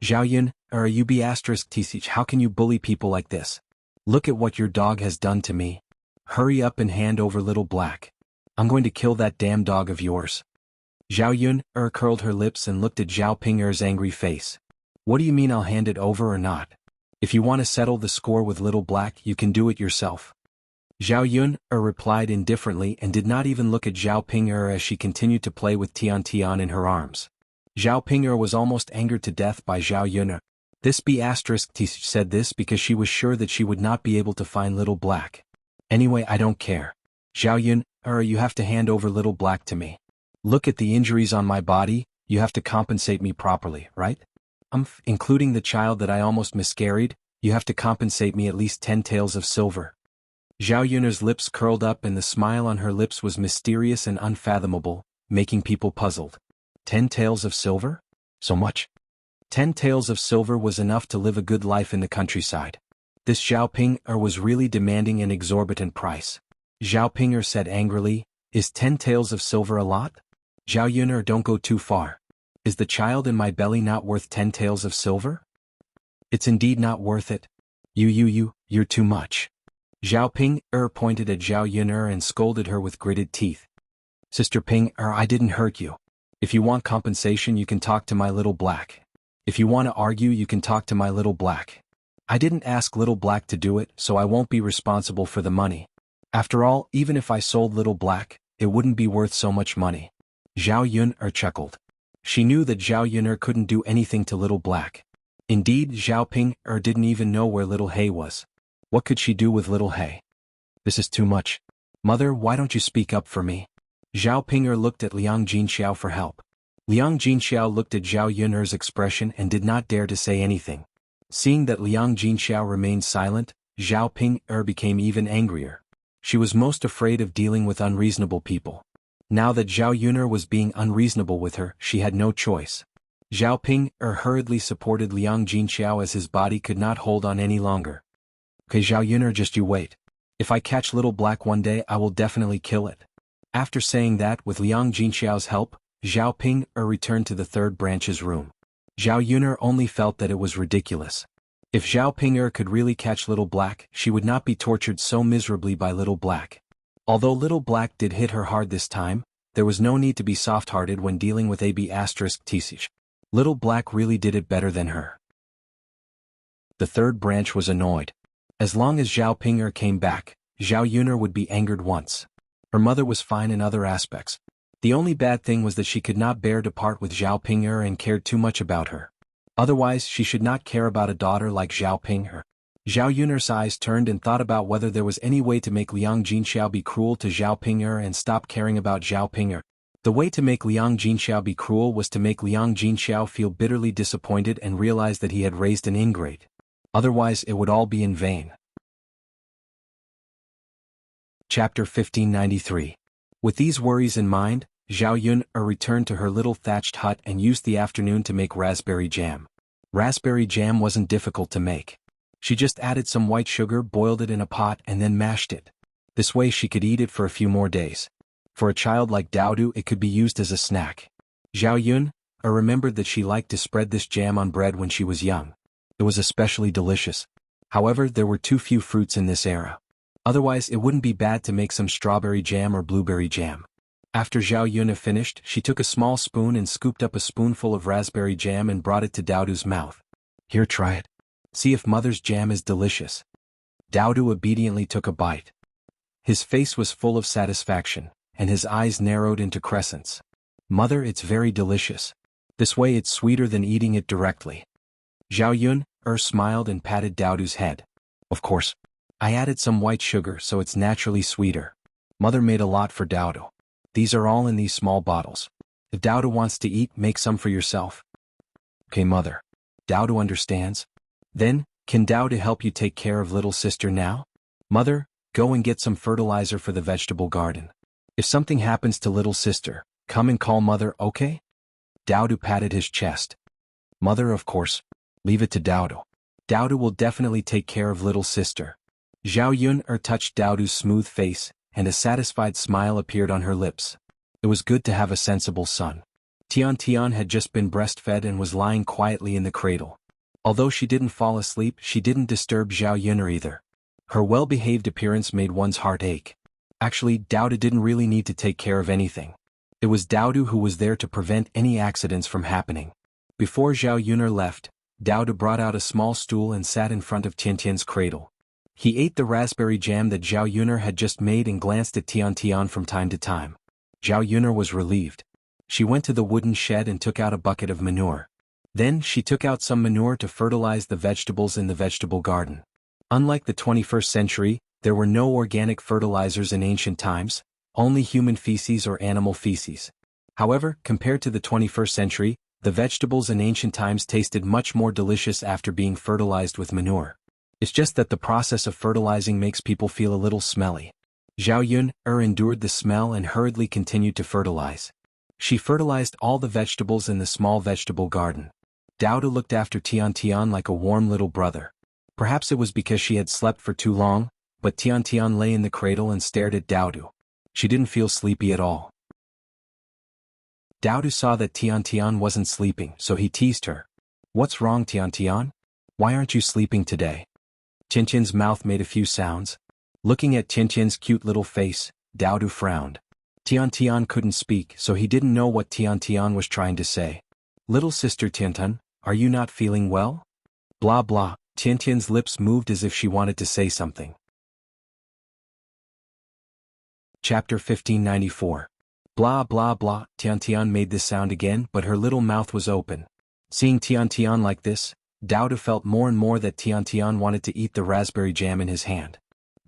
Zhao Yun'er, you B*TC, how can you bully people like this? Look at what your dog has done to me. Hurry up and hand over Little Black. I'm going to kill that damn dog of yours. Zhao Yun curled her lips and looked at Zhao Ping'er's angry face. What do you mean I'll hand it over or not? If you want to settle the score with Little Black, you can do it yourself. Zhao Yun replied indifferently and did not even look at Zhao Ping'er as she continued to play with Tian Tian in her arms. Zhao Ping'er was almost angered to death by Zhao Yun. This B*T said this because she was sure that she would not be able to find Little Black. Anyway, I don't care. Zhao Yun, you have to hand over Little Black to me. Look at the injuries on my body, you have to compensate me properly, right? Including the child that I almost miscarried, you have to compensate me at least 10 taels of silver. Zhao Yun's lips curled up and the smile on her lips was mysterious and unfathomable, making people puzzled. 10 taels of silver? So much? 10 taels of silver was enough to live a good life in the countryside. This Zhao Ping'er was really demanding an exorbitant price. Zhao Ping'er said angrily, is 10 taels of silver a lot? Zhao Yun, don't go too far. Is the child in my belly not worth 10 taels of silver? It's indeed not worth it. You're too much. Zhao Ping'er pointed at Zhao Yun and scolded her with gritted teeth. Sister Ping'er, I didn't hurt you. If you want compensation, you can talk to my Little Black. If you want to argue, you can talk to my Little Black. I didn't ask Little Black to do it, so I won't be responsible for the money. After all, even if I sold Little Black, it wouldn't be worth so much money. Zhao Yun chuckled. She knew that Zhao Yun couldn't do anything to Little Black. Indeed, Zhao Ping'er didn't even know where Little Hay was. What could she do with Little Hay? This is too much. Mother, why don't you speak up for me? Zhao Ping'er looked at Liang Jinxiao for help. Liang Jinxiao looked at Zhao Yun's expression and did not dare to say anything. Seeing that Liang Jinxiao remained silent, Zhao Ping'er became even angrier. She was most afraid of dealing with unreasonable people. Now that Zhao Yun was being unreasonable with her, she had no choice. Zhao Ping'er hurriedly supported Liang Jinxiao as his body could not hold on any longer. Okay, Zhao Yun, just you wait. If I catch Little Black one day, I will definitely kill it. After saying that, with Liang Jinxiao's help, Zhao Ping'er returned to the third branch's room. Zhao Yun only felt that it was ridiculous. If Zhao Ping'er could really catch Little Black, she would not be tortured so miserably by Little Black. Although Little Black did hit her hard this time, there was no need to be soft-hearted when dealing with AB*T. Little Black really did it better than her. The third branch was annoyed. As long as Zhao Ping'er came back, Zhao Yun would be angered once. Her mother was fine in other aspects. The only bad thing was that she could not bear to part with Zhao Ping'er and cared too much about her. Otherwise, she should not care about a daughter like Zhao Ping'er. Zhao Yun's eyes turned and thought about whether there was any way to make Liang Jinxiao be cruel to Zhao Ping'er and stop caring about Zhao Ping'er. The way to make Liang Jinxiao be cruel was to make Liang Jinxiao feel bitterly disappointed and realize that he had raised an ingrate. Otherwise, it would all be in vain. Chapter 1593. With these worries in mind, Zhao Yun returned to her little thatched hut and used the afternoon to make raspberry jam. Raspberry jam wasn't difficult to make. She just added some white sugar, boiled it in a pot, and then mashed it. This way she could eat it for a few more days. For a child like Daodu, it could be used as a snack. Zhao Yun remembered that she liked to spread this jam on bread when she was young. It was especially delicious. However, there were too few fruits in this era. Otherwise, it wouldn't be bad to make some strawberry jam or blueberry jam. After Zhao Yun finished, she took a small spoon and scooped up a spoonful of raspberry jam and brought it to Daodu's mouth. Here, try it. See if mother's jam is delicious. Daodu obediently took a bite. His face was full of satisfaction, and his eyes narrowed into crescents. Mother, it's very delicious. This way it's sweeter than eating it directly. Zhao Yun smiled and patted Daodu's head. Of course. I added some white sugar so it's naturally sweeter. Mother made a lot for Daodu. These are all in these small bottles. If Daodu wants to eat, make some for yourself. Okay, mother. Daodu understands. Then, can Daodu help you take care of little sister now? Mother, go and get some fertilizer for the vegetable garden. If something happens to little sister, come and call mother, okay? Daodu patted his chest. Mother, of course. Leave it to Daodu. Daodu will definitely take care of little sister. Zhao Yun touched Daodu's smooth face, and a satisfied smile appeared on her lips. It was good to have a sensible son. Tian Tian had just been breastfed and was lying quietly in the cradle. Although she didn't fall asleep, she didn't disturb Zhao Yun either. Her well-behaved appearance made one's heart ache. Actually, Dowdu didn't really need to take care of anything. It was Dowdu who was there to prevent any accidents from happening. Before Zhao Yuner left, Dowdu brought out a small stool and sat in front of Tiantian's cradle. He ate the raspberry jam that Zhao Yuner had just made and glanced at Tiantian from time to time. Zhao Yuner was relieved. She went to the wooden shed and took out a bucket of manure. Then she took out some manure to fertilize the vegetables in the vegetable garden. Unlike the 21st century, there were no organic fertilizers in ancient times, only human feces or animal feces. However, compared to the 21st century, the vegetables in ancient times tasted much more delicious after being fertilized with manure. It's just that the process of fertilizing makes people feel a little smelly. Zhao Yuner endured the smell and hurriedly continued to fertilize. She fertilized all the vegetables in the small vegetable garden. Dowdu looked after Tiantian like a warm little brother. Perhaps it was because she had slept for too long, but Tiantian lay in the cradle and stared at Dowdu. She didn't feel sleepy at all. Dowdu saw that Tiantian wasn't sleeping, so he teased her. "What's wrong, Tiantian? Why aren't you sleeping today?" Tiantian's mouth made a few sounds. Looking at Tiantian's cute little face, Dowdu frowned. Tiantian couldn't speak, so he didn't know what Tiantian was trying to say. "Little sister Tiantian, are you not feeling well?" Blah blah. Tiantian's lips moved as if she wanted to say something. Chapter 1594. Blah blah blah. Tiantian made this sound again, but her little mouth was open. Seeing Tiantian like this, Dowdu felt more and more that Tiantian wanted to eat the raspberry jam in his hand.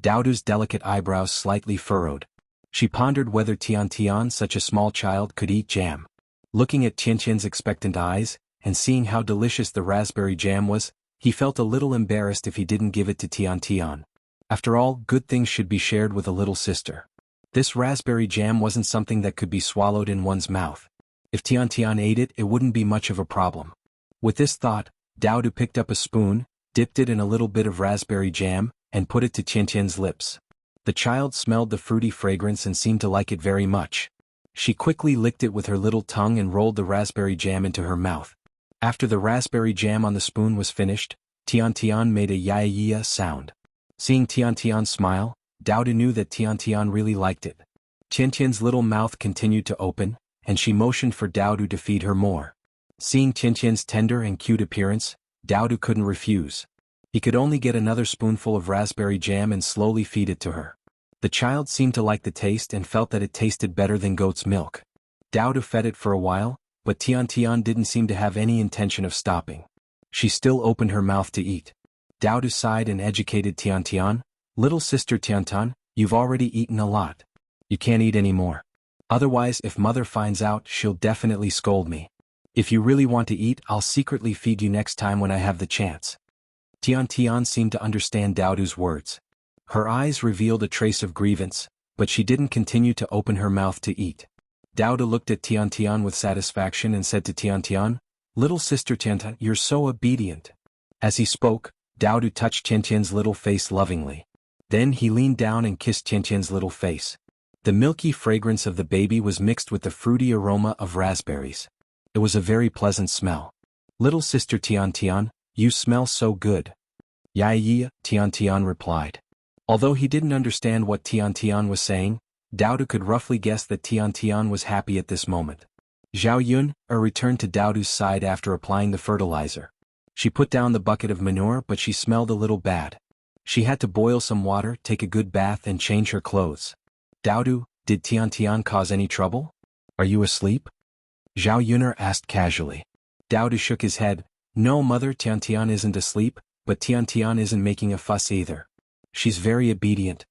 Dowdu's delicate eyebrows slightly furrowed. She pondered whether Tiantian, such a small child, could eat jam. Looking at Tiantian's expectant eyes, and seeing how delicious the raspberry jam was, he felt a little embarrassed if he didn't give it to Tiantian. After all, good things should be shared with a little sister. This raspberry jam wasn't something that could be swallowed in one's mouth. If Tiantian ate it, it wouldn't be much of a problem. With this thought, Dowdu picked up a spoon, dipped it in a little bit of raspberry jam, and put it to Tiantian's lips. The child smelled the fruity fragrance and seemed to like it very much. She quickly licked it with her little tongue and rolled the raspberry jam into her mouth. After the raspberry jam on the spoon was finished, Tiantian made a xianxia sound. Seeing Tiantian smile, Dowdu knew that Tiantian really liked it. Tiantian's little mouth continued to open, and she motioned for Dowdu to feed her more. Seeing Tiantian's tender and cute appearance, Dowdu couldn't refuse. He could only get another spoonful of raspberry jam and slowly feed it to her. The child seemed to like the taste and felt that it tasted better than goat's milk. Dowdu fed it for a while, but Tiantian didn't seem to have any intention of stopping. She still opened her mouth to eat. Dowdu sighed and educated Tiantian. "Little sister Tiantian, you've already eaten a lot. You can't eat any more. Otherwise, if mother finds out, she'll definitely scold me. If you really want to eat, I'll secretly feed you next time when I have the chance." Tiantian seemed to understand Dowdu's words. Her eyes revealed a trace of grievance, but she didn't continue to open her mouth to eat. Dowdu looked at Tiantian with satisfaction and said to Tiantian, "Little sister Tiantian, you're so obedient." As he spoke, Dowdu touched Tiantian's little face lovingly. Then he leaned down and kissed Tiantian's little face. The milky fragrance of the baby was mixed with the fruity aroma of raspberries. It was a very pleasant smell. "Little sister Tiantian, you smell so good." "Yeah," Tiantian replied. Although he didn't understand what Tiantian was saying, Dowdu could roughly guess that Tiantian was happy at this moment. Zhao Yuner returned to Dowdu's side after applying the fertilizer. She put down the bucket of manure, but she smelled a little bad. She had to boil some water, take a good bath, and change her clothes. "Dowdu, did Tiantian cause any trouble? Are you asleep?" Zhao Yuner asked casually. Dowdu shook his head. "No, mother, Tiantian isn't asleep, but Tiantian isn't making a fuss either. She's very obedient."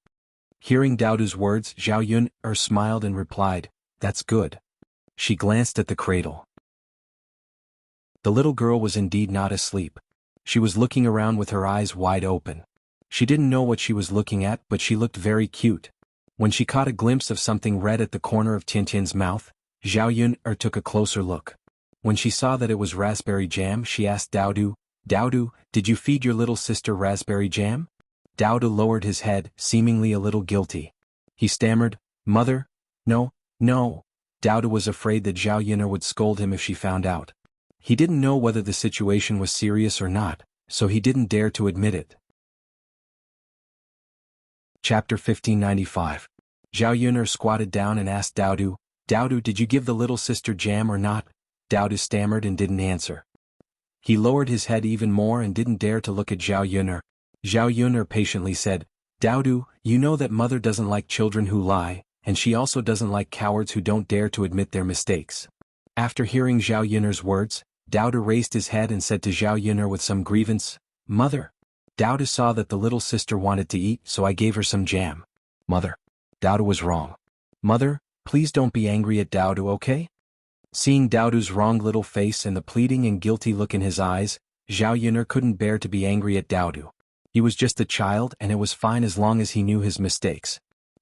Hearing Dowdu's words, Zhao Yuner smiled and replied, "That's good." She glanced at the cradle. The little girl was indeed not asleep. She was looking around with her eyes wide open. She didn't know what she was looking at, but she looked very cute. When she caught a glimpse of something red at the corner of Tiantian's mouth, Zhao Yuner took a closer look. When she saw that it was raspberry jam, she asked Dowdu, "Dowdu, did you feed your little sister raspberry jam?" Dowdu lowered his head, seemingly a little guilty. He stammered, "Mother, no, no." Dowdu was afraid that Zhao Yuner would scold him if she found out. He didn't know whether the situation was serious or not, so he didn't dare to admit it. Chapter 1595. Zhao Yuner squatted down and asked Daodu, "Daodu, did you give the little sister jam or not?" Daodu stammered and didn't answer. He lowered his head even more and didn't dare to look at Zhao Yuner. Zhao Yuner patiently said, "Daodu, you know that mother doesn't like children who lie, and she also doesn't like cowards who don't dare to admit their mistakes." After hearing Zhao Yuner's words, Daodu raised his head and said to Zhao Yuner with some grievance, "Mother." Daodu saw that the little sister wanted to eat, so I gave her some jam. Mother. Daodu was wrong. Mother, please don't be angry at Daodu, okay? Seeing Daodu's wrong little face and the pleading and guilty look in his eyes, Zhao Yuner couldn't bear to be angry at Daodu. He was just a child and it was fine as long as he knew his mistakes.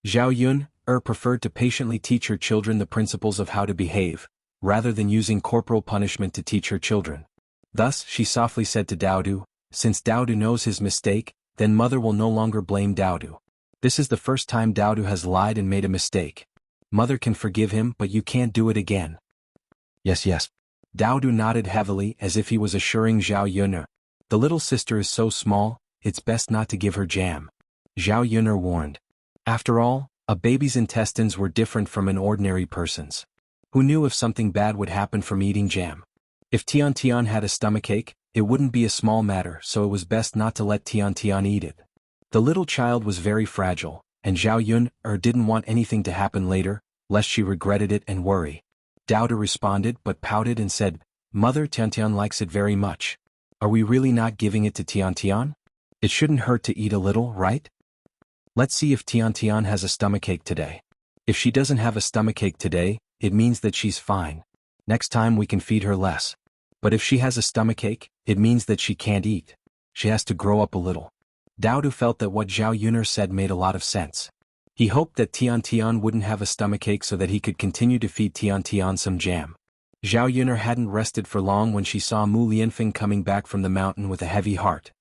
Zhao Yuner preferred to patiently teach her children the principles of how to behave, rather than using corporal punishment to teach her children. Thus, she softly said to Daodu, "Since Daodu knows his mistake, then mother will no longer blame Daodu. This is the first time Daodu has lied and made a mistake. Mother can forgive him, but you can't do it again." Yes, yes. Daodu nodded heavily as if he was assuring Zhao Yuner. "The little sister is so small, it's best not to give her jam." Zhao Yuner warned. After all, a baby's intestines were different from an ordinary person's. Who knew if something bad would happen from eating jam? If Tian had a stomachache, it wouldn't be a small matter, so it was best not to let Tian eat it. The little child was very fragile, and Zhao Yuner didn't want anything to happen later, lest she regretted it and worry. Daodu responded but pouted and said, "Mother, Tian likes it very much. Are we really not giving it to Tian? It shouldn't hurt to eat a little, right? Let's see if Tian has a stomachache today. If she doesn't have a stomachache today, it means that she's fine. Next time we can feed her less. But if she has a stomachache, it means that she can't eat. She has to grow up a little." Daodu felt that what Zhao Yuner said made a lot of sense. He hoped that Tian wouldn't have a stomachache so that he could continue to feed Tian some jam. Zhao Yuner hadn't rested for long when she saw Mu Lianfeng coming back from the mountain with a heavy heart.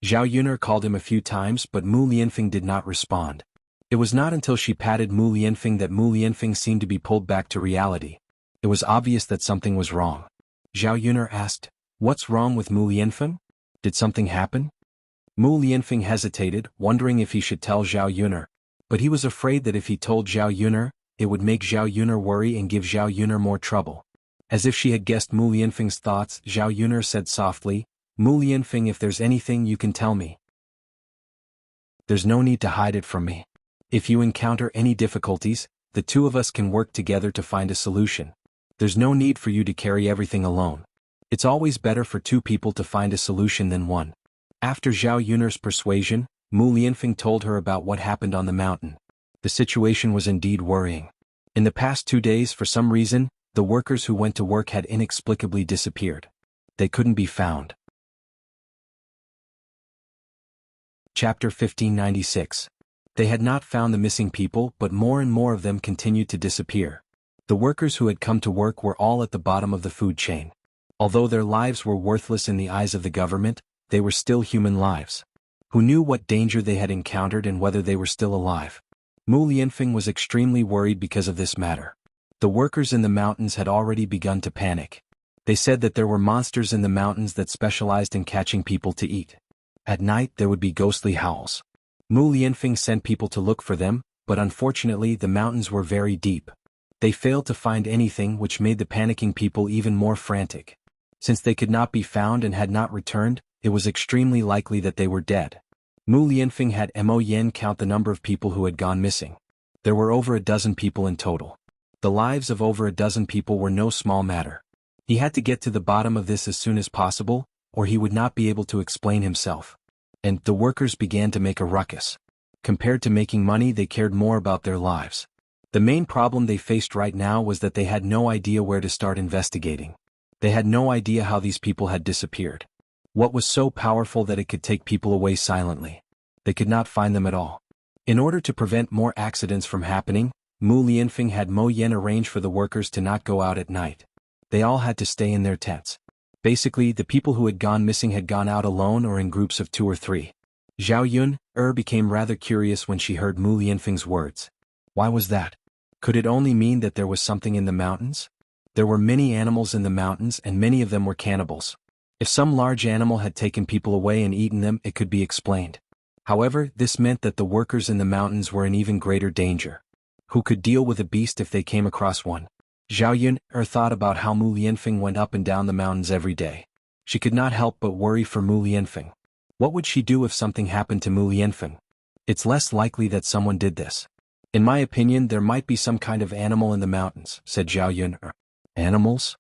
Zhao Yuner called him a few times but Mu Lianfeng did not respond. It was not until she patted Mu Lianfeng that Mu Lianfeng seemed to be pulled back to reality. It was obvious that something was wrong. Zhao Yuner asked, "What's wrong with Mu Lianfeng? Did something happen?" Mu Lianfeng hesitated, wondering if he should tell Zhao Yuner. But he was afraid that if he told Zhao Yuner, it would make Zhao Yuner worry and give Zhao Yuner more trouble. As if she had guessed Mu Lianfeng's thoughts, Zhao Yuner said softly, "Mu Lianfeng, if there's anything you can tell me. There's no need to hide it from me. If you encounter any difficulties, the two of us can work together to find a solution. There's no need for you to carry everything alone. It's always better for two people to find a solution than one." After Zhao Yuner's persuasion, Mu Lianfeng told her about what happened on the mountain. The situation was indeed worrying. In the past 2 days, for some reason, the workers who went to work had inexplicably disappeared. They couldn't be found. Chapter 1596. They had not found the missing people, but more and more of them continued to disappear. The workers who had come to work were all at the bottom of the food chain. Although their lives were worthless in the eyes of the government, they were still human lives. Who knew what danger they had encountered and whether they were still alive? Mu Lianfeng was extremely worried because of this matter. The workers in the mountains had already begun to panic. They said that there were monsters in the mountains that specialized in catching people to eat. At night there would be ghostly howls. Mu Lianfeng sent people to look for them, but unfortunately the mountains were very deep. They failed to find anything, which made the panicking people even more frantic. Since they could not be found and had not returned, it was extremely likely that they were dead. Mu Lianfeng had Mo Yen count the number of people who had gone missing. There were over a dozen people in total. The lives of over a dozen people were no small matter. He had to get to the bottom of this as soon as possible, or he would not be able to explain himself. And the workers began to make a ruckus. Compared to making money, they cared more about their lives. The main problem they faced right now was that they had no idea where to start investigating. They had no idea how these people had disappeared. What was so powerful that it could take people away silently? They could not find them at all. In order to prevent more accidents from happening, Mu Lianfeng had Mo Yen arrange for the workers to not go out at night. They all had to stay in their tents. Basically, the people who had gone missing had gone out alone or in groups of 2 or 3. Zhao Yuner became rather curious when she heard Mu Lianfeng's words. Why was that? Could it only mean that there was something in the mountains? There were many animals in the mountains and many of them were cannibals. If some large animal had taken people away and eaten them, it could be explained. However, this meant that the workers in the mountains were in even greater danger. who could deal with a beast if they came across one. Zhao Yun thought about how Mu Lianfeng went up and down the mountains every day. She could not help but worry for Mu Lianfeng. What would she do if something happened to Mu Lianfeng? It's less likely that someone did this. In my opinion, there might be some kind of animal in the mountains, said Zhao Yun. Animals?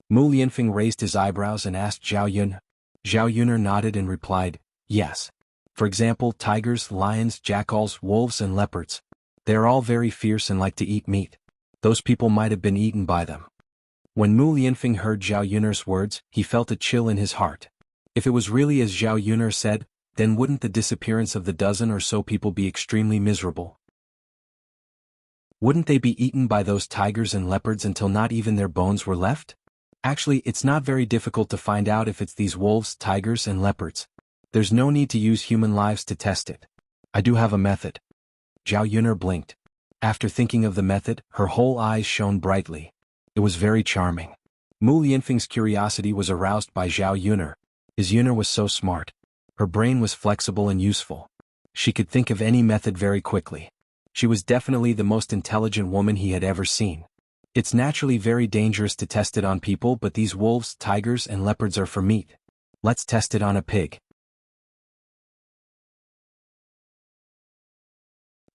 Mu Lianfeng raised his eyebrows and asked Zhao Yun. Zhao Yun nodded and replied, yes. For example, tigers, lions, jackals, wolves and leopards. They are all very fierce and like to eat meat. Those people might have been eaten by them. When Mu Lianfeng heard Zhao Yun's words, he felt a chill in his heart. If it was really as Zhao Yun said, then wouldn't the disappearance of the dozen or so people be extremely miserable? Wouldn't they be eaten by those tigers and leopards until not even their bones were left? Actually, it's not very difficult to find out if it's these wolves, tigers and leopards. There's no need to use human lives to test it. I do have a method. Zhao Yun blinked. After thinking of the method, her whole eyes shone brightly. It was very charming. Mu Lianfeng's curiosity was aroused by Zhao Yun. His Yun was so smart. Her brain was flexible and useful. She could think of any method very quickly. She was definitely the most intelligent woman he had ever seen. It's naturally very dangerous to test it on people, but these wolves, tigers and leopards are for meat. Let's test it on a pig.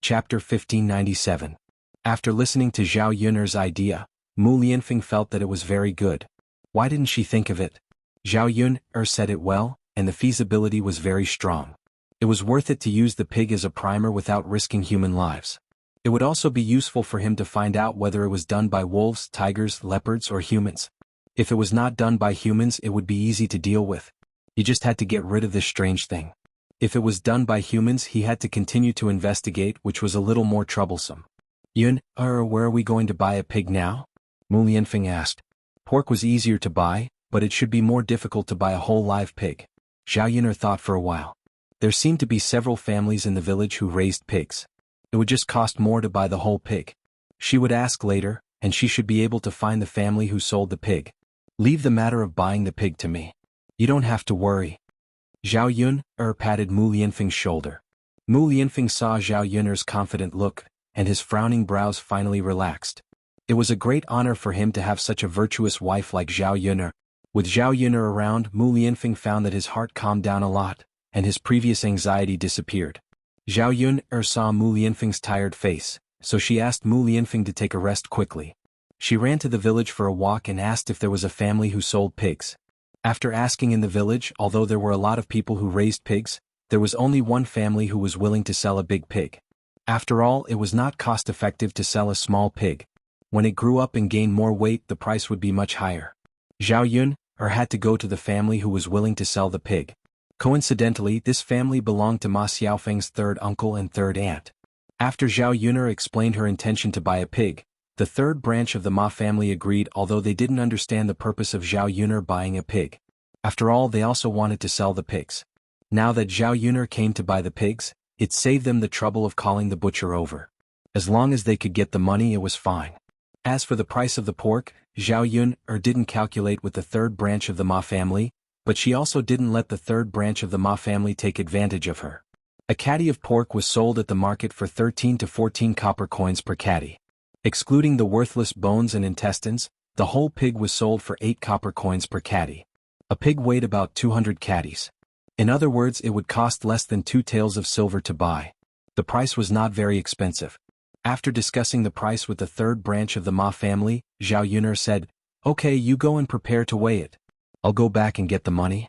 Chapter 1597. After listening to Zhao Yun's idea, Mu Lianfeng felt that it was very good. Why didn't she think of it? Zhao Yun said it well, and the feasibility was very strong. It was worth it to use the pig as a primer without risking human lives. It would also be useful for him to find out whether it was done by wolves, tigers, leopards or humans. If it was not done by humans, it would be easy to deal with. He just had to get rid of this strange thing. If it was done by humans, he had to continue to investigate, which was a little more troublesome. Yun, where are we going to buy a pig now? Mu Lianfeng asked. Pork was easier to buy, but it should be more difficult to buy a whole live pig. Zhao Yun thought for a while. There seemed to be several families in the village who raised pigs. It would just cost more to buy the whole pig. She would ask later, and she should be able to find the family who sold the pig. Leave the matter of buying the pig to me. You don't have to worry. Zhao Yun patted Mu Lianfeng's shoulder. Mu Lianfeng saw Zhao Yun's confident look, and his frowning brows finally relaxed. It was a great honor for him to have such a virtuous wife like Zhao Yun. With Zhao Yun around, Mu Lianfeng found that his heart calmed down a lot, and his previous anxiety disappeared. Zhao Yun saw Mu Lianfeng's tired face, so she asked Mu Lianfeng to take a rest quickly. She ran to the village for a walk and asked if there was a family who sold pigs. After asking in the village, although there were a lot of people who raised pigs, there was only one family who was willing to sell a big pig. After all, it was not cost-effective to sell a small pig. When it grew up and gained more weight, the price would be much higher. Zhao Yun had to go to the family who was willing to sell the pig. Coincidentally, this family belonged to Ma Xiaofeng's third uncle and third aunt. After Zhao Yun explained her intention to buy a pig, the third branch of the Ma family agreed, although they didn't understand the purpose of Zhao Yun buying a pig. After all, they also wanted to sell the pigs. Now that Zhao Yun came to buy the pigs, it saved them the trouble of calling the butcher over. As long as they could get the money, it was fine. As for the price of the pork, Zhao Yun didn't calculate with the third branch of the Ma family, but she also didn't let the third branch of the Ma family take advantage of her. A caddy of pork was sold at the market for 13 to 14 copper coins per caddy. Excluding the worthless bones and intestines, the whole pig was sold for 8 copper coins per caddy. A pig weighed about 200 caddies. In other words, it would cost less than 2 taels of silver to buy. The price was not very expensive. After discussing the price with the third branch of the Ma family, Zhao Yun said, "Okay, you go and prepare to weigh it. I'll go back and get the money.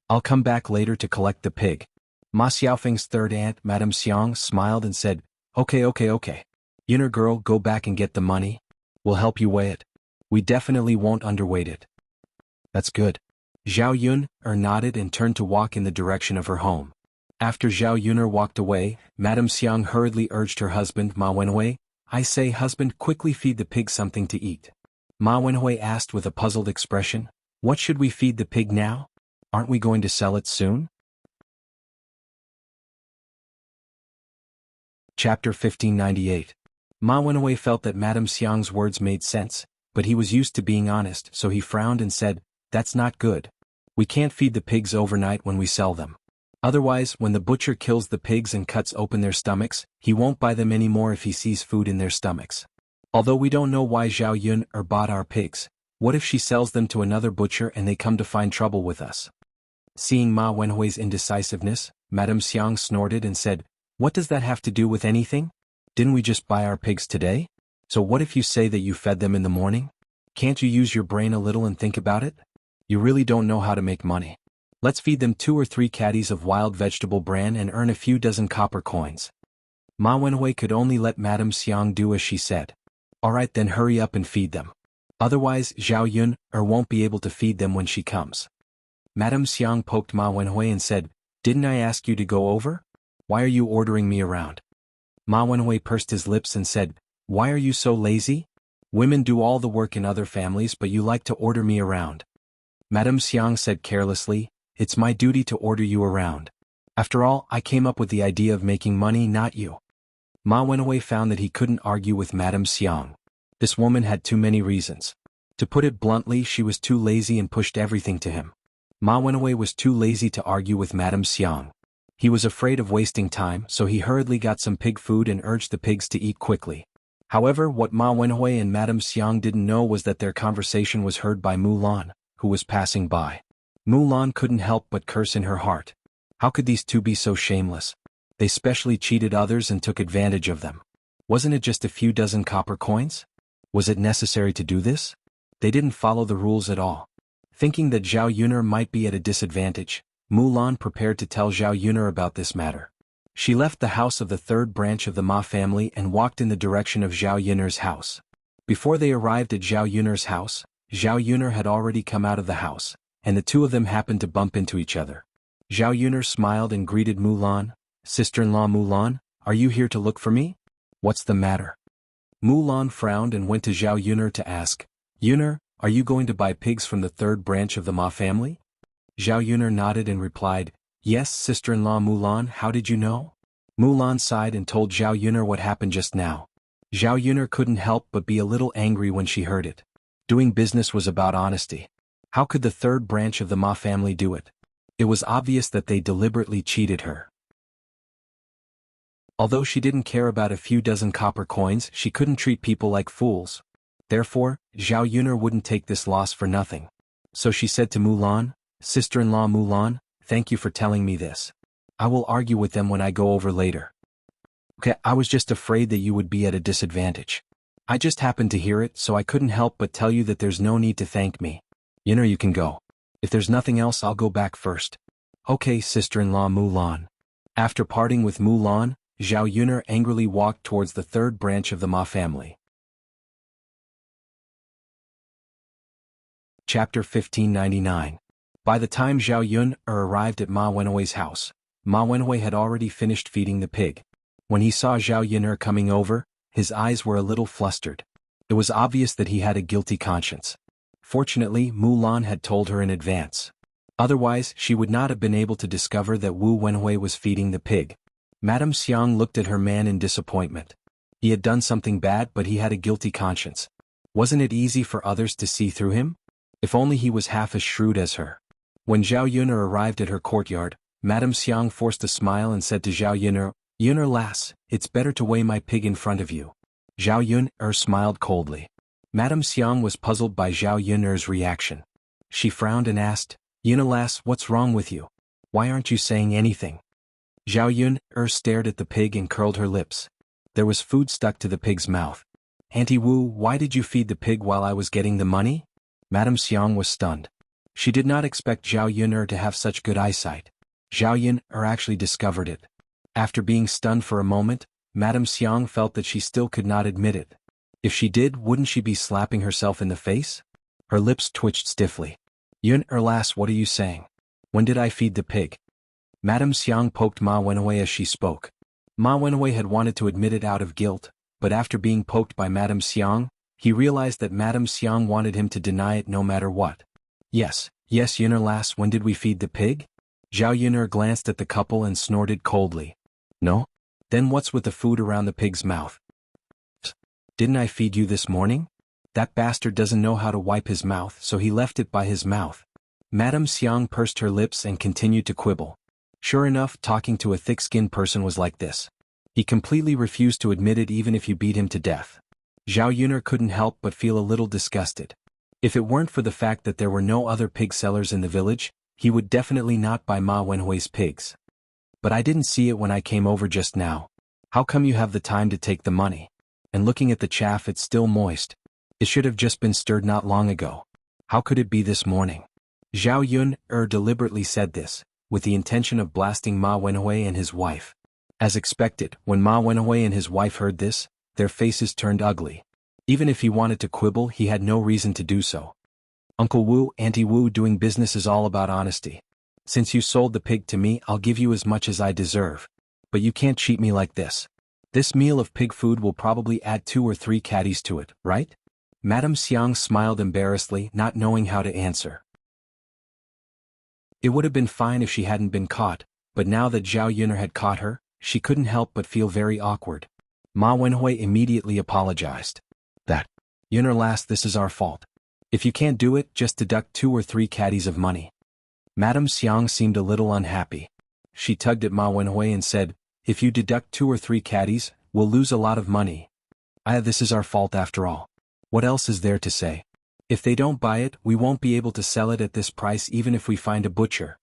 I'll come back later to collect the pig." Ma Xiaofeng's third aunt, Madame Xiang, smiled and said, Okay. Yun girl, go back and get the money. We'll help you weigh it. We definitely won't underweight it. That's good. Zhao Yun nodded and turned to walk in the direction of her home. After Zhao Yun walked away, Madame Xiang hurriedly urged her husband, Ma Wenhui, "I say, husband, quickly feed the pig something to eat." Ma Wenhui asked with a puzzled expression, "What should we feed the pig now? Aren't we going to sell it soon?" Chapter 1598. Ma Wenhui felt that Madame Xiang's words made sense, but he was used to being honest, so he frowned and said, "That's not good. We can't feed the pigs overnight when we sell them. Otherwise, when the butcher kills the pigs and cuts open their stomachs, he won't buy them anymore if he sees food in their stomachs. Although we don't know why Zhao Yun bought our pigs, what if she sells them to another butcher and they come to find trouble with us? Seeing Ma Wenhui's indecisiveness, Madame Xiang snorted and said, "What does that have to do with anything? Didn't we just buy our pigs today? So what if you say that you fed them in the morning? Can't you use your brain a little and think about it? You really don't know how to make money. Let's feed them 2 or 3 caddies of wild vegetable bran and earn a few dozen copper coins." Ma Wenhui could only let Madame Xiang do as she said. "Alright, then hurry up and feed them. Otherwise, Zhao Yun won't be able to feed them when she comes." Madame Xiang poked Ma Wenhui and said, "Didn't I ask you to go over? Why are you ordering me around?" Ma Wenhui pursed his lips and said, "Why are you so lazy? Women do all the work in other families, but you like to order me around." Madame Xiang said carelessly, "It's my duty to order you around. After all, I came up with the idea of making money, not you." Ma Wenhui found that he couldn't argue with Madame Xiang. This woman had too many reasons. To put it bluntly, she was too lazy and pushed everything to him. Ma Wenhui was too lazy to argue with Madame Xiang. He was afraid of wasting time, so he hurriedly got some pig food and urged the pigs to eat quickly. However, what Ma Wenhui and Madame Xiang didn't know was that their conversation was heard by Mulan, who was passing by. Mulan couldn't help but curse in her heart. How could these two be so shameless? They specially cheated others and took advantage of them. Wasn't it just a few dozen copper coins? Was it necessary to do this? They didn't follow the rules at all. Thinking that Zhao Yun'er might be at a disadvantage, Mulan prepared to tell Zhao Yun'er about this matter. She left the house of the 3rd branch of the Ma family and walked in the direction of Zhao Yun'er's house. Before they arrived at Zhao Yun'er's house, Zhao Yun'er had already come out of the house, and the two of them happened to bump into each other. Zhao Yun'er smiled and greeted Mulan. "Sister-in-law Mulan, are you here to look for me? What's the matter?" Mulan frowned and went to Zhao Yun'er to ask, "Yun'er, are you going to buy pigs from the 3rd branch of the Ma family?" Zhao Yun'er nodded and replied, "Yes, sister-in-law Mulan, how did you know?" Mulan sighed and told Zhao Yun'er what happened just now. Zhao Yun'er couldn't help but be a little angry when she heard it. Doing business was about honesty. How could the 3rd branch of the Ma family do it? It was obvious that they deliberately cheated her. Although she didn't care about a few dozen copper coins, she couldn't treat people like fools. Therefore, Zhao Yun'er wouldn't take this loss for nothing. So she said to Mulan, "Sister-in-law Mulan, thank you for telling me this. I will argue with them when I go over later." "Okay, I was just afraid that you would be at a disadvantage. I just happened to hear it, so I couldn't help but tell you that there's no need to thank me. Yun'er, you can go. If there's nothing else, I'll go back first." "Okay, sister-in-law Mulan." After parting with Mulan, Zhao Yun'er angrily walked towards the 3rd branch of the Ma family. Chapter 1599. By the time Zhao Yun'er arrived at Ma Wenhui's house, Ma Wenhui had already finished feeding the pig. When he saw Zhao Yun'er coming over, his eyes were a little flustered. It was obvious that he had a guilty conscience. Fortunately, Mulan had told her in advance. Otherwise, she would not have been able to discover that Wu Wenhui was feeding the pig. Madame Xiang looked at her man in disappointment. He had done something bad, but he had a guilty conscience. Wasn't it easy for others to see through him? If only he was half as shrewd as her. When Zhao Yun'er arrived at her courtyard, Madame Xiang forced a smile and said to Zhao Yun'er, "Yun'er lass, it's better to weigh my pig in front of you." Zhao Yun'er smiled coldly. Madame Xiang was puzzled by Zhao Yun'er's reaction. She frowned and asked, "Yun'er lass, what's wrong with you? Why aren't you saying anything?" Zhao Yun'er stared at the pig and curled her lips. There was food stuck to the pig's mouth. "Auntie Wu, why did you feed the pig while I was getting the money?" Madame Xiang was stunned. She did not expect Zhao Yun'er to have such good eyesight. Zhao Yun'er actually discovered it. After being stunned for a moment, Madame Xiang felt that she still could not admit it. If she did, wouldn't she be slapping herself in the face? Her lips twitched stiffly. "Yun'er lass, what are you saying? When did I feed the pig?" Madame Xiang poked Ma Wenhui as she spoke. Ma Wenhui had wanted to admit it out of guilt, but after being poked by Madame Xiang, he realized that Madame Xiang wanted him to deny it no matter what. Yes, Yun'er lass, when did we feed the pig?" Zhao Yun'er glanced at the couple and snorted coldly. "No? Then what's with the food around the pig's mouth?" "Didn't I feed you this morning? That bastard doesn't know how to wipe his mouth, so he left it by his mouth." Madame Xiang pursed her lips and continued to quibble. Sure enough, talking to a thick-skinned person was like this. He completely refused to admit it even if you beat him to death. Zhao Yuner couldn't help but feel a little disgusted. If it weren't for the fact that there were no other pig sellers in the village, he would definitely not buy Ma Wenhui's pigs. But I didn't see it when I came over just now. How come you have the time to take the money? And looking at the chaff, it's still moist. It should have just been stirred not long ago. How could it be this morning? Zhao Yuner deliberately said this, with the intention of blasting Ma Wenhui and his wife. As expected, when Ma Wenhui and his wife heard this, their faces turned ugly. Even if he wanted to quibble, he had no reason to do so. Uncle Wu, Auntie Wu, doing business is all about honesty. Since you sold the pig to me, I'll give you as much as I deserve. But you can't cheat me like this. This meal of pig food will probably add 2 or 3 caddies to it, right? Madame Xiang smiled embarrassedly, not knowing how to answer. It would have been fine if she hadn't been caught, but now that Zhao Yuner had caught her, she couldn't help but feel very awkward. Ma Wenhui immediately apologized. That, Yuner lass, this is our fault. If you can't do it, just deduct 2 or 3 caddies of money. Madame Xiang seemed a little unhappy. She tugged at Ma Wenhui and said, if you deduct 2 or 3 caddies, we'll lose a lot of money. This is our fault after all. What else is there to say? If they don't buy it, we won't be able to sell it at this price even if we find a butcher.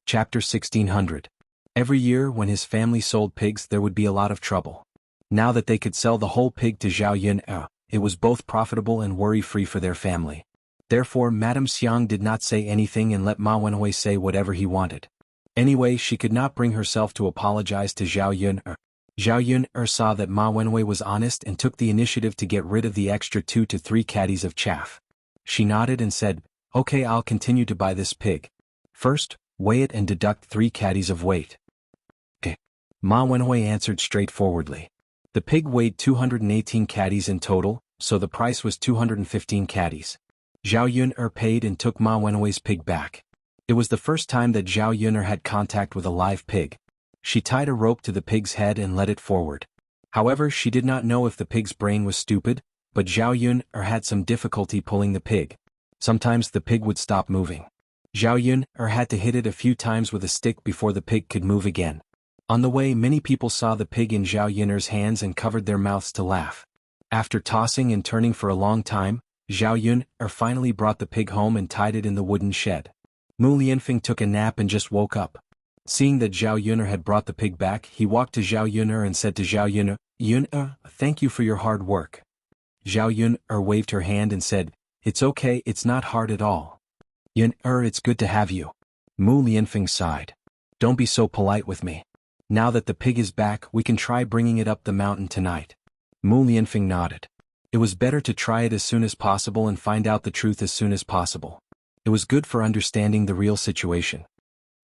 Chapter 1600. Every year when his family sold pigs, there would be a lot of trouble. Now that they could sell the whole pig to Zhao Yuner, it was both profitable and worry-free for their family. Therefore, Madame Xiang did not say anything and let Ma Wenhui say whatever he wanted. Anyway, she could not bring herself to apologize to Zhao Yuner. Zhao Yuner saw that Ma Wenhui was honest and took the initiative to get rid of the extra 2 to 3 caddies of chaff. She nodded and said, okay, I'll continue to buy this pig. First, weigh it and deduct 3 caddies of weight. Okay. Ma Wenhui answered straightforwardly. The pig weighed 218 caddies in total, so the price was 215 caddies. Zhao Yuner paid and took Ma Wenhui's pig back. It was the first time that Zhao Yuner had contact with a live pig. She tied a rope to the pig's head and led it forward. However, she did not know if the pig's brain was stupid, but Zhao Yuner had some difficulty pulling the pig. Sometimes the pig would stop moving. Zhao Yuner had to hit it a few times with a stick before the pig could move again. On the way, many people saw the pig in Zhao Yuner's hands and covered their mouths to laugh. After tossing and turning for a long time, Zhao Yuner finally brought the pig home and tied it in the wooden shed. Mu Lianfeng took a nap and just woke up. Seeing that Zhao Yuner had brought the pig back, he walked to Zhao Yuner and said to Zhao Yuner, Yuner, thank you for your hard work. Zhao Yuner waved her hand and said, it's okay, it's not hard at all. Yuner, it's good to have you. Mu Lianfeng sighed. Don't be so polite with me. Now that the pig is back, we can try bringing it up the mountain tonight. Mu Lianfeng nodded. It was better to try it as soon as possible and find out the truth as soon as possible. It was good for understanding the real situation.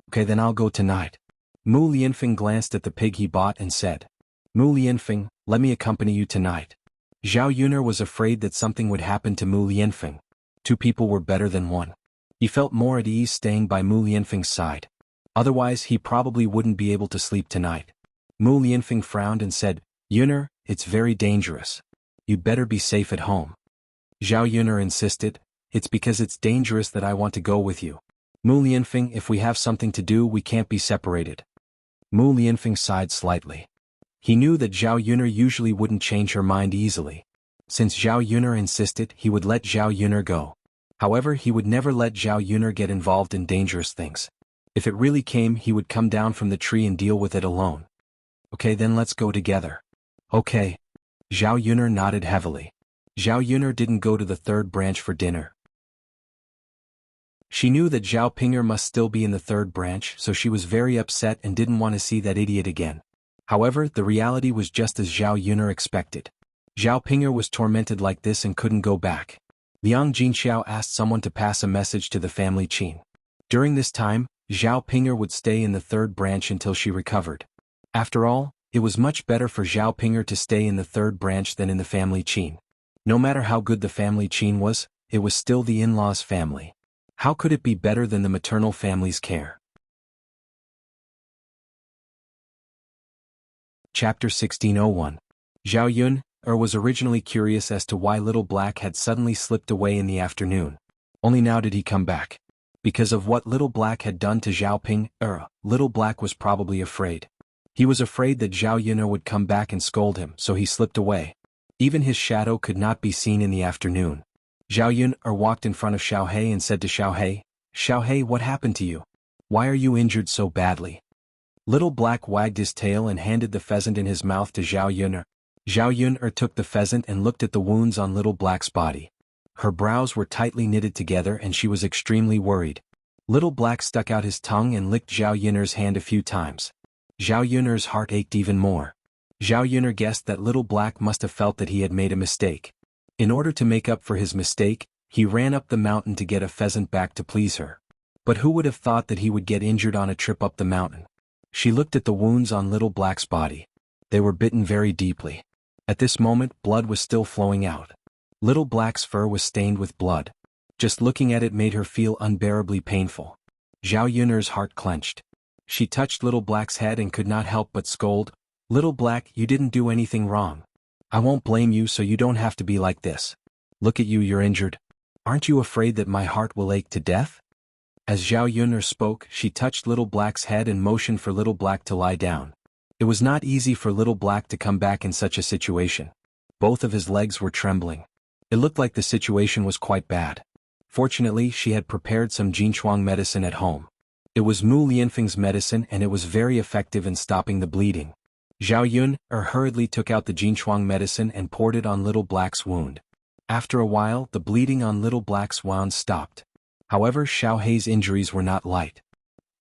Okay, then I'll go tonight. Mu Lianfeng glanced at the pig he bought and said, Mu Lianfeng, let me accompany you tonight. Zhao Yuner was afraid that something would happen to Mu Lianfeng. 2 people were better than 1. He felt more at ease staying by Mu Lianfeng's side. Otherwise, he probably wouldn't be able to sleep tonight. Mu Lianfeng frowned and said, Yuner, it's very dangerous. You'd better be safe at home. Zhao Yuner insisted, it's because it's dangerous that I want to go with you. Mu Lianfeng, if we have something to do, we can't be separated. Mu Lianfeng sighed slightly. He knew that Zhao Yuner usually wouldn't change her mind easily. Since Zhao Yuner insisted, he would let Zhao Yuner go. However, he would never let Zhao Yuner get involved in dangerous things. If it really came, he would come down from the tree and deal with it alone. Okay, then let's go together. Okay. Zhao Yuner nodded heavily. Zhao Yuner didn't go to the 3rd branch for dinner. She knew that Zhao Pinger must still be in the 3rd branch, so she was very upset and didn't want to see that idiot again. However, the reality was just as Zhao Yuner expected. Zhao Pinger was tormented like this and couldn't go back. Liang Jinxiao asked someone to pass a message to the family Qin. During this time, Zhao Pinger would stay in the 3rd branch until she recovered. After all, it was much better for Zhao Pinger to stay in the 3rd branch than in the family Qin. No matter how good the family Qin was, it was still the in-laws' family. How could it be better than the maternal family's care? Chapter 1601. Zhao Yuner was originally curious as to why Little Black had suddenly slipped away in the afternoon. Only now did he come back. Because of what Little Black had done to Xiaoping, Little Black was probably afraid. He was afraid that Zhao Yun'er would come back and scold him, so he slipped away. Even his shadow could not be seen in the afternoon. Zhao Yun'er walked in front of Xiao He and said to Xiao He, what happened to you? Why are you injured so badly? Little Black wagged his tail and handed the pheasant in his mouth to Zhao Yun'er. Zhao Yun'er took the pheasant and looked at the wounds on Little Black's body. Her brows were tightly knitted together and she was extremely worried. Little Black stuck out his tongue and licked Zhao Yun'er's hand a few times. Zhao Yun'er's heart ached even more. Zhao Yun'er guessed that Little Black must have felt that he had made a mistake. In order to make up for his mistake, he ran up the mountain to get a pheasant back to please her. But who would have thought that he would get injured on a trip up the mountain? She looked at the wounds on Little Black's body. They were bitten very deeply. At this moment, blood was still flowing out. Little Black's fur was stained with blood. Just looking at it made her feel unbearably painful. Zhao Yun'er's heart clenched. She touched Little Black's head and could not help but scold, "Little Black, you didn't do anything wrong. I won't blame you so you don't have to be like this. Look at you, you're injured. Aren't you afraid that my heart will ache to death?" As Zhao Yun'er spoke, she touched Little Black's head and motioned for Little Black to lie down. It was not easy for Little Black to come back in such a situation. Both of his legs were trembling. It looked like the situation was quite bad. Fortunately, she had prepared some jianghu medicine at home. It was Mu Lianfeng's medicine and it was very effective in stopping the bleeding. Zhao Yun'er hurriedly took out the jianghu medicine and poured it on Little Black's wound. After a while, the bleeding on Little Black's wound stopped. However, Xiao Hei's injuries were not light.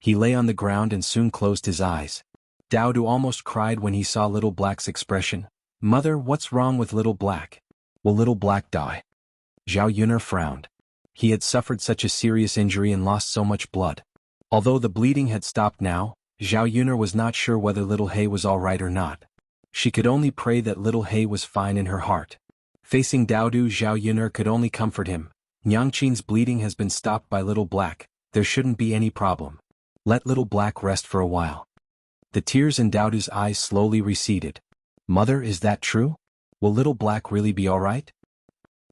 He lay on the ground and soon closed his eyes. Daodu almost cried when he saw Little Black's expression. "Mother, what's wrong with Little Black? Will Little Black die?" Zhao Yun'er frowned. He had suffered such a serious injury and lost so much blood. Although the bleeding had stopped now, Zhao Yun'er was not sure whether Little He was all right or not. She could only pray that Little He was fine in her heart. Facing Daodu, Zhao Yun'er could only comfort him. "Nyangqin's bleeding has been stopped by Little Black. There shouldn't be any problem. Let Little Black rest for a while." The tears in Daodu's eyes slowly receded. "Mother, is that true? Will Little Black really be all right?"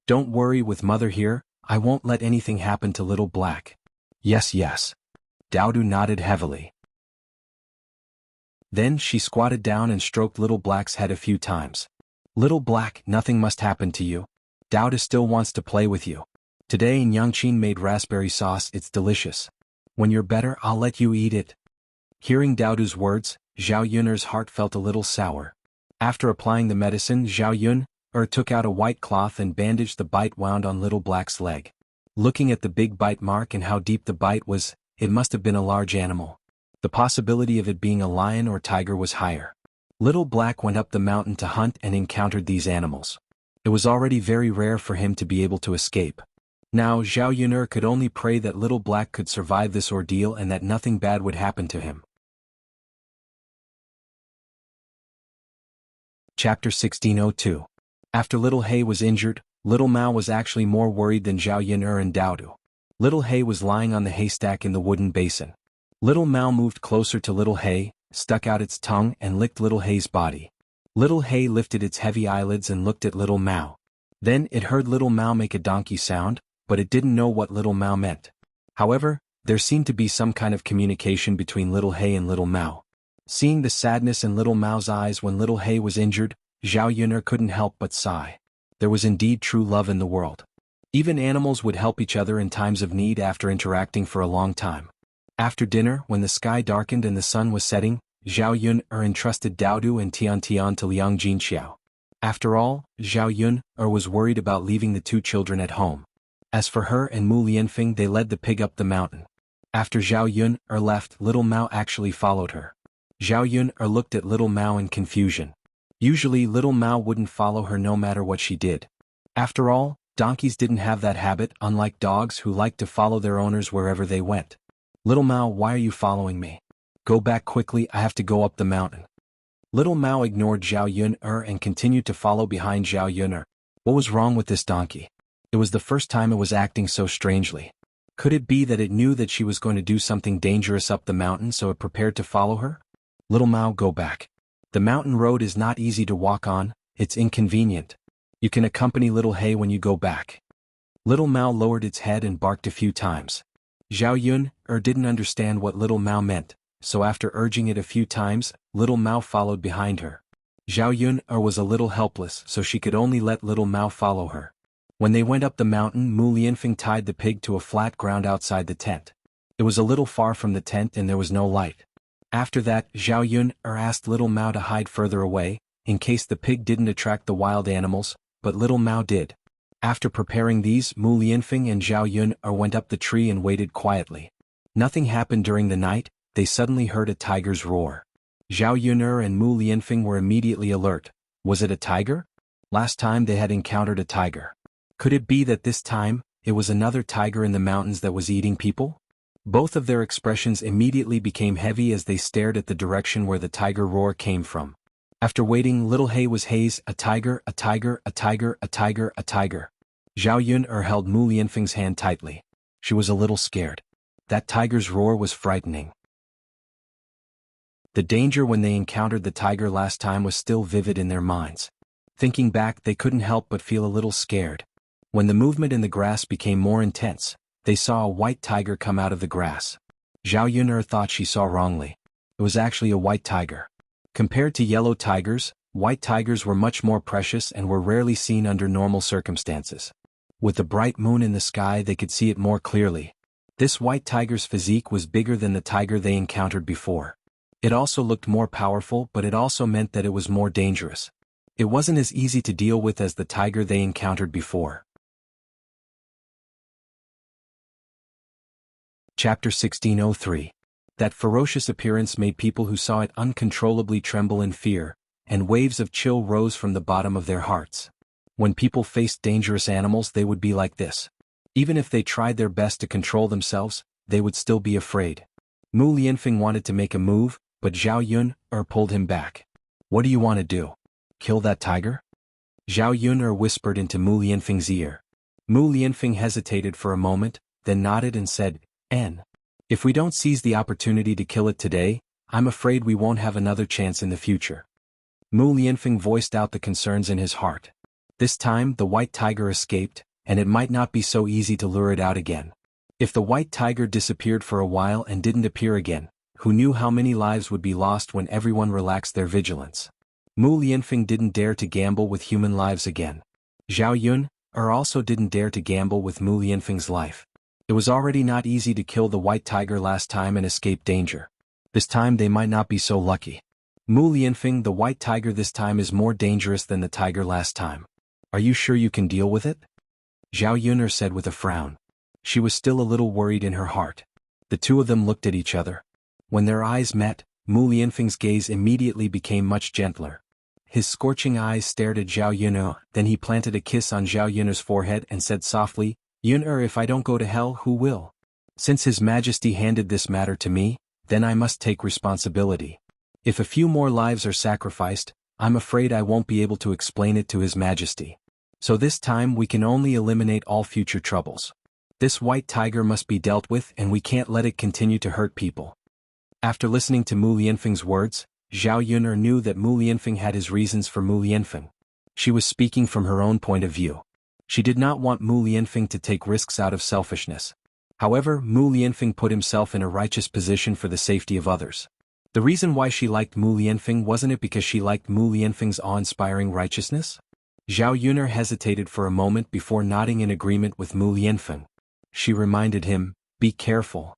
"Don't worry, with Mother here, I won't let anything happen to Little Black." Yes. Daodu nodded heavily. Then she squatted down and stroked Little Black's head a few times. "Little Black, nothing must happen to you. Daodu still wants to play with you. Today Nyangqin made raspberry sauce, it's delicious. When you're better, I'll let you eat it." Hearing Daodu's words, Zhao Yun'er's heart felt a little sour. After applying the medicine, Zhao Yun'er took out a white cloth and bandaged the bite wound on Little Black's leg. Looking at the big bite mark and how deep the bite was, it must have been a large animal. The possibility of it being a lion or tiger was higher. Little Black went up the mountain to hunt and encountered these animals. It was already very rare for him to be able to escape. Now Zhao Yun'er could only pray that Little Black could survive this ordeal and that nothing bad would happen to him. Chapter 1602. After Little He was injured, Little Mao was actually more worried than Zhao Yun'er and Daodu. Little He was lying on the haystack in the wooden basin. Little Mao moved closer to Little He, stuck out its tongue and licked Little He's body. Little He lifted its heavy eyelids and looked at Little Mao. Then it heard Little Mao make a donkey sound, but it didn't know what Little Mao meant. However, there seemed to be some kind of communication between Little He and Little Mao. Seeing the sadness in Little Mao's eyes when Little He was injured, Zhao Yun'er couldn't help but sigh. There was indeed true love in the world. Even animals would help each other in times of need after interacting for a long time. After dinner, when the sky darkened and the sun was setting, Zhao Yun'er entrusted Daodu and Tian to Liang Jinxiao. After all, Zhao Yun'er was worried about leaving the two children at home. As for her and Mu Lianfeng, they led the pig up the mountain. After Zhao Yun'er left, Little Mao actually followed her. Zhao Yun'er looked at Little Mao in confusion. Usually Little Mao wouldn't follow her no matter what she did. After all, donkeys didn't have that habit, unlike dogs who liked to follow their owners wherever they went. "Little Mao, why are you following me? Go back quickly, I have to go up the mountain." Little Mao ignored Zhao Yun'er and continued to follow behind Zhao Yun'er. What was wrong with this donkey? It was the first time it was acting so strangely. Could it be that it knew that she was going to do something dangerous up the mountain, so it prepared to follow her? "Little Mao, go back. The mountain road is not easy to walk on, it's inconvenient. You can accompany Little He when you go back." Little Mao lowered its head and barked a few times. Xiaoyun didn't understand what little Mao meant, so after urging it a few times, little Mao followed behind her. Xiaoyun was a little helpless, so she could only let little Mao follow her. When they went up the mountain, Mu Lianfeng tied the pig to a flat ground outside the tent. It was a little far from the tent and there was no light. After that, Xiaoyun asked little Mao to hide further away, in case the pig didn't attract the wild animals, but little Mao did. After preparing these, Mu Lianfeng and Xiaoyun went up the tree and waited quietly. Nothing happened during the night. They suddenly heard a tiger's roar. Xiaoyun and Mu Lianfeng were immediately alert. Was it a tiger? Last time they had encountered a tiger. Could it be that this time, it was another tiger in the mountains that was eating people? Both of their expressions immediately became heavy as they stared at the direction where the tiger roar came from. After waiting, little Hay was Hayes, a tiger, a tiger, a tiger, a tiger, a tiger. Xiaoyun held Mu Lianfeng's hand tightly. She was a little scared. That tiger's roar was frightening. The danger when they encountered the tiger last time was still vivid in their minds. Thinking back, they couldn't help but feel a little scared. When the movement in the grass became more intense, they saw a white tiger come out of the grass. Xiaoyun thought she saw wrongly. It was actually a white tiger. Compared to yellow tigers, white tigers were much more precious and were rarely seen under normal circumstances. With the bright moon in the sky, they could see it more clearly. This white tiger's physique was bigger than the tiger they encountered before. It also looked more powerful, but it also meant that it was more dangerous. It wasn't as easy to deal with as the tiger they encountered before. Chapter 1603. That ferocious appearance made people who saw it uncontrollably tremble in fear, and waves of chill rose from the bottom of their hearts. When people faced dangerous animals, they would be like this. Even if they tried their best to control themselves, they would still be afraid. Mu Lianfeng wanted to make a move, but Xiaoyun pulled him back. What do you want to do? Kill that tiger? Xiaoyun whispered into Mu Lianfeng's ear. Mu Lianfeng hesitated for a moment, then nodded and said, If we don't seize the opportunity to kill it today, I'm afraid we won't have another chance in the future. Mu Lianfeng voiced out the concerns in his heart. This time, the white tiger escaped, and it might not be so easy to lure it out again. If the white tiger disappeared for a while and didn't appear again, who knew how many lives would be lost when everyone relaxed their vigilance? Mu Lianfeng didn't dare to gamble with human lives again. Xiaoyun also didn't dare to gamble with Mu Lianfeng's life. It was already not easy to kill the white tiger last time and escape danger. This time they might not be so lucky. Mu Lianfeng, the white tiger this time is more dangerous than the tiger last time. Are you sure you can deal with it? Xiaoyun said with a frown. She was still a little worried in her heart. The two of them looked at each other. When their eyes met, Mu Lianfeng's gaze immediately became much gentler. His scorching eyes stared at Xiaoyun, then he planted a kiss on Xiaoyun's forehead and said softly, Yun, if I don't go to hell, who will? Since His Majesty handed this matter to me, then I must take responsibility. If a few more lives are sacrificed, I'm afraid I won't be able to explain it to His Majesty. So this time we can only eliminate all future troubles. This white tiger must be dealt with and we can't let it continue to hurt people. After listening to Mu Lianfeng's words, Xiaoyun knew that Mu Lianfeng had his reasons for Mu Lianfeng. She was speaking from her own point of view. She did not want Mu Lianfeng to take risks out of selfishness. However, Mu Lianfeng put himself in a righteous position for the safety of others. The reason why she liked Mu Lianfeng wasn't it because she liked Mu Lianfeng's awe-inspiring righteousness? Xiaoyun hesitated for a moment before nodding in agreement with Mu Lianfeng. She reminded him, be careful.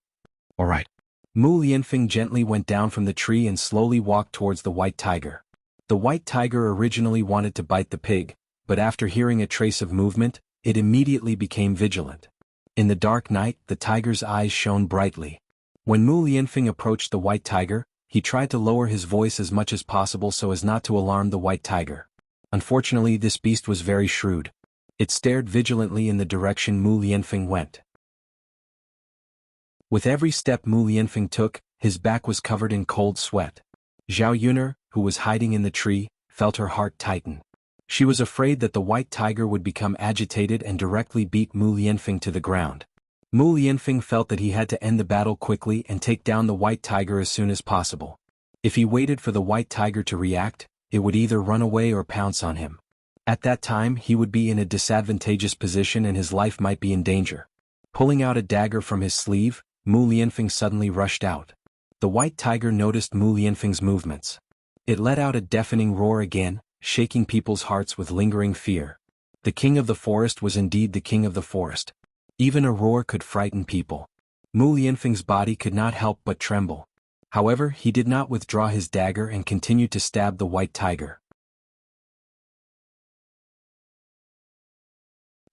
All right. Mu Lianfeng gently went down from the tree and slowly walked towards the white tiger. The white tiger originally wanted to bite the pig, but after hearing a trace of movement, it immediately became vigilant. In the dark night, the tiger's eyes shone brightly. When Mu Lianfeng approached the white tiger, he tried to lower his voice as much as possible so as not to alarm the white tiger. Unfortunately, this beast was very shrewd. It stared vigilantly in the direction Mu Lianfeng went. With every step Mu Lianfeng took, his back was covered in cold sweat. Xiaoyun, who was hiding in the tree, felt her heart tighten. She was afraid that the white tiger would become agitated and directly beat Mu Lianfeng to the ground. Mu Lianfeng felt that he had to end the battle quickly and take down the white tiger as soon as possible. If he waited for the white tiger to react, it would either run away or pounce on him. At that time he would be in a disadvantageous position and his life might be in danger. Pulling out a dagger from his sleeve, Mu Lianfeng suddenly rushed out. The white tiger noticed Mu Lianfeng's movements. It let out a deafening roar again, shaking people's hearts with lingering fear. The king of the forest was indeed the king of the forest. Even a roar could frighten people. Mu Lianfeng's body could not help but tremble. However, he did not withdraw his dagger and continued to stab the white tiger.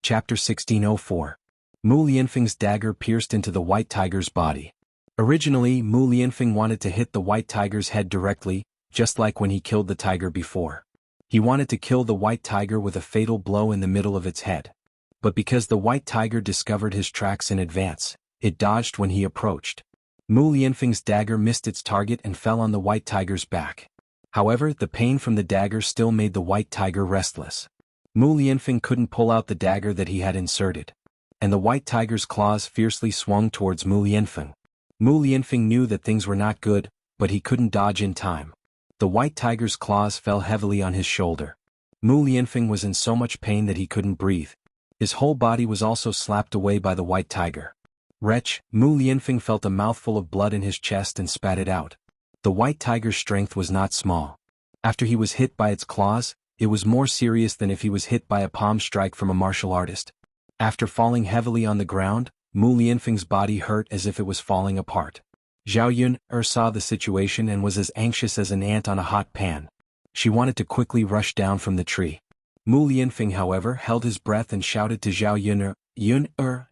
Chapter 1604. Mu Lianfeng's dagger pierced into the white tiger's body. Originally, Mu Lianfeng wanted to hit the white tiger's head directly, just like when he killed the tiger before. He wanted to kill the white tiger with a fatal blow in the middle of its head. But because the white tiger discovered his tracks in advance, it dodged when he approached. Mu Lianfeng's dagger missed its target and fell on the white tiger's back. However, the pain from the dagger still made the white tiger restless. Mu Lianfeng couldn't pull out the dagger that he had inserted. And the white tiger's claws fiercely swung towards Mu Lianfeng. Mu Lianfeng knew that things were not good, but he couldn't dodge in time. The white tiger's claws fell heavily on his shoulder. Mu Lianfeng was in so much pain that he couldn't breathe. His whole body was also slapped away by the white tiger. Wretch, Mu Lianfeng felt a mouthful of blood in his chest and spat it out. The white tiger's strength was not small. After he was hit by its claws, it was more serious than if he was hit by a palm strike from a martial artist. After falling heavily on the ground, Mu Lianfeng's body hurt as if it was falling apart. Xianhuan saw the situation and was as anxious as an ant on a hot pan. She wanted to quickly rush down from the tree. Mu Lianfeng, however, held his breath and shouted to Xianhuan,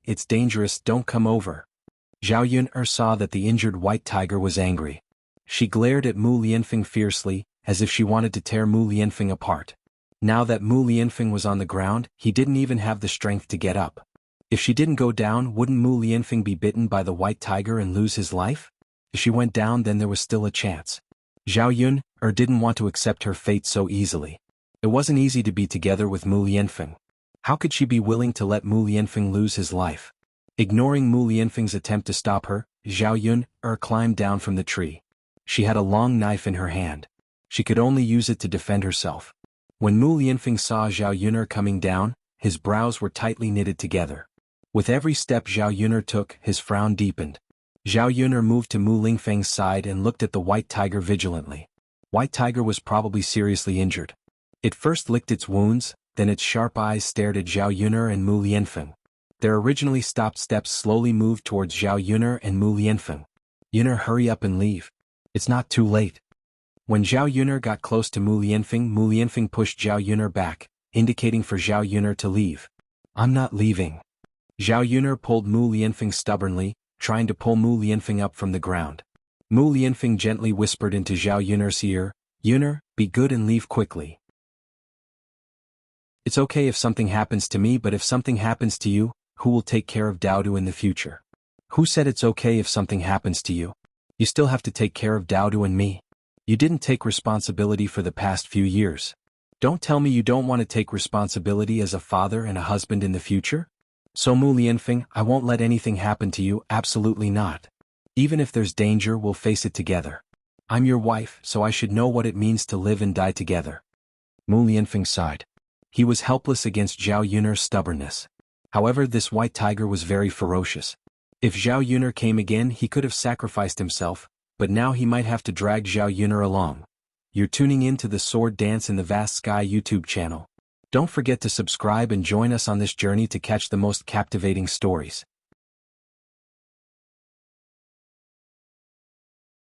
it's dangerous, don't come over. Xianhuan saw that the injured white tiger was angry. She glared at Mu Lianfeng fiercely, as if she wanted to tear Mu Lianfeng apart. Now that Mu Lianfeng was on the ground, he didn't even have the strength to get up. If she didn't go down, wouldn't Mu Lianfeng be bitten by the white tiger and lose his life? If she went down, then there was still a chance. Xianhuan didn't want to accept her fate so easily. It wasn't easy to be together with Mu Lianfeng. How could she be willing to let Mu Lianfeng lose his life? Ignoring Mu Lianfeng's attempt to stop her, Xianhuan climbed down from the tree. She had a long knife in her hand. She could only use it to defend herself. When Mu Lianfeng saw Xianhuan coming down, his brows were tightly knitted together. With every step Xianhuan took, his frown deepened. Xianhuan moved to Mu Lianfeng's side and looked at the white tiger vigilantly. White tiger was probably seriously injured. It first licked its wounds, then its sharp eyes stared at Xianhuan and Mu Lianfeng. Their originally stopped steps slowly moved towards Xianhuan and Mu Lianfeng. Yuner, hurry up and leave. It's not too late. When Xianhuan got close to Mu Lianfeng pushed Xianhuan back, indicating for Xianhuan to leave. I'm not leaving. Xianhuan pulled Mu Lianfeng stubbornly, trying to pull Mu Lianfeng up from the ground. Mu Lianfeng gently whispered into Xianhuan's ear, Yuner, be good and leave quickly. It's okay if something happens to me, but if something happens to you, who will take care of Daodu in the future? Who said it's okay if something happens to you? You still have to take care of Daodu and me. You didn't take responsibility for the past few years. Don't tell me you don't want to take responsibility as a father and a husband in the future? So Mu Lianfeng, I won't let anything happen to you, absolutely not. Even if there's danger, we'll face it together. I'm your wife, so I should know what it means to live and die together. Mu Lianfeng sighed. He was helpless against Xianhuan's stubbornness. However, this white tiger was very ferocious. If Xianhuan came again, he could have sacrificed himself, but now he might have to drag Xianhuan along. You're tuning in to the Sword Dance in the Vast Sky YouTube channel. Don't forget to subscribe and join us on this journey to catch the most captivating stories.